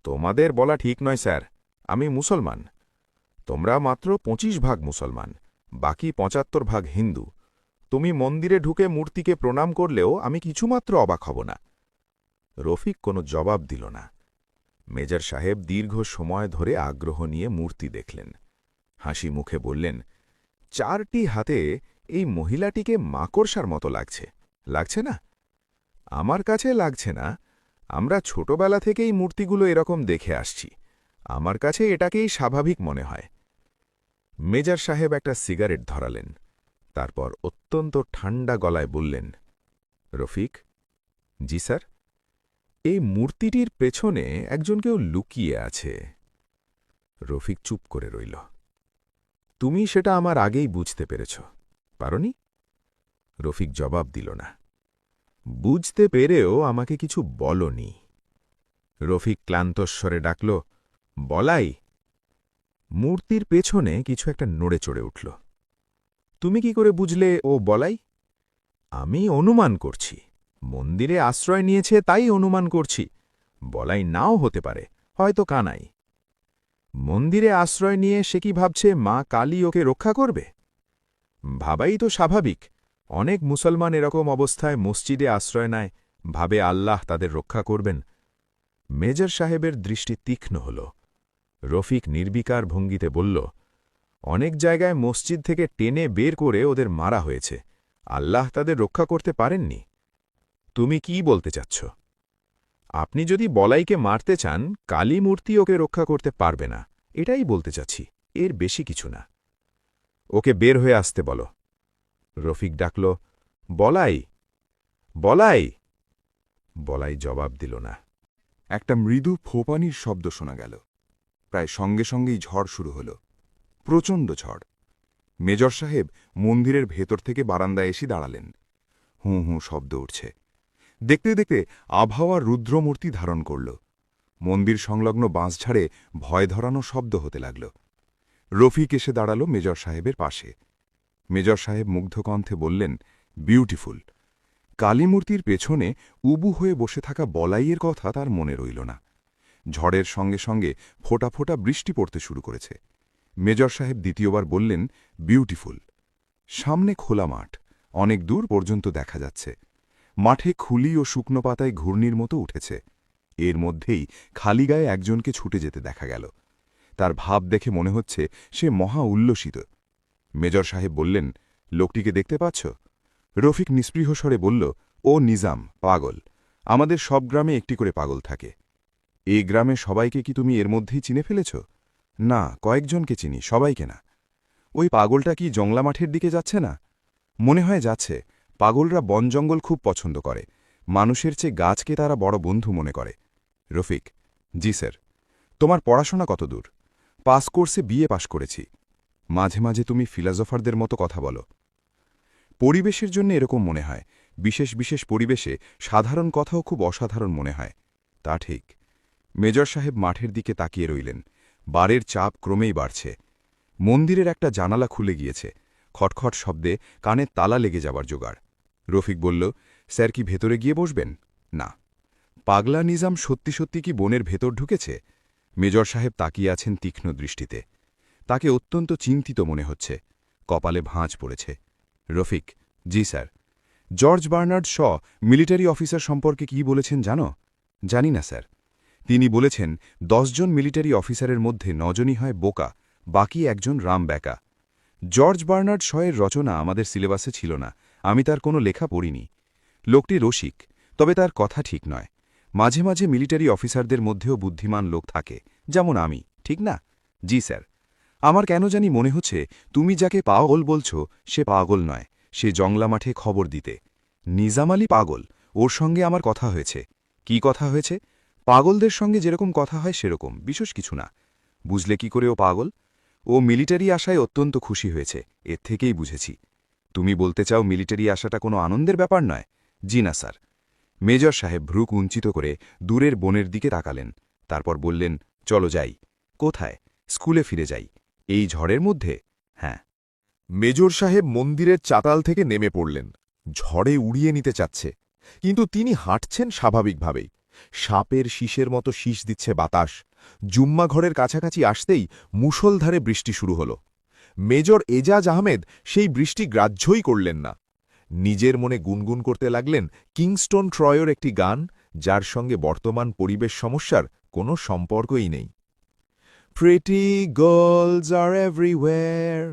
তোমাদের বলা ঠিক নয় স্যার, আমি মুসলমান। তোমরা মাত্র 25 মুসলমান, বাকি 75 হিন্দু। তুমি মন্দিরে ঢুকে মূর্তিকে প্রণাম করলেও আমি কিছুমাত্র অবাক হব না। রফিক কোনো জবাব দিল না। মেজর সাহেব দীর্ঘ সময় ধরে আগ্রহ নিয়ে মূর্তি দেখলেন। হাসি মুখে বললেন, 4টি হাতে এই মহিলাটিকে মাকড়সার মতো লাগছে, লাগছে না? আমার কাছে লাগছে না। আমরা ছোটবেলা থেকেই মূর্তিগুলো এরকম দেখে আসছি। আমার কাছে এটাকেই স্বাভাবিক মনে হয়। মেজর সাহেব একটা সিগারেট ধরালেন। তারপর অত্যন্ত ঠান্ডা গলায় বললেন, রফিক। জি স্যার। এই মূর্তিটির পেছনে একজন কেউ লুকিয়ে আছে। রফিক চুপ করে রইল। তুমি সেটা আমার আগেই বুঝতে পেরেছ, পারনি? রফিক জবাব দিল না। বুঝতে পেরেও আমাকে কিছু বলনি। রফিক ক্লান্তস্বরে ডাকল, বলাই। মূর্তির পেছনে কিছু একটা নড়ে চড়ে উঠল। তুমি কি করে বুঝলে ও বলাই? আমি অনুমান করছি। মন্দিরে আশ্রয় নিয়েছে তাই অনুমান করছি। বলাই নাও হতে পারে, হয়তো কানাই। মন্দিরে আশ্রয় নিয়ে সে কি ভাবছে মা কালী ওকে রক্ষা করবে? ভাবাই তো স্বাভাবিক। অনেক মুসলমান এরকম অবস্থায় মসজিদে আশ্রয় নেয়, ভাবে আল্লাহ তাদের রক্ষা করবেন। মেজর সাহেবের দৃষ্টি তীক্ষ্ণ হল। রফিক নির্বিকার ভঙ্গিতে বলল, অনেক জায়গায় মসজিদ থেকে টেনে বের করে ওদের মারা হয়েছে, আল্লাহ তাদের রক্ষা করতে পারেননি। তুমি কি বলতে চাচ্ছ? আপনি যদি বলাইকে মারতে চান, কালী মূর্তি ওকে রক্ষা করতে পারবে না, এটাই বলতে চাচ্ছি, এর বেশি কিছু না। ওকে বের হয়ে আসতে বলো। রফিক ডাকল, বলাই, বলাই। বলাই জবাব দিল না। একটা মৃদু ফোঁপানির শব্দ শোনা গেল। প্রায় সঙ্গে সঙ্গেই ঝড় শুরু হল, প্রচণ্ড ঝড়। মেজর সাহেব মন্দিরের ভেতর থেকে বারান্দায় এসে দাঁড়ালেন। হুঁ হুঁ শব্দ উঠছে। দেখতে দেখতে আবহাওয়ার রুদ্রমূর্তি ধারণ করল। মন্দির সংলগ্ন বাঁশঝাড়ে ভয় ধরানো শব্দ হতে লাগল। রফিক এসে দাঁড়াল মেজর সাহেবের পাশে। মেজর সাহেব মুগ্ধকণ্ঠে বললেন, বিউটিফুল। কালীমূর্তির পেছনে উবু হয়ে বসে থাকা বলাইয়ের কথা তার মনে রইল না। ঝড়ের সঙ্গে সঙ্গে ফোঁটা ফোঁটা বৃষ্টি পড়তে শুরু করেছে। মেজর সাহেব দ্বিতীয়বার বললেন, বিউটিফুল। সামনে খোলা মাঠ, অনেক দূর পর্যন্ত দেখা যাচ্ছে। মাঠে খুলি ও শুকনো পাতায় ঘূর্ণির মতো উঠেছে। এর মধ্যেই খালি গায়ে একজনকে ছুটে যেতে দেখা গেল। তার ভাব দেখে মনে হচ্ছে সে মহা উল্লসিত। মেজর সাহেব বললেন, লোকটিকে দেখতে পাচ্ছ? রফিক নিস্পৃহ স্বরে বলল, ও নিজাম, পাগল। আমাদের সব গ্রামে একটি করে পাগল থাকে। এই গ্রামে সবাইকে কি তুমি এর মধ্যেই চিনে ফেলেছ? না, কয়েকজনকে চিনি, সবাইকে না। ওই পাগলটা কি জংলা মাঠের দিকে যাচ্ছে না? মনে হয় যাচ্ছে। পাগলরা বন জঙ্গল খুব পছন্দ করে, মানুষের চেয়ে গাছকে তারা বড় বন্ধু মনে করে। রফিক, জি স্যার। তোমার পড়াশোনা কত দূর? পাস কোর্সে বিএ পাশ করেছি। মাঝে মাঝে তুমি ফিলসফারদের মতো কথা বলো। পরিবেশের জন্য এরকম মনে হয়, বিশেষ বিশেষ পরিবেশে সাধারণ কথাও খুব অসাধারণ মনে হয়। তা ঠিক। মেজর সাহেব মাঠের দিকে তাকিয়ে রইলেন। বারের চাপ ক্রমেই বাড়ছে। মন্দিরের একটা জানালা খুলে গিয়েছে। খটখট শব্দে কানের তালা লেগে যাবার জোগাড়। রফিক বলল, স্যার কি ভেতরে গিয়ে বসবেন? না। পাগলা নিজাম সত্যি সত্যি কি বনের ভেতর ঢুকেছে? মেজর সাহেব তাকিয়ে আছেন তীক্ষ্ণ দৃষ্টিতে। তাকে অত্যন্ত চিন্তিত মনে হচ্ছে। কপালে ভাঁজ পড়েছে। রফিক, জি sir. George Bernard Shaw military officer সম্পর্কে কি বলেছেন জানো? জানি না স্যার। তিনি বলেছেন 10 জন মিলিটারি অফিসারের মধ্যে 9 জনই হয় বোকা, বাকি একজন রাম ব্যাকা। জর্জ বার্নার্ড শয়ের রচনা আমাদের সিলেবাসে ছিল না, আমি তার কোনো লেখা পড়িনি। লোকটি রসিক, তবে তার কথা ঠিক নয়। মাঝে মাঝে মিলিটারি অফিসারদের মধ্যেও বুদ্ধিমান লোক থাকে, যেমন আমি, ঠিক না? জি স্যার। আমার কেন জানি মনে হচ্ছে তুমি যাকে পাগল বলছ সে পাগল নয়, সে জংলা মাঠে খবর দিতে। নিজাম আলী পাগল, ওর সঙ্গে আমার কথা হয়েছে। কি কথা হয়েছে? পাগলদের সঙ্গে যেরকম কথা হয় সেরকম, বিশেষ কিছু না। বুঝলে কি করে ও পাগল? ও মিলিটারি আশায় অত্যন্ত খুশি হয়েছে, এর থেকেই বুঝেছি। তুমি বলতে চাও মিলিটারি আশাটা কোনো আনন্দের ব্যাপার নয়? জি না স্যার। মেজর সাহেব ভ্রু কুঞ্চিত করে দূরের বনের দিকে তাকালেন, তারপর বললেন, চলো যাই। কোথায়? স্কুলে ফিরে যাই। এই ঝড়ের মধ্যে? হ্যাঁ। মেজর সাহেব মন্দিরের চাতাল থেকে নেমে পড়লেন। ঝড়ে উড়িয়ে নিতে চাচ্ছে, কিন্তু তিনি হাঁটছেন স্বাভাবিকভাবেই। সাপের শীষের মতো শীষ দিচ্ছে বাতাস। জুম্মা ঘরের কাছাকাছি আসতেই মুষলধারে বৃষ্টি শুরু হল। মেজর এজাজ আহমেদ সেই বৃষ্টি গ্রাহ্যই করলেন না। নিজের মনে গুনগুন করতে লাগলেন কিংস্টোন ট্রয়ের একটি গান, যার সঙ্গে বর্তমান পরিবেশ সমস্যার কোনো সম্পর্কই নেই। Pretty girls are everywhere,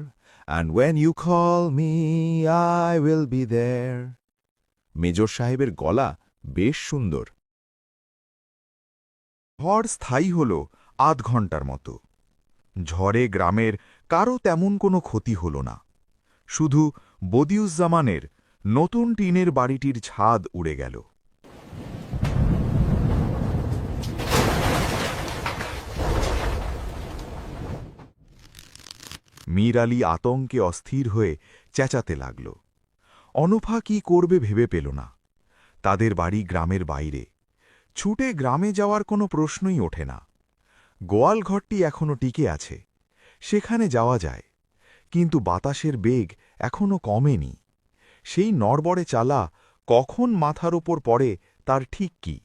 and when you call me, I will be there. Major সাহেবের গলা বেশ সুন্দর। ঝড় স্থায়ী হল আধ ঘণ্টার মতো। ঝড়ে গ্রামের কারও তেমন কোনো ক্ষতি হল না। শুধু বদিউজ্জামানের নতুন টিনের বাড়িটির ছাদ উড়ে গেল। মীর আলী আতঙ্কে অস্থির হয়ে চেঁচাতে লাগল। অনুফা কি করবে ভেবে পেল না। তাদের বাড়ি গ্রামের বাইরে, ছুটে গ্রামে যাওয়ার কোনো প্রশ্নই ওঠে না। গোয়ালঘরটি এখনও টিকে আছে, সেখানে যাওয়া যায়, কিন্তু বাতাসের বেগ এখনও কমেনি। সেই নড়বড়ে চালা কখন মাথার ওপর পড়ে তার ঠিক কি।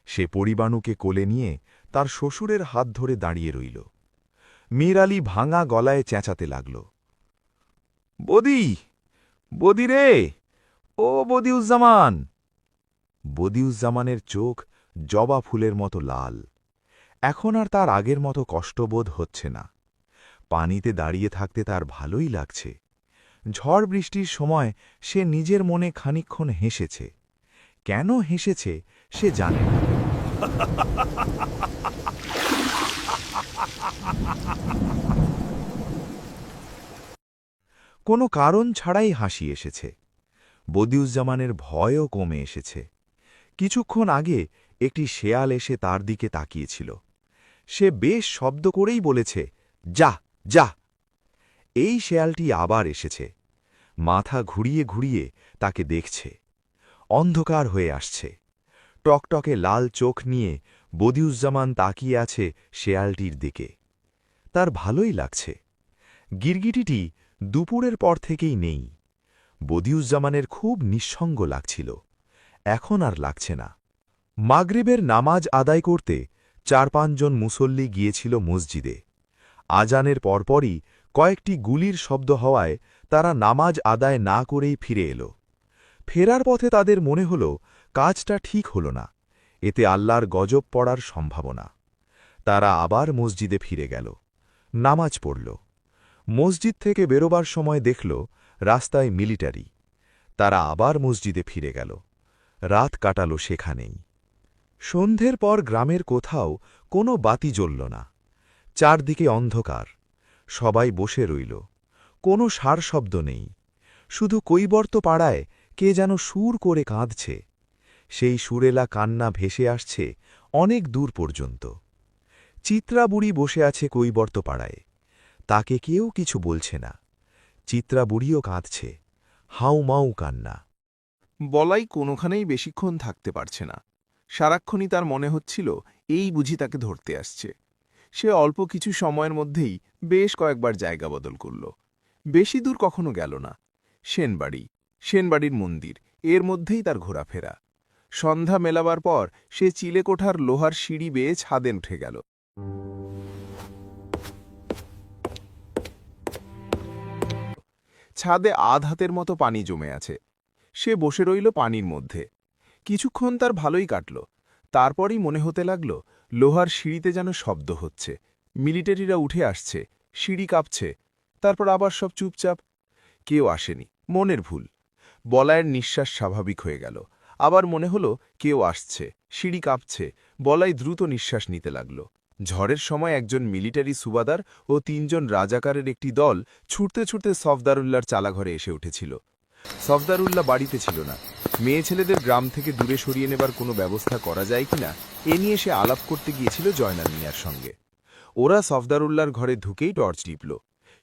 সে পরিবাণুকে কোলে নিয়ে তার শ্বশুরের হাত ধরে দাঁড়িয়ে রইল। মীর আলী ভাঙা গলায় চেঁচাতে লাগল, বদি, বদি রে, ও বদিউজ্জামান। বদিউজ্জামানের চোখ জবা ফুলের মতো লাল। এখন আর তার আগের মতো কষ্টবোধ হচ্ছে না। পানিতে দাঁড়িয়ে থাকতে তার ভালোই লাগছে। ঝড় বৃষ্টির সময় সে নিজের মনে খানিকক্ষণ হেসেছে। কেন হেসেছে সে জানে না। কোনো কারণ ছাড়াই হাসি এসেছে। বদিউজ্জামানের ভয়ও কমে এসেছে। কিছুক্ষণ আগে একটি শেয়াল এসে তার দিকে তাকিয়েছিল। সে বেশ শব্দ করেই বলেছে, যা যা। এই শেয়ালটি আবার এসেছে। মাথা ঘুরিয়ে ঘুরিয়ে তাকে দেখছে। অন্ধকার হয়ে আসছে। টকটকে লাল চোখ নিয়ে বদিউজ্জামান তাকিয়ে আছে শেয়ালটির দিকে। তার ভালোই লাগছে। গিরগিটিটি দুপুরের পর থেকেই নেই। বদিউজ্জামানের খুব নিঃসঙ্গ লাগছিল। এখন আর লাগছে না। মাগরিবের নামাজ আদায় করতে ৪-৫ জন মুসল্লি গিয়েছিল মসজিদে। আজানের পরপরই কয়েকটি গুলির শব্দ হওয়ায় তারা নামাজ আদায় না করেই ফিরে এল। ফেরার পথে তাদের মনে হল কাজটা ঠিক হল না, এতে আল্লাহর গজব পড়ার সম্ভাবনা। তারা আবার মসজিদে ফিরে গেল, নামাজ পড়ল। মসজিদ থেকে বেরোবার সময় দেখল রাস্তায় মিলিটারি। তারা আবার মসজিদে ফিরে গেল, রাত কাটাল সেখানেই। সন্ধ্যের পর গ্রামের কোথাও কোনো বাতি জ্বলল না। চারদিকে অন্ধকার। সবাই বসে রইল। কোনো সারশব্দ নেই। শুধু কৈবর্ত পাড়ায় কে যেন সুর করে কাঁদছে। সেই সুরেলা কান্না ভেসে আসছে অনেক দূর পর্যন্ত। চিত্রা বুড়ি বসে আছে কৈবর্ত পাড়ায়। তাকে কেউ কিছু বলছে না। চিত্রা বুড়িও কাঁদছে, হাউমাউ কান্না। বলাই কোনোখানেই বেশিক্ষণ থাকতে পারছে না। সারাক্ষণই তার মনে হচ্ছিল এই বুঝি তাকে ধরতে আসছে। সে অল্প কিছু সময়ের মধ্যেই বেশ কয়েকবার জায়গা বদল করল। বেশি দূর কখনো গেল না। সেনবাড়ির মন্দির, এর মধ্যেই তার ঘোরাফেরা। সন্ধ্যা মেলাবার পর সে চিলেকোঠার লোহার সিঁড়ি বেয়ে ছাদে উঠে গেল। ছাদে আধ হাতের মতো পানি জমে আছে। সে বসে রইল পানির মধ্যে। কিছুক্ষণ তার ভালোই কাটল। তারপরই মনে হতে লাগল লোহার সিঁড়িতে যেন শব্দ হচ্ছে। মিলিটারিরা উঠে আসছে, সিঁড়ি কাঁপছে। তারপর আবার সব চুপচাপ। কেউ আসেনি, মনের ভুল। বলায়ের নিঃশ্বাস স্বাভাবিক হয়ে গেল। আবার মনে হল কেউ আসছে, সিঁড়ি কাঁপছে। বলাই দ্রুত নিঃশ্বাস নিতে লাগল। ঝড়ের সময় একজন মিলিটারি সুবাদার ও ৩ জন রাজাকারের একটি দল ছুটতে ছুটতে সফদারুল্লার চালাঘরে এসে উঠেছিল। সফদারুল্লাহ বাড়িতে ছিল না। মেয়ে ছেলেদের গ্রাম থেকে দূরে সরিয়ে নেবার কোনো ব্যবস্থা করা যায় কিনা এ নিয়ে সে আলাপ করতে গিয়েছিল জয়নাল মিয়ার সঙ্গে। ওরা সফদারুল্লাহর ঘরে ঢুকেই টর্চ টিপল।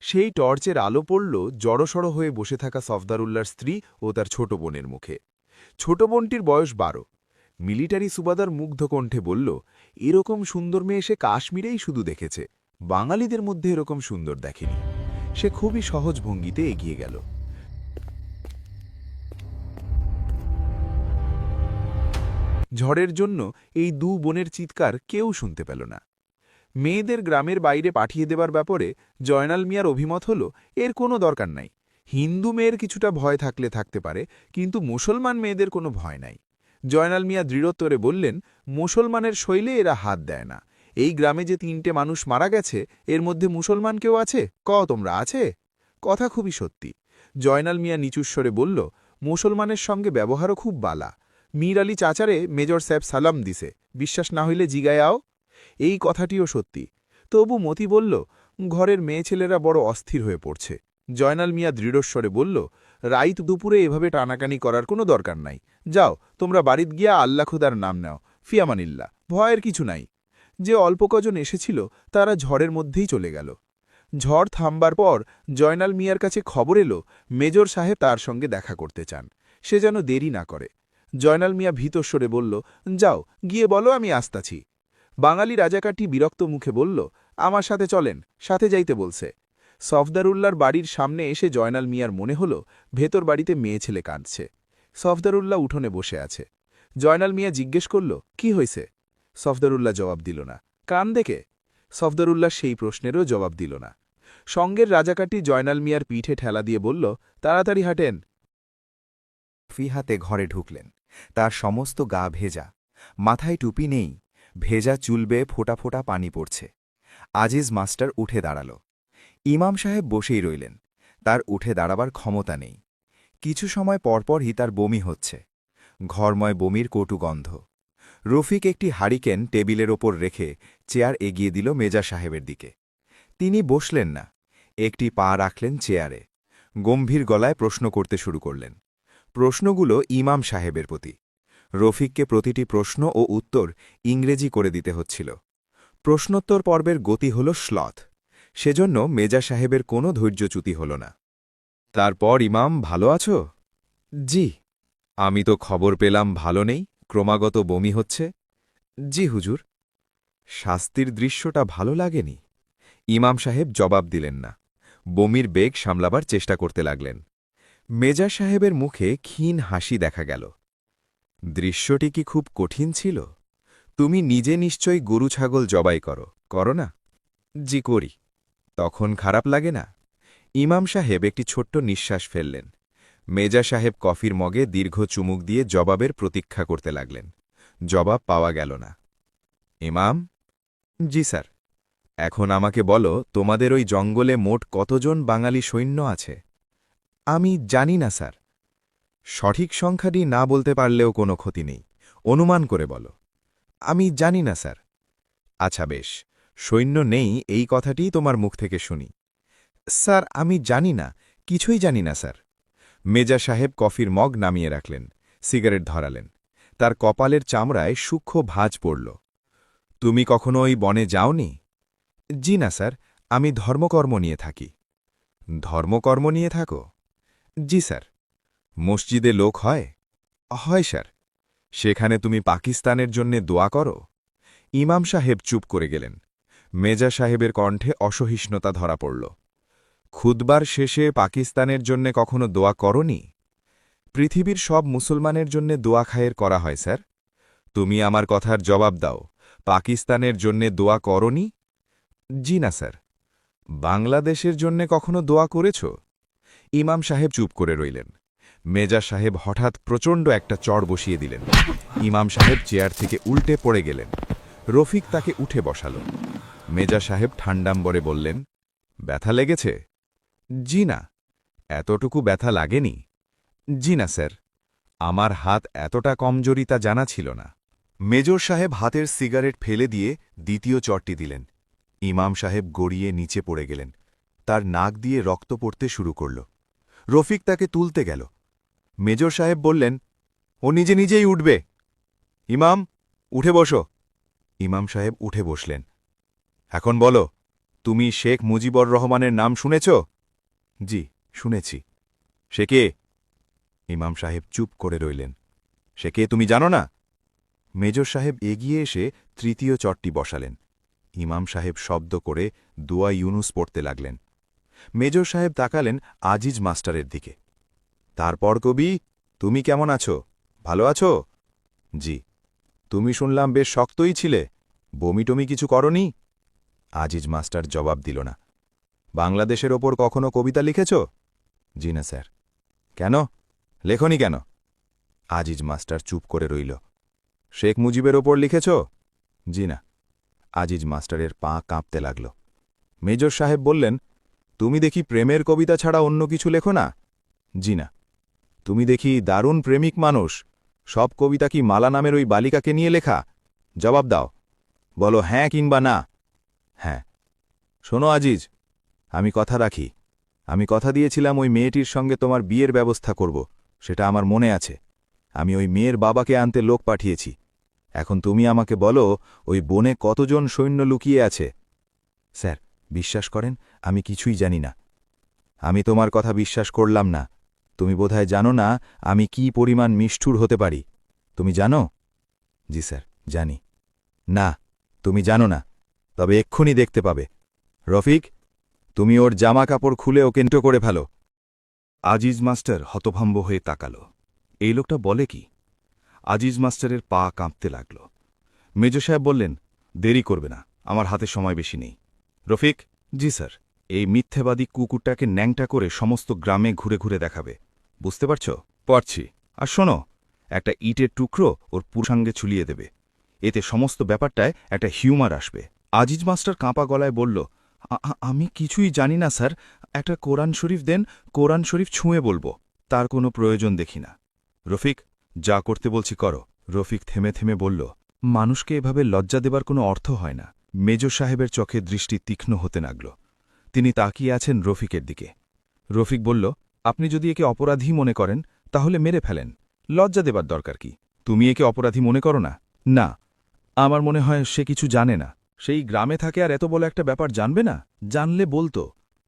সেই টর্চের আলো পড়ল জড়সড় হয়ে বসে থাকা সফদারুল্লাহর স্ত্রী ও তার ছোট বোনের মুখে। ছোট বোনটির বয়স 12। মিলিটারি সুবাদার মুগ্ধ কণ্ঠে বলল, এরকম সুন্দর মেয়ে সে কাশ্মীরেই শুধু দেখেছে, বাঙালিদের মধ্যে এরকম সুন্দর দেখেনি। সে খুবই সহজ ভঙ্গিতে এগিয়ে গেল। ঝড়ের জন্য এই দু বোনের চিৎকার কেউ শুনতে পেল না। মেয়েদের গ্রামের বাইরে পাঠিয়ে দেবার ব্যাপারে জয়নাল মিয়ার অভিমত হল, এর কোনো দরকার নাই। হিন্দু মেয়ের কিছুটা ভয় থাকলে থাকতে পারে, কিন্তু মুসলমান মেয়েদের কোনো ভয় নাই। জয়নাল মিয়া দৃঢ়ত্বরে বললেন, মুসলমানের শৈলে এরা হাত দেয় না। এই গ্রামে যে 3টে মানুষ মারা গেছে, এর মধ্যে মুসলমান কেউ আছে? তোমরা আছে? কথা খুবই সত্যি। জয়নাল মিয়া নিচুস্বরে বলল, মুসলমানের সঙ্গে ব্যবহারও খুব বালা। মীর আলী চাচারে মেজর সাহেব সালাম দিছে, বিশ্বাস না হইলে জিগায় আও। এই কথাটিও সত্যি। তবু মতি বলল, ঘরের মেয়ে ছেলেরা বড় অস্থির হয়ে পড়ছে। জয়নাল মিয়া দৃঢ়স্বরে বলল, রাইত দুপুরে এভাবে টানাকানি করার কোনো দরকার নাই। যাও, তোমরা বাড়িত গিয়া আল্লাহ খুদার নাম নাও, ফিয়ামানিল্লা, ভয়ের কিছু নাই। যে অল্প কজন এসেছিল তারা ঝড়ের মধ্যেই চলে গেল। ঝড় থামবার পর জয়নাল মিয়ার কাছে খবর এলো, মেজর সাহেব তার সঙ্গে দেখা করতে চান। সে যেন দেরি না করে। জয়নাল মিয়া ভীতস্বরে বলল, যাও, গিয়ে বলো আমি আসতাছি। বাঙালি রাজাকারটি বিরক্ত মুখে বলল, আমার সাথে চলেন, সাথে যাইতে বলছে। সফদারুল্লাহর বাড়ির সামনে এসে জয়নাল মিয়ার মনে হল ভেতর বাড়িতে মেয়ে ছেলে কাঁদছে। সফদারুল্লাহ উঠোনে বসে আছে। জয়নাল মিয়া জিজ্ঞেস করল, কি হয়েছে? সফদারুল্লাহ জবাব দিল না। কান দেখে? সফদারুল্লাহ সেই প্রশ্নেরও জবাব দিল না। সঙ্গের রাজাকারটি জয়নাল মিয়ার পিঠে ঠেলা দিয়ে বলল, তাড়াতাড়ি হাঁটেন। হাতে ঘরে ঢুকলেন। তার সমস্ত গা ভেজা, মাথায় টুপি নেই, ভেজা চুল বেয়ে ফোঁটা ফোঁটা পানি পড়ছে। আজিজ মাস্টার উঠে দাঁড়াল। ইমাম সাহেব বসেই রইলেন। তার উঠে দাঁড়াবার ক্ষমতা নেই। কিছু সময় পরপরই তার বমি হচ্ছে। ঘরময় বমির কটু গন্ধ। রফিক একটি হারিকেন টেবিলের ওপর রেখে চেয়ার এগিয়ে দিল মেজা সাহেবের দিকে। তিনি বসলেন না, একটি পা রাখলেন চেয়ারে। গম্ভীর গলায় প্রশ্ন করতে শুরু করলেন। প্রশ্নগুলো ইমাম সাহেবের প্রতি। রফিককে প্রতিটি প্রশ্ন ও উত্তর ইংরেজি করে দিতে হচ্ছিল। প্রশ্নোত্তর পর্বের গতি হল শ্লথ। সেজন্য মেজা সাহেবের কোনো ধৈর্যচ্যুতি হল না। তারপর, ইমাম, ভালো আছো? জি। আমি তো খবর পেলাম ভালো নেই, ক্রমাগত বমি হচ্ছে। জি হুজুর। শাস্তির দৃশ্যটা ভালো লাগেনি? ইমাম সাহেব জবাব দিলেন না। বমির বেগ সামলাবার চেষ্টা করতে লাগলেন। মেজা সাহেবের মুখে ক্ষীণ হাসি দেখা গেল। দৃশ্যটি কি খুব কঠিন ছিল? তুমি নিজে নিশ্চয়ই গরু ছাগল জবাই করো না? জি করি। তখন খারাপ লাগে না? ইমাম সাহেব একটি ছোট্ট নিঃশ্বাস ফেললেন। মেজা সাহেব কফির মগে দীর্ঘ চুমুক দিয়ে জবাবের প্রতীক্ষা করতে লাগলেন। জবাব পাওয়া গেল না। ইমাম? জি স্যার। এখন আমাকে বলো, তোমাদের ওই জঙ্গলে মোট কতজন বাঙালি সৈন্য আছে? আমি জানি না স্যার। সঠিক সংখ্যাটি না বলতে পারলেও কোনো ক্ষতি নেই, অনুমান করে বলো। আমি জানি না স্যার। আচ্ছা বেশ, সৈন্য নেই এই কথাটিই তোমার মুখ থেকে শুনি। স্যার, আমি জানি না, কিছুই জানি না স্যার। মেজা সাহেব কফির মগ নামিয়ে রাখলেন, সিগারেট ধরালেন। তার কপালের চামড়ায় সূক্ষ্ম ভাঁজ পড়ল। তুমি কখনো ওই বনে যাওনি? জি না স্যার, আমি ধর্মকর্ম নিয়ে থাকি। ধর্মকর্ম নিয়ে থাকো? জি স্যার। মসজিদে লোক হয়? হয় স্যার। সেখানে তুমি পাকিস্তানের জন্যে দোয়া করো? ইমাম সাহেব চুপ করে গেলেন। মেজা সাহেবের কণ্ঠে অসহিষ্ণুতা ধরা পড়ল। খুদবার শেষে পাকিস্তানের জন্যে কখনো দোয়া করনি? পৃথিবীর সব মুসলমানের জন্যে দোয়া খায়ের করা হয় স্যার। তুমি আমার কথার জবাব দাও, পাকিস্তানের জন্যে দোয়া করনি? জি না স্যার। বাংলাদেশের জন্যে কখনো দোয়া করেছ? ইমাম সাহেব চুপ করে রইলেন। মেজা সাহেব হঠাৎ প্রচণ্ড একটা চড় বসিয়ে দিলেন। ইমাম সাহেব চেয়ার থেকে উল্টে পড়ে গেলেন। রফিক তাকে উঠে বসাল। মেজা সাহেব ঠান্ডাম্বরে বললেন, ব্যথা লেগেছে? জি না। এতটুকু ব্যথা লাগেনি? জি না স্যার। আমার হাত এতটা কমজোরি তা জানা ছিল না। মেজর সাহেব হাতের সিগারেট ফেলে দিয়ে দ্বিতীয় চটটি দিলেন। ইমাম সাহেব গড়িয়ে নিচে পড়ে গেলেন। তার নাক দিয়ে রক্ত পড়তে শুরু করল। রফিক তাকে তুলতে গেল। মেজর সাহেব বললেন, ও নিজে নিজেই উঠবে। ইমাম, উঠে বসো। ইমাম সাহেব উঠে বসলেন। এখন বলো, তুমি শেখ মুজিবুর রহমানের নাম শুনেছ? জি, শুনেছি। সে কে? ইমাম সাহেব চুপ করে রইলেন। সে কে তুমি জানো না? মেজর সাহেব এগিয়ে এসে তৃতীয় চটটি বসালেন। ইমাম সাহেব শব্দ করে দোয়া ইউনুস পড়তে লাগলেন। মেজর সাহেব তাকালেন আজিজ মাস্টারের দিকে। তারপর কবি, তুমি কেমন আছো? ভালো আছো? জি। তুমি শুনলাম বেশ শক্তই ছিলে, বমি টমি কিছু করনি? আজিজ মাস্টার জবাব দিল না। বাংলাদেশের ওপর কখনো কবিতা লিখেছ? জি না স্যার। কেন লেখনি কেন? আজিজ মাস্টার চুপ করে রইল। শেখ মুজিবের ওপর লিখেছ? জি না। আজিজ মাস্টারের পা কাঁপতে লাগল। মেজর সাহেব বললেন, তুমি দেখি প্রেমের কবিতা ছাড়া অন্য কিছু লেখো না? জি না। তুমি দেখি দারুণ প্রেমিক মানুষ, সব কবিতা কি মালা নামের ওই বালিকাকে নিয়ে লেখা? জবাব দাও, বলো হ্যাঁ কিংবা না। হ্যাঁ। শোনো আজিজ, আমি কথা রাখি। আমি কথা দিয়েছিলাম ওই মেয়েটির সঙ্গে তোমার বিয়ের ব্যবস্থা করব, সেটা আমার মনে আছে। আমি ওই মেয়ের বাবাকে আনতে লোক পাঠিয়েছি। এখন তুমি আমাকে বলো, ওই বনে কতজন সৈন্য লুকিয়ে আছে? স্যার, বিশ্বাস করেন, আমি কিছুই জানি না। আমি তোমার কথা বিশ্বাস করলাম না। তুমি বোধহয় জানো না আমি কি পরিমাণ নিষ্ঠুর হতে পারি। তুমি জানো? জি স্যার, জানি। না, তুমি জানো না, তবে এক্ষুনি দেখতে পাবে। রফিক, তুমি ওর জামা কাপড় খুলে ওকে কেন্টো করে ফেলো। আজিজ মাস্টার হতভম্ব হয়ে তাকাল। এই লোকটা বলে কি? আজিজ মাস্টারের পা কাঁপতে লাগল। মেজর সাহেব বললেন, দেরি করবে না, আমার হাতে সময় বেশি নেই। রফিক, জি স্যার, এই মিথ্যেবাদী কুকুরটাকে ন্যাংটা করে সমস্ত গ্রামে ঘুরে ঘুরে দেখাবে। বুঝতে পারছ? পারছি। আর শোনো, একটা ইটের টুকরো ওর পুরুষাঙ্গে ছুলিয়ে দেবে। এতে সমস্ত ব্যাপারটায় একটা হিউমার আসবে। আজিজ মাস্টার কাঁপা গলায় বলল, আমি কিছুই জানি না স্যার, একটা কোরআন শরীফ দেন, কোরআন শরীফ ছুঁয়ে বলবো। তার কোনো প্রয়োজন দেখি না। রফিক, যা করতে বলছি করো। রফিক থেমে থেমে বলল, মানুষকে এভাবে লজ্জা দেবার কোনো অর্থ হয় না। মেজর সাহেবের চোখে দৃষ্টি তীক্ষ্ণ হতে লাগল। তিনি তাকিয়ে আছেন রফিকের দিকে। রফিক বলল, আপনি যদি একে অপরাধী মনে করেন তাহলে মেরে ফেলেন, লজ্জা দেবার দরকার কি? তুমি একে অপরাধী মনে করো না? না, আমার মনে হয় সে কিছু জানে না। সেই গ্রামে থাকে আর এত বড় একটা ব্যাপার জানবে না? জানলে বলতো।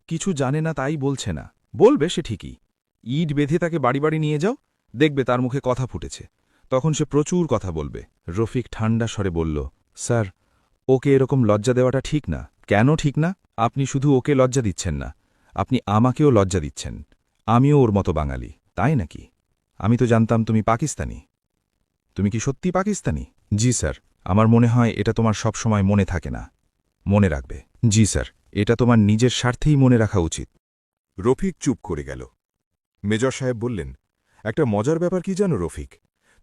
কিছু জানে না তাই বলছে না। বলবে সে ঠিকই। ইট বেঁধে তাকে বাড়ি বাড়ি নিয়ে যাও, দেখবে তার মুখে কথা ফুটেছে, তখন সে প্রচুর কথা বলবে। রফিক ঠান্ডা স্বরে বলল, স্যার, ওকে এরকম লজ্জা দেওয়াটা ঠিক না। কেন ঠিক না? আপনি শুধু ওকে লজ্জা দিচ্ছেন না, আপনি আমাকেও লজ্জা দিচ্ছেন। আমিও ওর মতো বাঙালি, তাই নাকি? আমি তো জানতাম তুমি পাকিস্তানি। তুমি কি সত্যি পাকিস্তানি? জি স্যার, আমার মনে হয় এটা তোমার সব সময় মনে থাকে না। মনে রাখবে। জি স্যার, এটা তোমার নিজের স্বার্থেই মনে রাখা উচিত। রফিক চুপ করে গেল। মেজর সাহেব বললেন, একটা মজার ব্যাপার কি জানো রফিক?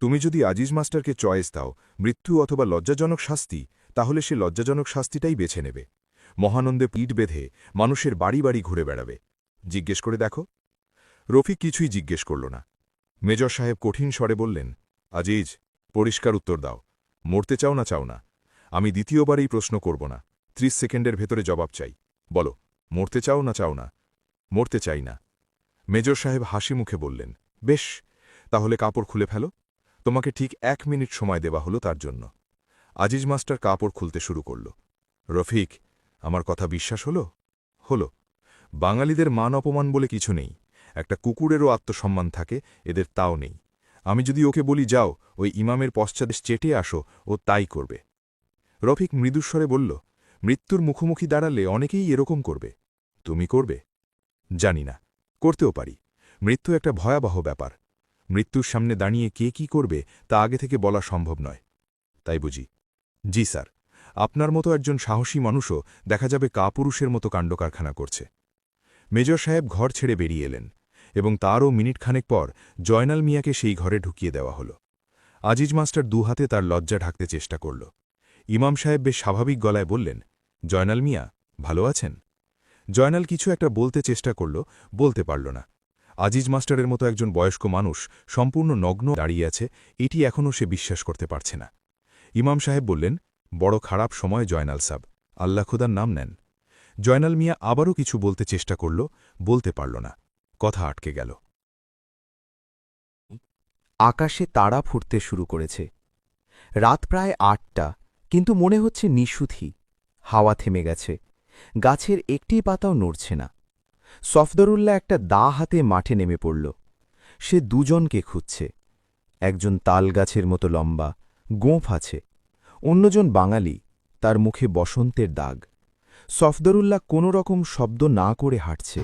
তুমি যদি আজিজ মাস্টারকে চয়েস দাও, মৃত্যু অথবা লজ্জাজনক শাস্তি, তাহলে সে লজ্জাজনক শাস্তিটাই বেছে নেবে। মহানন্দে পিঠ বেঁধে মানুষের বাড়ি বাড়ি ঘুরে বেড়াবে। জিজ্ঞেস করে দেখো। রফিক কিছুই জিজ্ঞেস করল না। মেজর সাহেব কঠিন স্বরে বললেন, আজিজ, পরিষ্কার উত্তর দাও। মরতে চাও না চাও না? আমি দ্বিতীয়বার এই প্রশ্ন করব না, 30 সেকেন্ডের ভেতরে জবাব চাই। বলো, মরতে চাও না চাও না? মরতে চাই না। মেজর সাহেব হাসি মুখে বললেন, বেশ, তাহলে কাপড় খুলে ফেলো। তোমাকে ঠিক 1 মিনিট সময় দেওয়া হলো তার জন্য। আজিজ মাস্টার কাপড় খুলতে শুরু করল। রফিক, আমার কথা বিশ্বাস হলো? হলো। বাঙালিদের মান অপমান বলে কিছু নেই। একটা কুকুরেরও আত্মসম্মান থাকে, এদের তাও নেই। আমি যদি ওকে বলি যাও, ওই ইমামের পশ্চাদেশ চেটে আসো, ও তাই করবে। রফিক মৃদুস্বরে বলল, মৃত্যুর মুখোমুখি দাঁড়ালে অনেকেই এরকম করবে। তুমি করবে? জানি না, করতেও পারি। মৃত্যু একটা ভয়াবহ ব্যাপার। মৃত্যুর সামনে দাঁড়িয়ে কে কি করবে তা আগে থেকে বলা সম্ভব নয়। তাই বুঝি? জি স্যার, আপনার মতো একজন সাহসী মানুষও দেখা যাবে কাপুরুষের মতো কাণ্ডকারখানা করছে। মেজর সাহেব ঘর ছেড়ে বেরিয়ে এলেন, এবং তারও মিনিটখানেক পর জয়নাল মিয়াকে সেই ঘরে ঢুকিয়ে দেওয়া হল। আজিজ মাস্টার দুহাতে তার লজ্জা ঢাকতে চেষ্টা করল। ইমাম সাহেব বেশ স্বাভাবিক গলায় বললেন, জয়নাল মিয়া, ভালো আছেন? জয়নাল কিছু একটা বলতে চেষ্টা করল, বলতে পারল না। আজিজ মাস্টারের মতো একজন বয়স্ক মানুষ সম্পূর্ণ নগ্ন দাঁড়িয়ে আছে, এটি এখনও সে বিশ্বাস করতে পারছে না। ইমাম সাহেব বললেন, বড় খারাপ সময় জয়নাল সাব, আল্লাহ খুদার নাম নেন। জয়নাল মিয়া আবারও কিছু বলতে চেষ্টা করল, বলতে পারল না, কথা আটকে গেল। আকাশে তারা ফুটতে শুরু করেছে। রাত প্রায় ৮টা, কিন্তু মনে হচ্ছে নিশুথি। হাওয়া থেমে গেছে, গাছের একটি পাতাও নড়ছে না। সফদরুল্লাহ একটা দা হাতে মাঠে নেমে পড়ল। সে দুজনকে খুঁজছে। একজন তাল গাছের মতো লম্বা, গোঁফ আছে। অন্যজন বাঙালি, তার মুখে বসন্তের দাগ। সফদরুল্লাহ কোনো রকম শব্দ না করে হাঁটছে।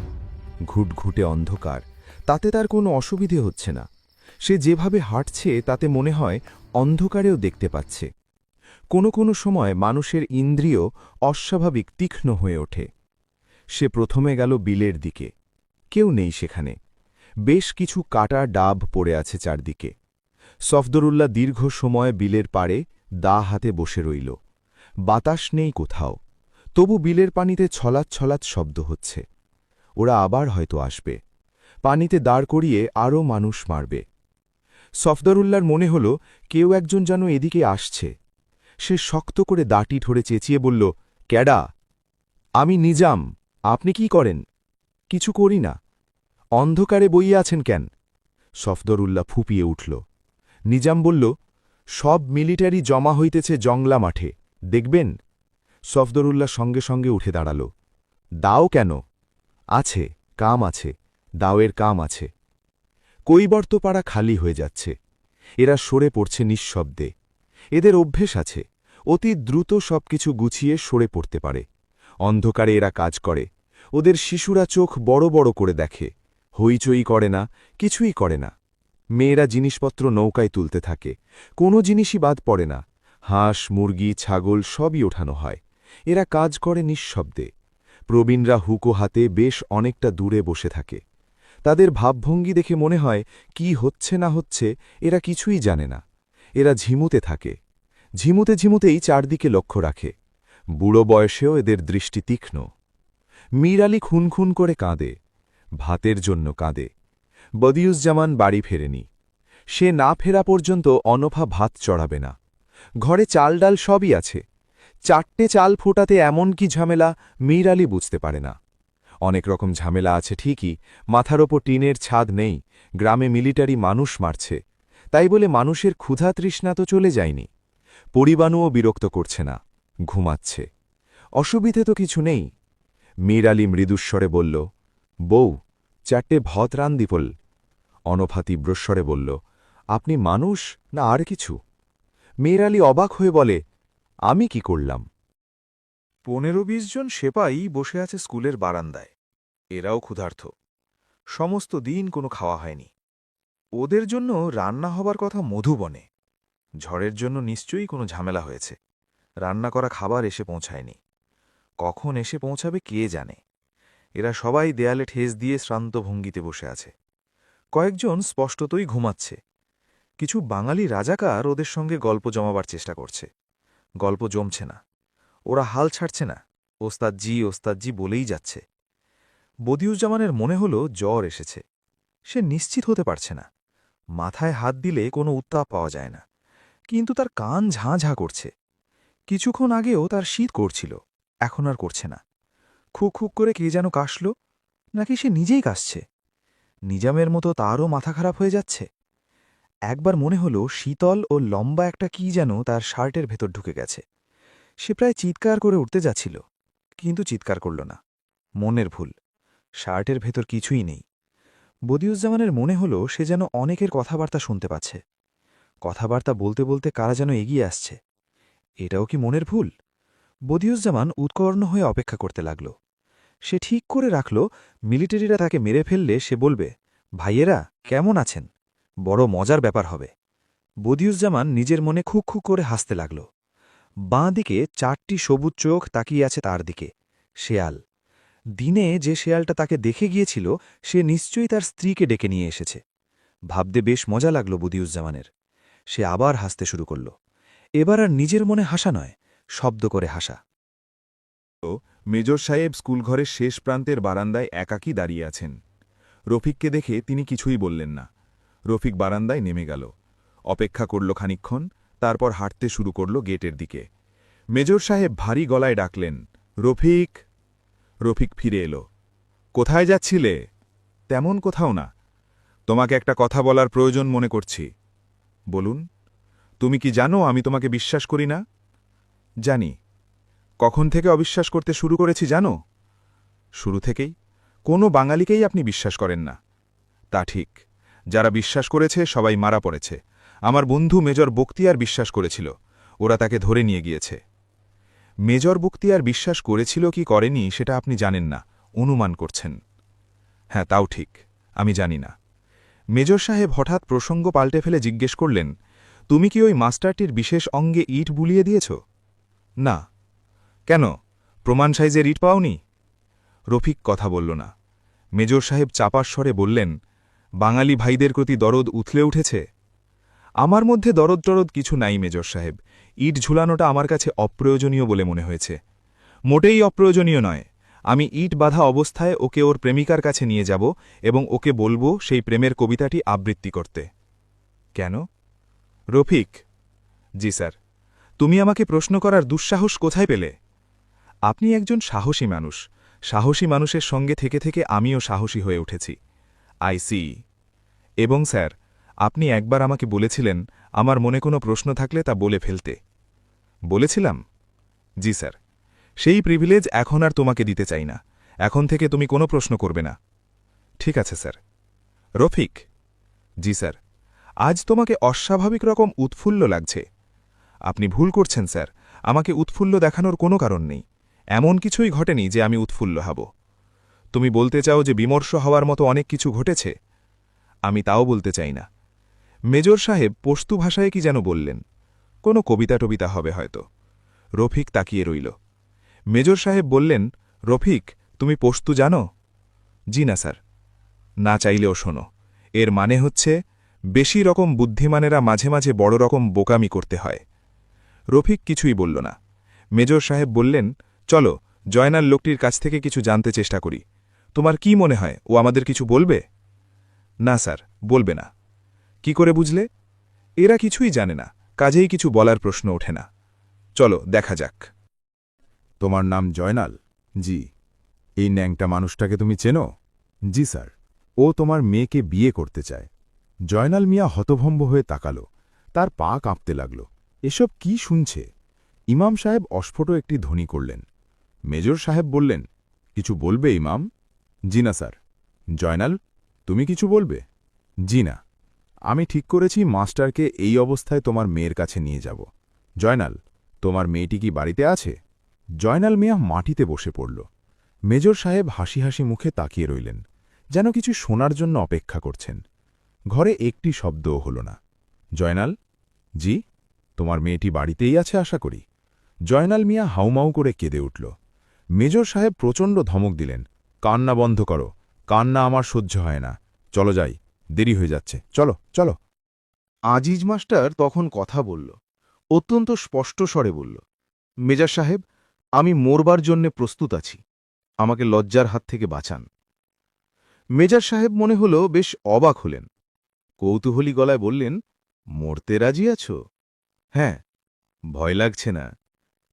ঘুটঘুটে অন্ধকার, তাতে তার কোনো অসুবিধে হচ্ছে না। সে যেভাবে হাঁটছে তাতে মনে হয় অন্ধকারেও দেখতে পাচ্ছে। কোনো কোনো সময় মানুষের ইন্দ্রিয় অস্বাভাবিক তীক্ষ্ণ হয়ে ওঠে। সে প্রথমে গেল বিলের দিকে। কেউ নেই সেখানে। বেশ কিছু কাটা ডাব পড়ে আছে চারদিকে। সফদরুল্লাহ দীর্ঘ সময় বিলের পাড়ে দা হাতে বসে রইল। বাতাস নেই কোথাও, তবু বিলের পানিতে ছলাৎ ছলাৎ শব্দ হচ্ছে। ওরা আবার হয়তো আসবে, পানিতে দাঁড় করিয়ে আরও মানুষ মারবে। সফদরুল্লাহর মনে হল কেউ একজন যেন এদিকে আসছে। সে শক্ত করে দাঁটি ধরে চেঁচিয়ে বলল, ক্যাডা? আমি নিজাম। আপনি কি করেন? কিছু করি না। অন্ধকারে বইয়ে আছেন কেন? সফদরুল্লাহ ফুপিয়ে উঠল। নিজাম বলল, সব মিলিটারি জমা হইতেছে জংলা মাঠে, দেখবেন? সফদরুল্লাহ সঙ্গে সঙ্গে উঠে দাঁড়াল। দাও কেন? আছে, কাম আছে, দাওয়ের কাম আছে। কৈবর্তপাড়া খালি হয়ে যাচ্ছে। এরা সরে পড়ছে নিঃশব্দে। এদের অভ্যেস আছে, অতি দ্রুত সবকিছু গুছিয়ে সরে পড়তে পারে। অন্ধকারে এরা কাজ করে। ওদের শিশুরা চোখ বড় বড় করে দেখে, হইচই করে না, কিছুই করে না। মেয়েরা জিনিসপত্র নৌকায় তুলতে থাকে, কোনো জিনিসই বাদ পড়ে না। হাঁস, মুরগি, ছাগল সবই ওঠানো হয়। এরা কাজ করে নিঃশব্দে। প্রবীণরা হুকো হাতে বেশ অনেকটা দূরে বসে থাকে। তাদের ভাবভঙ্গি দেখে মনে হয় কি হচ্ছে না হচ্ছে এরা কিছুই জানে না। এরা ঝিমুতে থাকে। ঝিমুতে ঝিমুতেই চারদিকে লক্ষ্য রাখে। বুড়ো বয়সেও এদের দৃষ্টি তীক্ষ্ণ। মীর আলী খুন খুন করে কাঁদে। ভাতের জন্য কাঁদে। বদিউজ্জামান বাড়ি ফেরেনি। সে না ফেরা পর্যন্ত অনফা ভাত চড়াবে না। ঘরে চাল ডাল সবই আছে। 4টে চাল ফোটাতে এমন কি ঝামেলা মীর আলী বুঝতে পারে না। অনেক রকম ঝামেলা আছে ঠিকই, মাথার ওপর টিনের ছাদ নেই, গ্রামে মিলিটারি মানুষ মারছে। তাই বলে মানুষের ক্ষুধা তৃষ্ণা তো চলে যায়নি। পরিবাণুও বিরক্ত করছে না, ঘুমাচ্ছে। অসুবিধে তো কিছু নেই। মীর আলী মৃদুস্বরে বলল, বউ, 4টে ভত রান দিপল। অনফা তীব্রস্বরে বলল, আপনি মানুষ না আর কিছু? মীর আলী অবাক হয়ে বলে, আমি কি করলাম? 15-20 জন সেপাই বসে আছে স্কুলের বারান্দায়। এরাও ক্ষুধার্ত। সমস্ত দিন কোনো খাওয়া হয়নি। ওদের জন্য রান্না হবার কথা মধুবনে। ঝড়ের জন্য নিশ্চয়ই কোনো ঝামেলা হয়েছে। রান্না করা খাবার এসে পৌঁছায়নি। কখন এসে পৌঁছাবে কে জানে। এরা সবাই দেয়ালে ঠেস দিয়ে শ্রান্ত ভঙ্গিতে বসে আছে। কয়েকজন স্পষ্টতই ঘুমাচ্ছে। কিছু বাঙালি রাজাকার ওদের সঙ্গে গল্প জমাবার চেষ্টা করছে। গল্প জমছে না। ওরা হাল ছাড়ছে না, ওস্তাদজি বলেই যাচ্ছে। বদিউজ্জামানের মনে হল জ্বর এসেছে। সে নিশ্চিত হতে পারছে না। মাথায় হাত দিলে কোনো উত্তাপ পাওয়া যায় না, কিন্তু তার কান ঝাঁ ঝাঁ করছে। কিছুক্ষণ আগেও তার শীত করছিল, এখন আর করছে না। খুক খুক করে কে যেন কাশল, নাকি সে নিজেই কাশছে? নিজামের মতো তারও মাথা খারাপ হয়ে যাচ্ছে। একবার মনে হল শীতল ও লম্বা একটা কি যেন তার শার্টের ভেতর ঢুকে গেছে। সে প্রায় চিৎকার করে উঠতে যাচ্ছিল, কিন্তু চিৎকার করল না। মনের ভুল। শার্টের ভেতর কিছুই নেই। বদিউজ্জামানের মনে হল সে যেন অনেকের কথাবার্তা শুনতে পাচ্ছে। কথাবার্তা বলতে বলতে কারা যেন এগিয়ে আসছে। এটাও কি মনের ভুল? বদিউজ্জামান উৎকর্ণ হয়ে অপেক্ষা করতে লাগল। সে ঠিক করে রাখল মিলিটারিরা তাকে মেরে ফেললে সে বলবে, ভাইয়েরা কেমন আছেন? বড় মজার ব্যাপার হবে। বদিউজ্জামান নিজের মনে খুক খুক করে হাসতে লাগল। বাঁ দিকে 4টি সবুজ চোখ তাকিয়ে আছে তার দিকে। শেয়াল। দিনে যে শেয়ালটা তাকে দেখে গিয়েছিল সে নিশ্চয়ই তার স্ত্রীকে ডেকে নিয়ে এসেছে। ভাবতে বেশ মজা লাগল বদিউজ্জামানের। সে আবার হাসতে শুরু করল। এবার আর নিজের মনে হাসা নয়, শব্দ করে হাসা। মেজর সাহেব স্কুলঘরের শেষ প্রান্তের বারান্দায় একাকী দাঁড়িয়ে আছেন। রফিককে দেখে তিনি কিছুই বললেন না। রফিক বারান্দায় নেমে গেল। অপেক্ষা করল খানিকক্ষণ, তারপর হাঁটতে শুরু করল গেটের দিকে। মেজর সাহেব ভারী গলায় ডাকলেন, রফিক। রফিক ফিরে এলো। কোথায় যাচ্ছিলে? তেমন কোথাও না। তোমাকে একটা কথা বলার প্রয়োজন মনে করছি। বলুন, তুমি কি জানো আমি তোমাকে বিশ্বাস করি না? জানি। কখন থেকে অবিশ্বাস করতে শুরু করেছি জানো? শুরু থেকেই। কোনো বাঙালিকেই আপনি বিশ্বাস করেন না। তা ঠিক। যারা বিশ্বাস করেছে সবাই মারা পড়েছে। আমার বন্ধু মেজর বখতিয়ার বিশ্বাস করেছিল, ওরা তাকে ধরে নিয়ে গিয়েছে। মেজর বখতিয়ার বিশ্বাস করেছিল কি করেনি সেটা আপনি জানেন না, অনুমান করছেন। হ্যাঁ, তাও ঠিক, আমি জানি না। মেজর সাহেব হঠাৎ প্রসঙ্গ পাল্টে ফেলে জিজ্ঞেস করলেন, তুমি কি ওই মাস্টারটির বিশেষ অঙ্গে ইট বুলিয়ে দিয়েছ? না। কেন, প্রমাণ সাইজের ইট পাওনি? রফিক কথা বলল না। মেজর সাহেব চাপার স্বরে বললেন, বাঙালি ভাইদের প্রতি দরদ উথলে উঠেছে। আমার মধ্যে দরদ টরদ কিছু নাই মেজর সাহেব, ইট ঝুলানোটা আমার কাছে অপ্রয়োজনীয় বলে মনে হয়েছে। মোটেই অপ্রয়োজনীয় নয়। আমি ইট বাঁধা অবস্থায় ওকে ওর প্রেমিকার কাছে নিয়ে যাব এবং ওকে বলবো সেই প্রেমের কবিতাটি আবৃত্তি করতে। কেন? রফিক। জি স্যার। তুমি আমাকে প্রশ্ন করার দুঃসাহস কোথায় পেলে? আপনি একজন সাহসী মানুষ। সাহসী মানুষের সঙ্গে থেকে থেকে আমিও সাহসী হয়ে উঠেছি। I C. এবং স্যার, আপনি একবার আমাকে বলেছিলেন আমার মনে কোনো প্রশ্ন থাকলে তা বলে ফেলতে। বলেছিলাম? জি স্যার। সেই প্রিভিলেজ এখন আর তোমাকে দিতে চাই না। এখন থেকে তুমি কোনো প্রশ্ন করবে না। ঠিক আছে স্যার। রফিক। জি স্যার। আজ তোমাকে অস্বাভাবিক রকম উৎফুল্ল লাগছে। আপনি ভুল করছেন স্যার, আমাকে উৎফুল্ল দেখানোর কোনো কারণ নেই। এমন কিছুই ঘটেনি যে আমি উৎফুল্ল হব। তুমি বলতে চাও যে বিমর্ষ হওয়ার মতো অনেক কিছু ঘটেছে? আমি তাও বলতে চাই না। মেজর সাহেব পশতু ভাষায় কি যেন বললেন, কোনো কবিতা টবিতা হবে হয়তো। রফিক তাকিয়ে রইল। মেজর সাহেব বললেন, রফিক, তুমি পশতু জানো? জি না স্যার। না চাইলেও শোনো। এর মানে হচ্ছে, বেশি রকম বুদ্ধিমানেরা মাঝে মাঝে বড় রকম বোকামি করতে হয়। রফিক কিছুই বলল না। মেজর সাহেব বললেন, চলো জয়নাল লোকটির কাছ থেকে কিছু জানতে চেষ্টা করি। তোমার কি মনে হয় ও আমাদের কিছু বলবে? না স্যার, বলবে না। কি করে বুঝলে? এরা কিছুই জানে না, কাজেই কিছু বলার প্রশ্ন ওঠে না। চলো দেখা যাক। তোমার নাম জয়নাল? জি। এই ন্যাংটা মানুষটাকে তুমি চেনো? জি স্যার। ও তোমার মেয়েকে বিয়ে করতে চায়। জয়নাল মিয়া হতভম্ব হয়ে তাকালো, তার পা কাঁপতে লাগল। এসব কি শুনছে? ইমাম সাহেব অস্ফুট একটি ধ্বনি করলেন। মেজর সাহেব বললেন, কিছু বলবে ইমাম? জি না স্যার। জয়নাল, তুমি কিছু বলবে? জি না। আমি ঠিক করেছি মাস্টারকে এই অবস্থায় তোমার মেয়ের কাছে নিয়ে যাব। জয়নাল, তোমার মেয়েটি কি বাড়িতে আছে? জয়নাল মিয়া মাটিতে বসে পড়ল। মেজর সাহেব হাসি হাসি মুখে তাকিয়ে রইলেন, যেন কিছু শোনার জন্য অপেক্ষা করছেন। ঘরে একটি শব্দও হল না। জয়নাল? জি। তোমার মেয়েটি বাড়িতেই আছে আশা করি। জয়নাল মিয়া হাউমাউ করে কেঁদে উঠল। মেজর সাহেব প্রচণ্ড ধমক দিলেন, কান্না বন্ধ করো, কান্না আমার সহ্য হয় না। চলো যাই, দেরি হয়ে যাচ্ছে, চলো চলো। আজিজ মাস্টার তখন কথা বলল, অত্যন্ত স্পষ্ট স্বরে বলল, মেজর সাহেব, আমি মরবার জন্যে প্রস্তুত আছি, আমাকে লজ্জার হাত থেকে বাঁচান। মেজর সাহেব মনে হল বেশ অবাক হলেন। কৌতূহলী গলায় বললেন, মরতে রাজি আছো? হ্যাঁ। ভয় লাগছে না?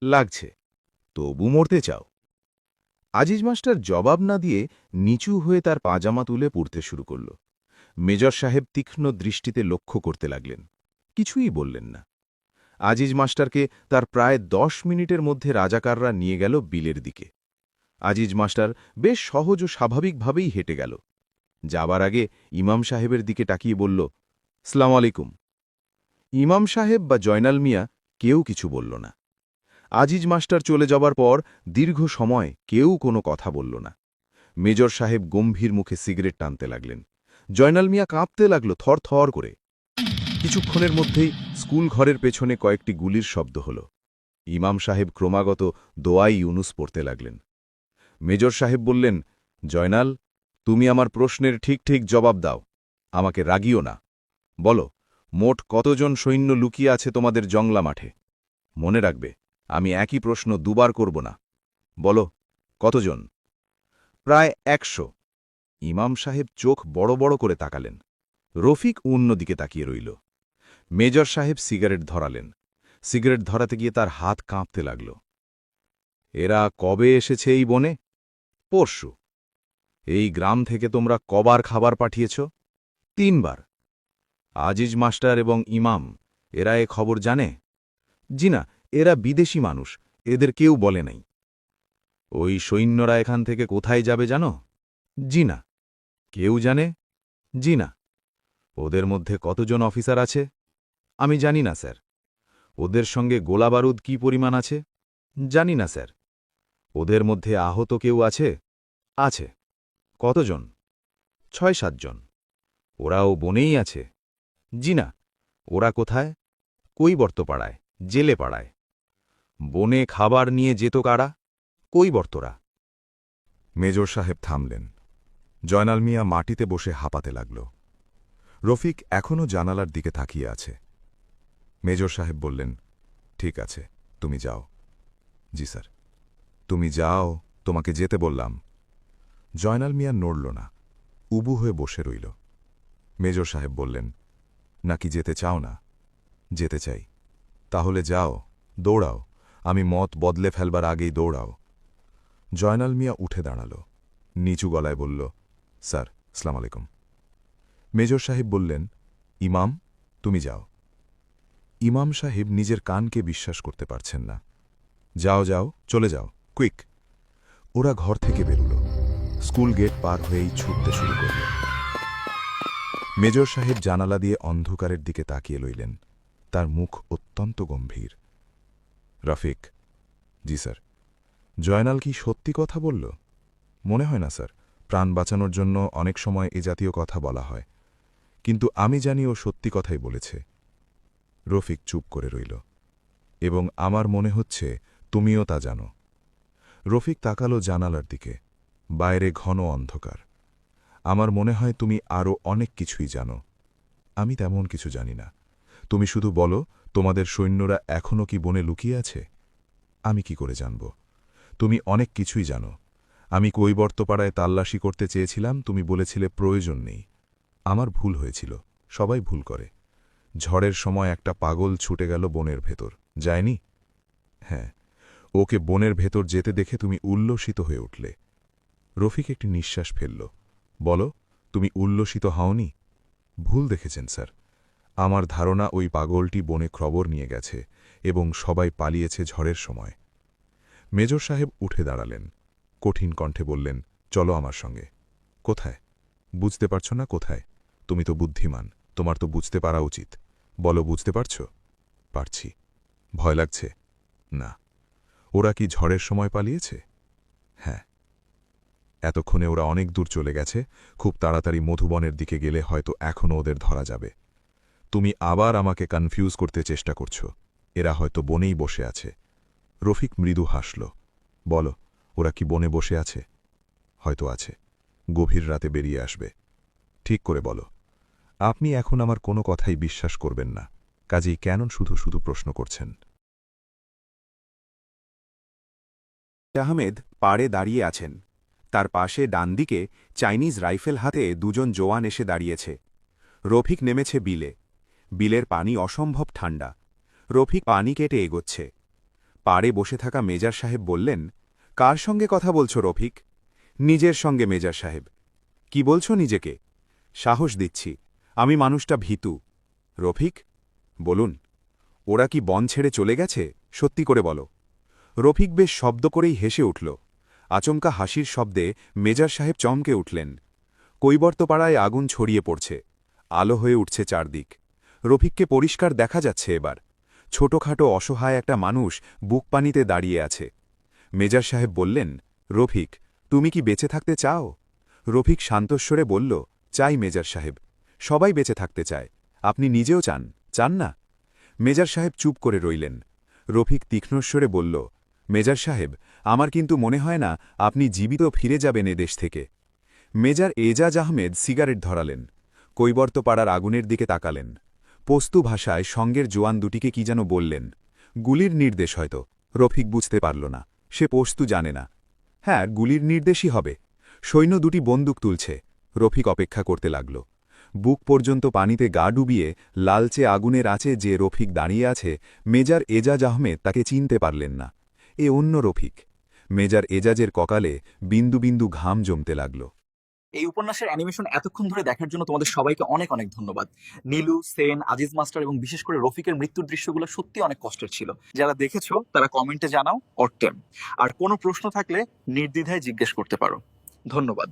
লাগছে। তবু মরতে চাও? আজিজ মাস্টার জবাব না দিয়ে নিচু হয়ে তার পাজামা তুলে পড়তে শুরু করল। মেজর সাহেব তীক্ষ্ণ দৃষ্টিতে লক্ষ্য করতে লাগলেন, কিছুই বললেন না। আজিজ মাস্টারকে তার প্রায় 10 মিনিটের মধ্যে রাজাকাররা নিয়ে গেল বিলের দিকে। আজিজ মাস্টার বেশ সহজ ও স্বাভাবিকভাবেই হেঁটে গেল। যাবার আগে ইমাম সাহেবের দিকে তাকিয়ে বলল, সালাম আলাইকুম। ইমাম সাহেব বা জয়নাল মিয়া কেউ কিছু বলল না। আজিজ মাস্টার চলে যাবার পর দীর্ঘ সময় কেউ কোনো কথা বলল না। মেজর সাহেব গম্ভীর মুখে সিগারেট টানতে লাগলেন। জয়নাল মিয়া কাঁপতে লাগল থর থর করে। কিছুক্ষণের মধ্যেই স্কুল ঘরের পেছনে কয়েকটি গুলির শব্দ হল। ইমাম সাহেব ক্রমাগত দোয়াই ইউনুস পড়তে লাগলেন। মেজর সাহেব বললেন, জয়নাল, তুমি আমার প্রশ্নের ঠিক ঠিক জবাব দাও, আমাকে রাগিও না। বলো, মোট কতজন সৈন্য লুকিয়ে আছে তোমাদের জংলা মাঠে? মনে রাখবে, আমি একই প্রশ্ন দুবার করব না। বলো, কতজন? প্রায় 100। ইমাম সাহেব চোখ বড় বড় করে তাকালেন। রফিক অন্যদিকে তাকিয়ে রইল। মেজর সাহেব সিগারেট ধরালেন। সিগারেট ধরাতে গিয়ে তার হাত কাঁপতে লাগল। এরা কবে এসেছে এই বনে? পরশু। এই গ্রাম থেকে তোমরা কবার খাবার পাঠিয়েছ? 3 বার। আজিজ মাস্টার এবং ইমাম এরা এ খবর জানে? জি না, এরা বিদেশি মানুষ, এদের কেউ বলে নাই। ওই সৈন্যরা এখান থেকে কোথায় যাবে জানো? জি না। কেউ জানে? জি না। ওদের মধ্যে কতজন অফিসার আছে? আমি জানি না স্যার। ওদের সঙ্গে গোলাবারুদ কি পরিমাণ আছে? জানি না স্যার। ওদের মধ্যে আহত কেউ আছে? আছে। কতজন? ৬-৭ জন। ওরাও বনেই আছে? জি না। ওরা কোথায়? কৈবর্তপাড়ায়, জেলে পাড়ায়। বনে খাবার নিয়ে যেত কারা? কৈবর্তরা। মেজর সাহেব থামলেন। জয়নাল মিয়া মাটিতে বসে হাঁপাতে লাগল। রফিক এখনও জানালার দিকে তাকিয়ে আছে। মেজর সাহেব বললেন, ঠিক আছে, তুমি যাও। জি স্যার। তুমি যাও, তোমাকে যেতে বললাম। জয়নাল মিয়া নড়ল না, উবু হয়ে বসে রইল। মেজর সাহেব বললেন, নাকি যেতে চাও না? যেতে চাই। তাহলে যাও, দৌড়াও, আমি মত বদলে ফেলবার আগেই দৌড়াও। জয়নাল মিয়া উঠে দাঁড়াল, নিচু গলায় বলল, স্যার, আসসালামু আলাইকুম। মেজর সাহেব বললেন, ইমাম, তুমি যাও। ইমাম সাহেব নিজের কানকে বিশ্বাস করতে পারছেন না। যাও যাও, চলে যাও, কুইক। ওরা ঘর থেকে বেরুল, স্কুল গেট পার হয়েই ছুটতে শুরু করল। মেজর সাহেব জানালা দিয়ে অন্ধকারের দিকে তাকিয়ে লইলেন। তার মুখ অত্যন্ত গম্ভীর। রফিক, জি স্যার। জয়নাল কি সত্যি কথা বলল? মনে হয় না স্যার, প্রাণ বাঁচানোর জন্য অনেক সময় এ জাতীয় কথা বলা হয়, কিন্তু আমি জানি ও সত্যি কথাই বলেছে। রফিক চুপ করে রইল। এবং আমার মনে হচ্ছে তুমিও তা জানো। রফিক তাকালো জানালার দিকে। বাইরে ঘন অন্ধকার। আমার মনে হয় তুমি আরও অনেক কিছুই জানো। আমি তেমন কিছু জানি না। তুমি শুধু বলো, তোমাদের সৈন্যরা এখনও কি বনে লুকিয়ে আছে? আমি কি করে জানব? তুমি অনেক কিছুই জানো। আমি কৈবর্তপাড়ায় তাল্লাশি করতে চেয়েছিলাম, তুমি বলেছিলে প্রয়োজন নেই। আমার ভুল হয়েছিল, সবাই ভুল করে। ঝড়ের সময় একটা পাগল ছুটে গেল বনের ভেতর, যায়নি? হ্যাঁ, ওকে বনের ভেতর যেতে দেখে তুমি উল্লসিত হয়ে উঠলে। রফিক একটি নিঃশ্বাস ফেলল। বলো, তুমি উল্লসিত হওনি? ভুল দেখেছেন স্যার। আমার ধারণা ওই পাগলটি বনে খবর নিয়ে গেছে এবং সবাই পালিয়েছে ঝড়ের সময়। মেজর সাহেব উঠে দাঁড়ালেন, কঠিন কণ্ঠে বললেন, চলো আমার সঙ্গে। কোথায়? বুঝতে পারছ না কোথায়? তুমি তো বুদ্ধিমান, তোমার তো বুঝতে পারা উচিত। বলো, বুঝতে পারছ? পারছি। ভয় লাগছে? না। ওরা কি ঝড়ের সময় পালিয়েছে? হ্যাঁ। এতক্ষণে ওরা অনেক দূর চলে গেছে, খুব তাড়াতাড়ি মধুবনের দিকে গেলে হয়তো এখনও ওদের ধরা যাবে। তুমি আবার আমাকে কনফিউজ করতে চেষ্টা করছ। এরা হয়তো বনেই বসে আছে। রফিক মৃদু হাসল। বলো, ওরা কি বনে বসে আছে? হয়তো আছে। গভীর রাতে বেরিয়ে আসবে। ঠিক করে বলো। আপনি এখন আমার কোনো কথাই বিশ্বাস করবেন না, কাজেই কেন শুধু শুধু প্রশ্ন করছেন? আহমেদ পাড়ে দাঁড়িয়ে আছেন। তার পাশে ডানদিকে চাইনিজ রাইফেল হাতে দুজন জওয়ান এসে দাঁড়িয়েছে। রফিক নেমেছে বিলে। বিলের পানি অসম্ভব ঠান্ডা। রফিক পানি কেটে এগোচ্ছে। পাড়ে বসে থাকা মেজর সাহেব বললেন, কার সঙ্গে কথা বলছো রফিক? নিজের সঙ্গে মেজর সাহেব। কি বলছো নিজেকে? সাহস দিচ্ছি, আমি মানুষটা ভীতু। রফিক, বলুন, ওরা কি বন ছেড়ে চলে গেছে? সত্যি করে বলো। রফিক বেশ শব্দ করেই হেসে উঠল। আচমকা হাসির শব্দে মেজর সাহেব চমকে উঠলেন। কৈবর্তপাড়ায় আগুন ছড়িয়ে পড়ছে। আলো হয়ে উঠছে চারদিক। রফিককে পরিষ্কার দেখা যাচ্ছে এবার। ছোটখাটো অসহায় একটা মানুষ বুক পানিতে দাঁড়িয়ে আছে। মেজর সাহেব বললেন, রফিক, তুমি কি বেঁচে থাকতে চাও? রফিক শান্তস্বরে বলল, চাই মেজর সাহেব। সবাই বেঁচে থাকতে চায়। আপনি নিজেও চান, চান না? মেজর সাহেব চুপ করে রইলেন। রফিক তীক্ষ্ণস্বরে বলল, মেজর সাহেব, আমার কিন্তু মনে হয় না আপনি জীবিত ফিরে যাবেন এদেশ থেকে। মেজর এজাজ আহমেদ সিগারেট ধরালেন। কৈবর্তপাড়ার আগুনের দিকে তাকালেন। পস্তু ভাষায় সঙ্গের জোয়ান দুটিকে কি যেন বললেন। গুলির নির্দেশ হয়তো। রফিক বুঝতে পারল না। সে পস্তু জানে না। হ্যাঁ, গুলির নির্দেশই হবে। সৈন্য দুটি বন্দুক তুলছে। রফিক অপেক্ষা করতে লাগল। বুক পর্যন্ত পানিতে গা ডুবিয়ে লালচে আগুনের আঁচে যে রফিক দাঁড়িয়ে আছে, মেজর এজাজ আহমেদ তাকে চিনতে পারলেন না। এ অন্য রফিক। মেজর এজাজের ককালে বিন্দু বিন্দু ঘাম জমতে লাগল। এই উপন্যাসের অ্যানিমেশন এতক্ষণ ধরে দেখার জন্য তোমাদের সবাইকে অনেক অনেক ধন্যবাদ। নীলু, সেন, আজিজ মাস্টার এবং বিশেষ করে রফিকের মৃত্যুর দৃশ্যগুলো সত্যি অনেক কষ্টের ছিল। যারা দেখেছো তারা কমেন্টে জানাও অর্টেম। আর কোনো প্রশ্ন থাকলে নির্দ্বিধায় জিজ্ঞেস করতে পারো। ধন্যবাদ।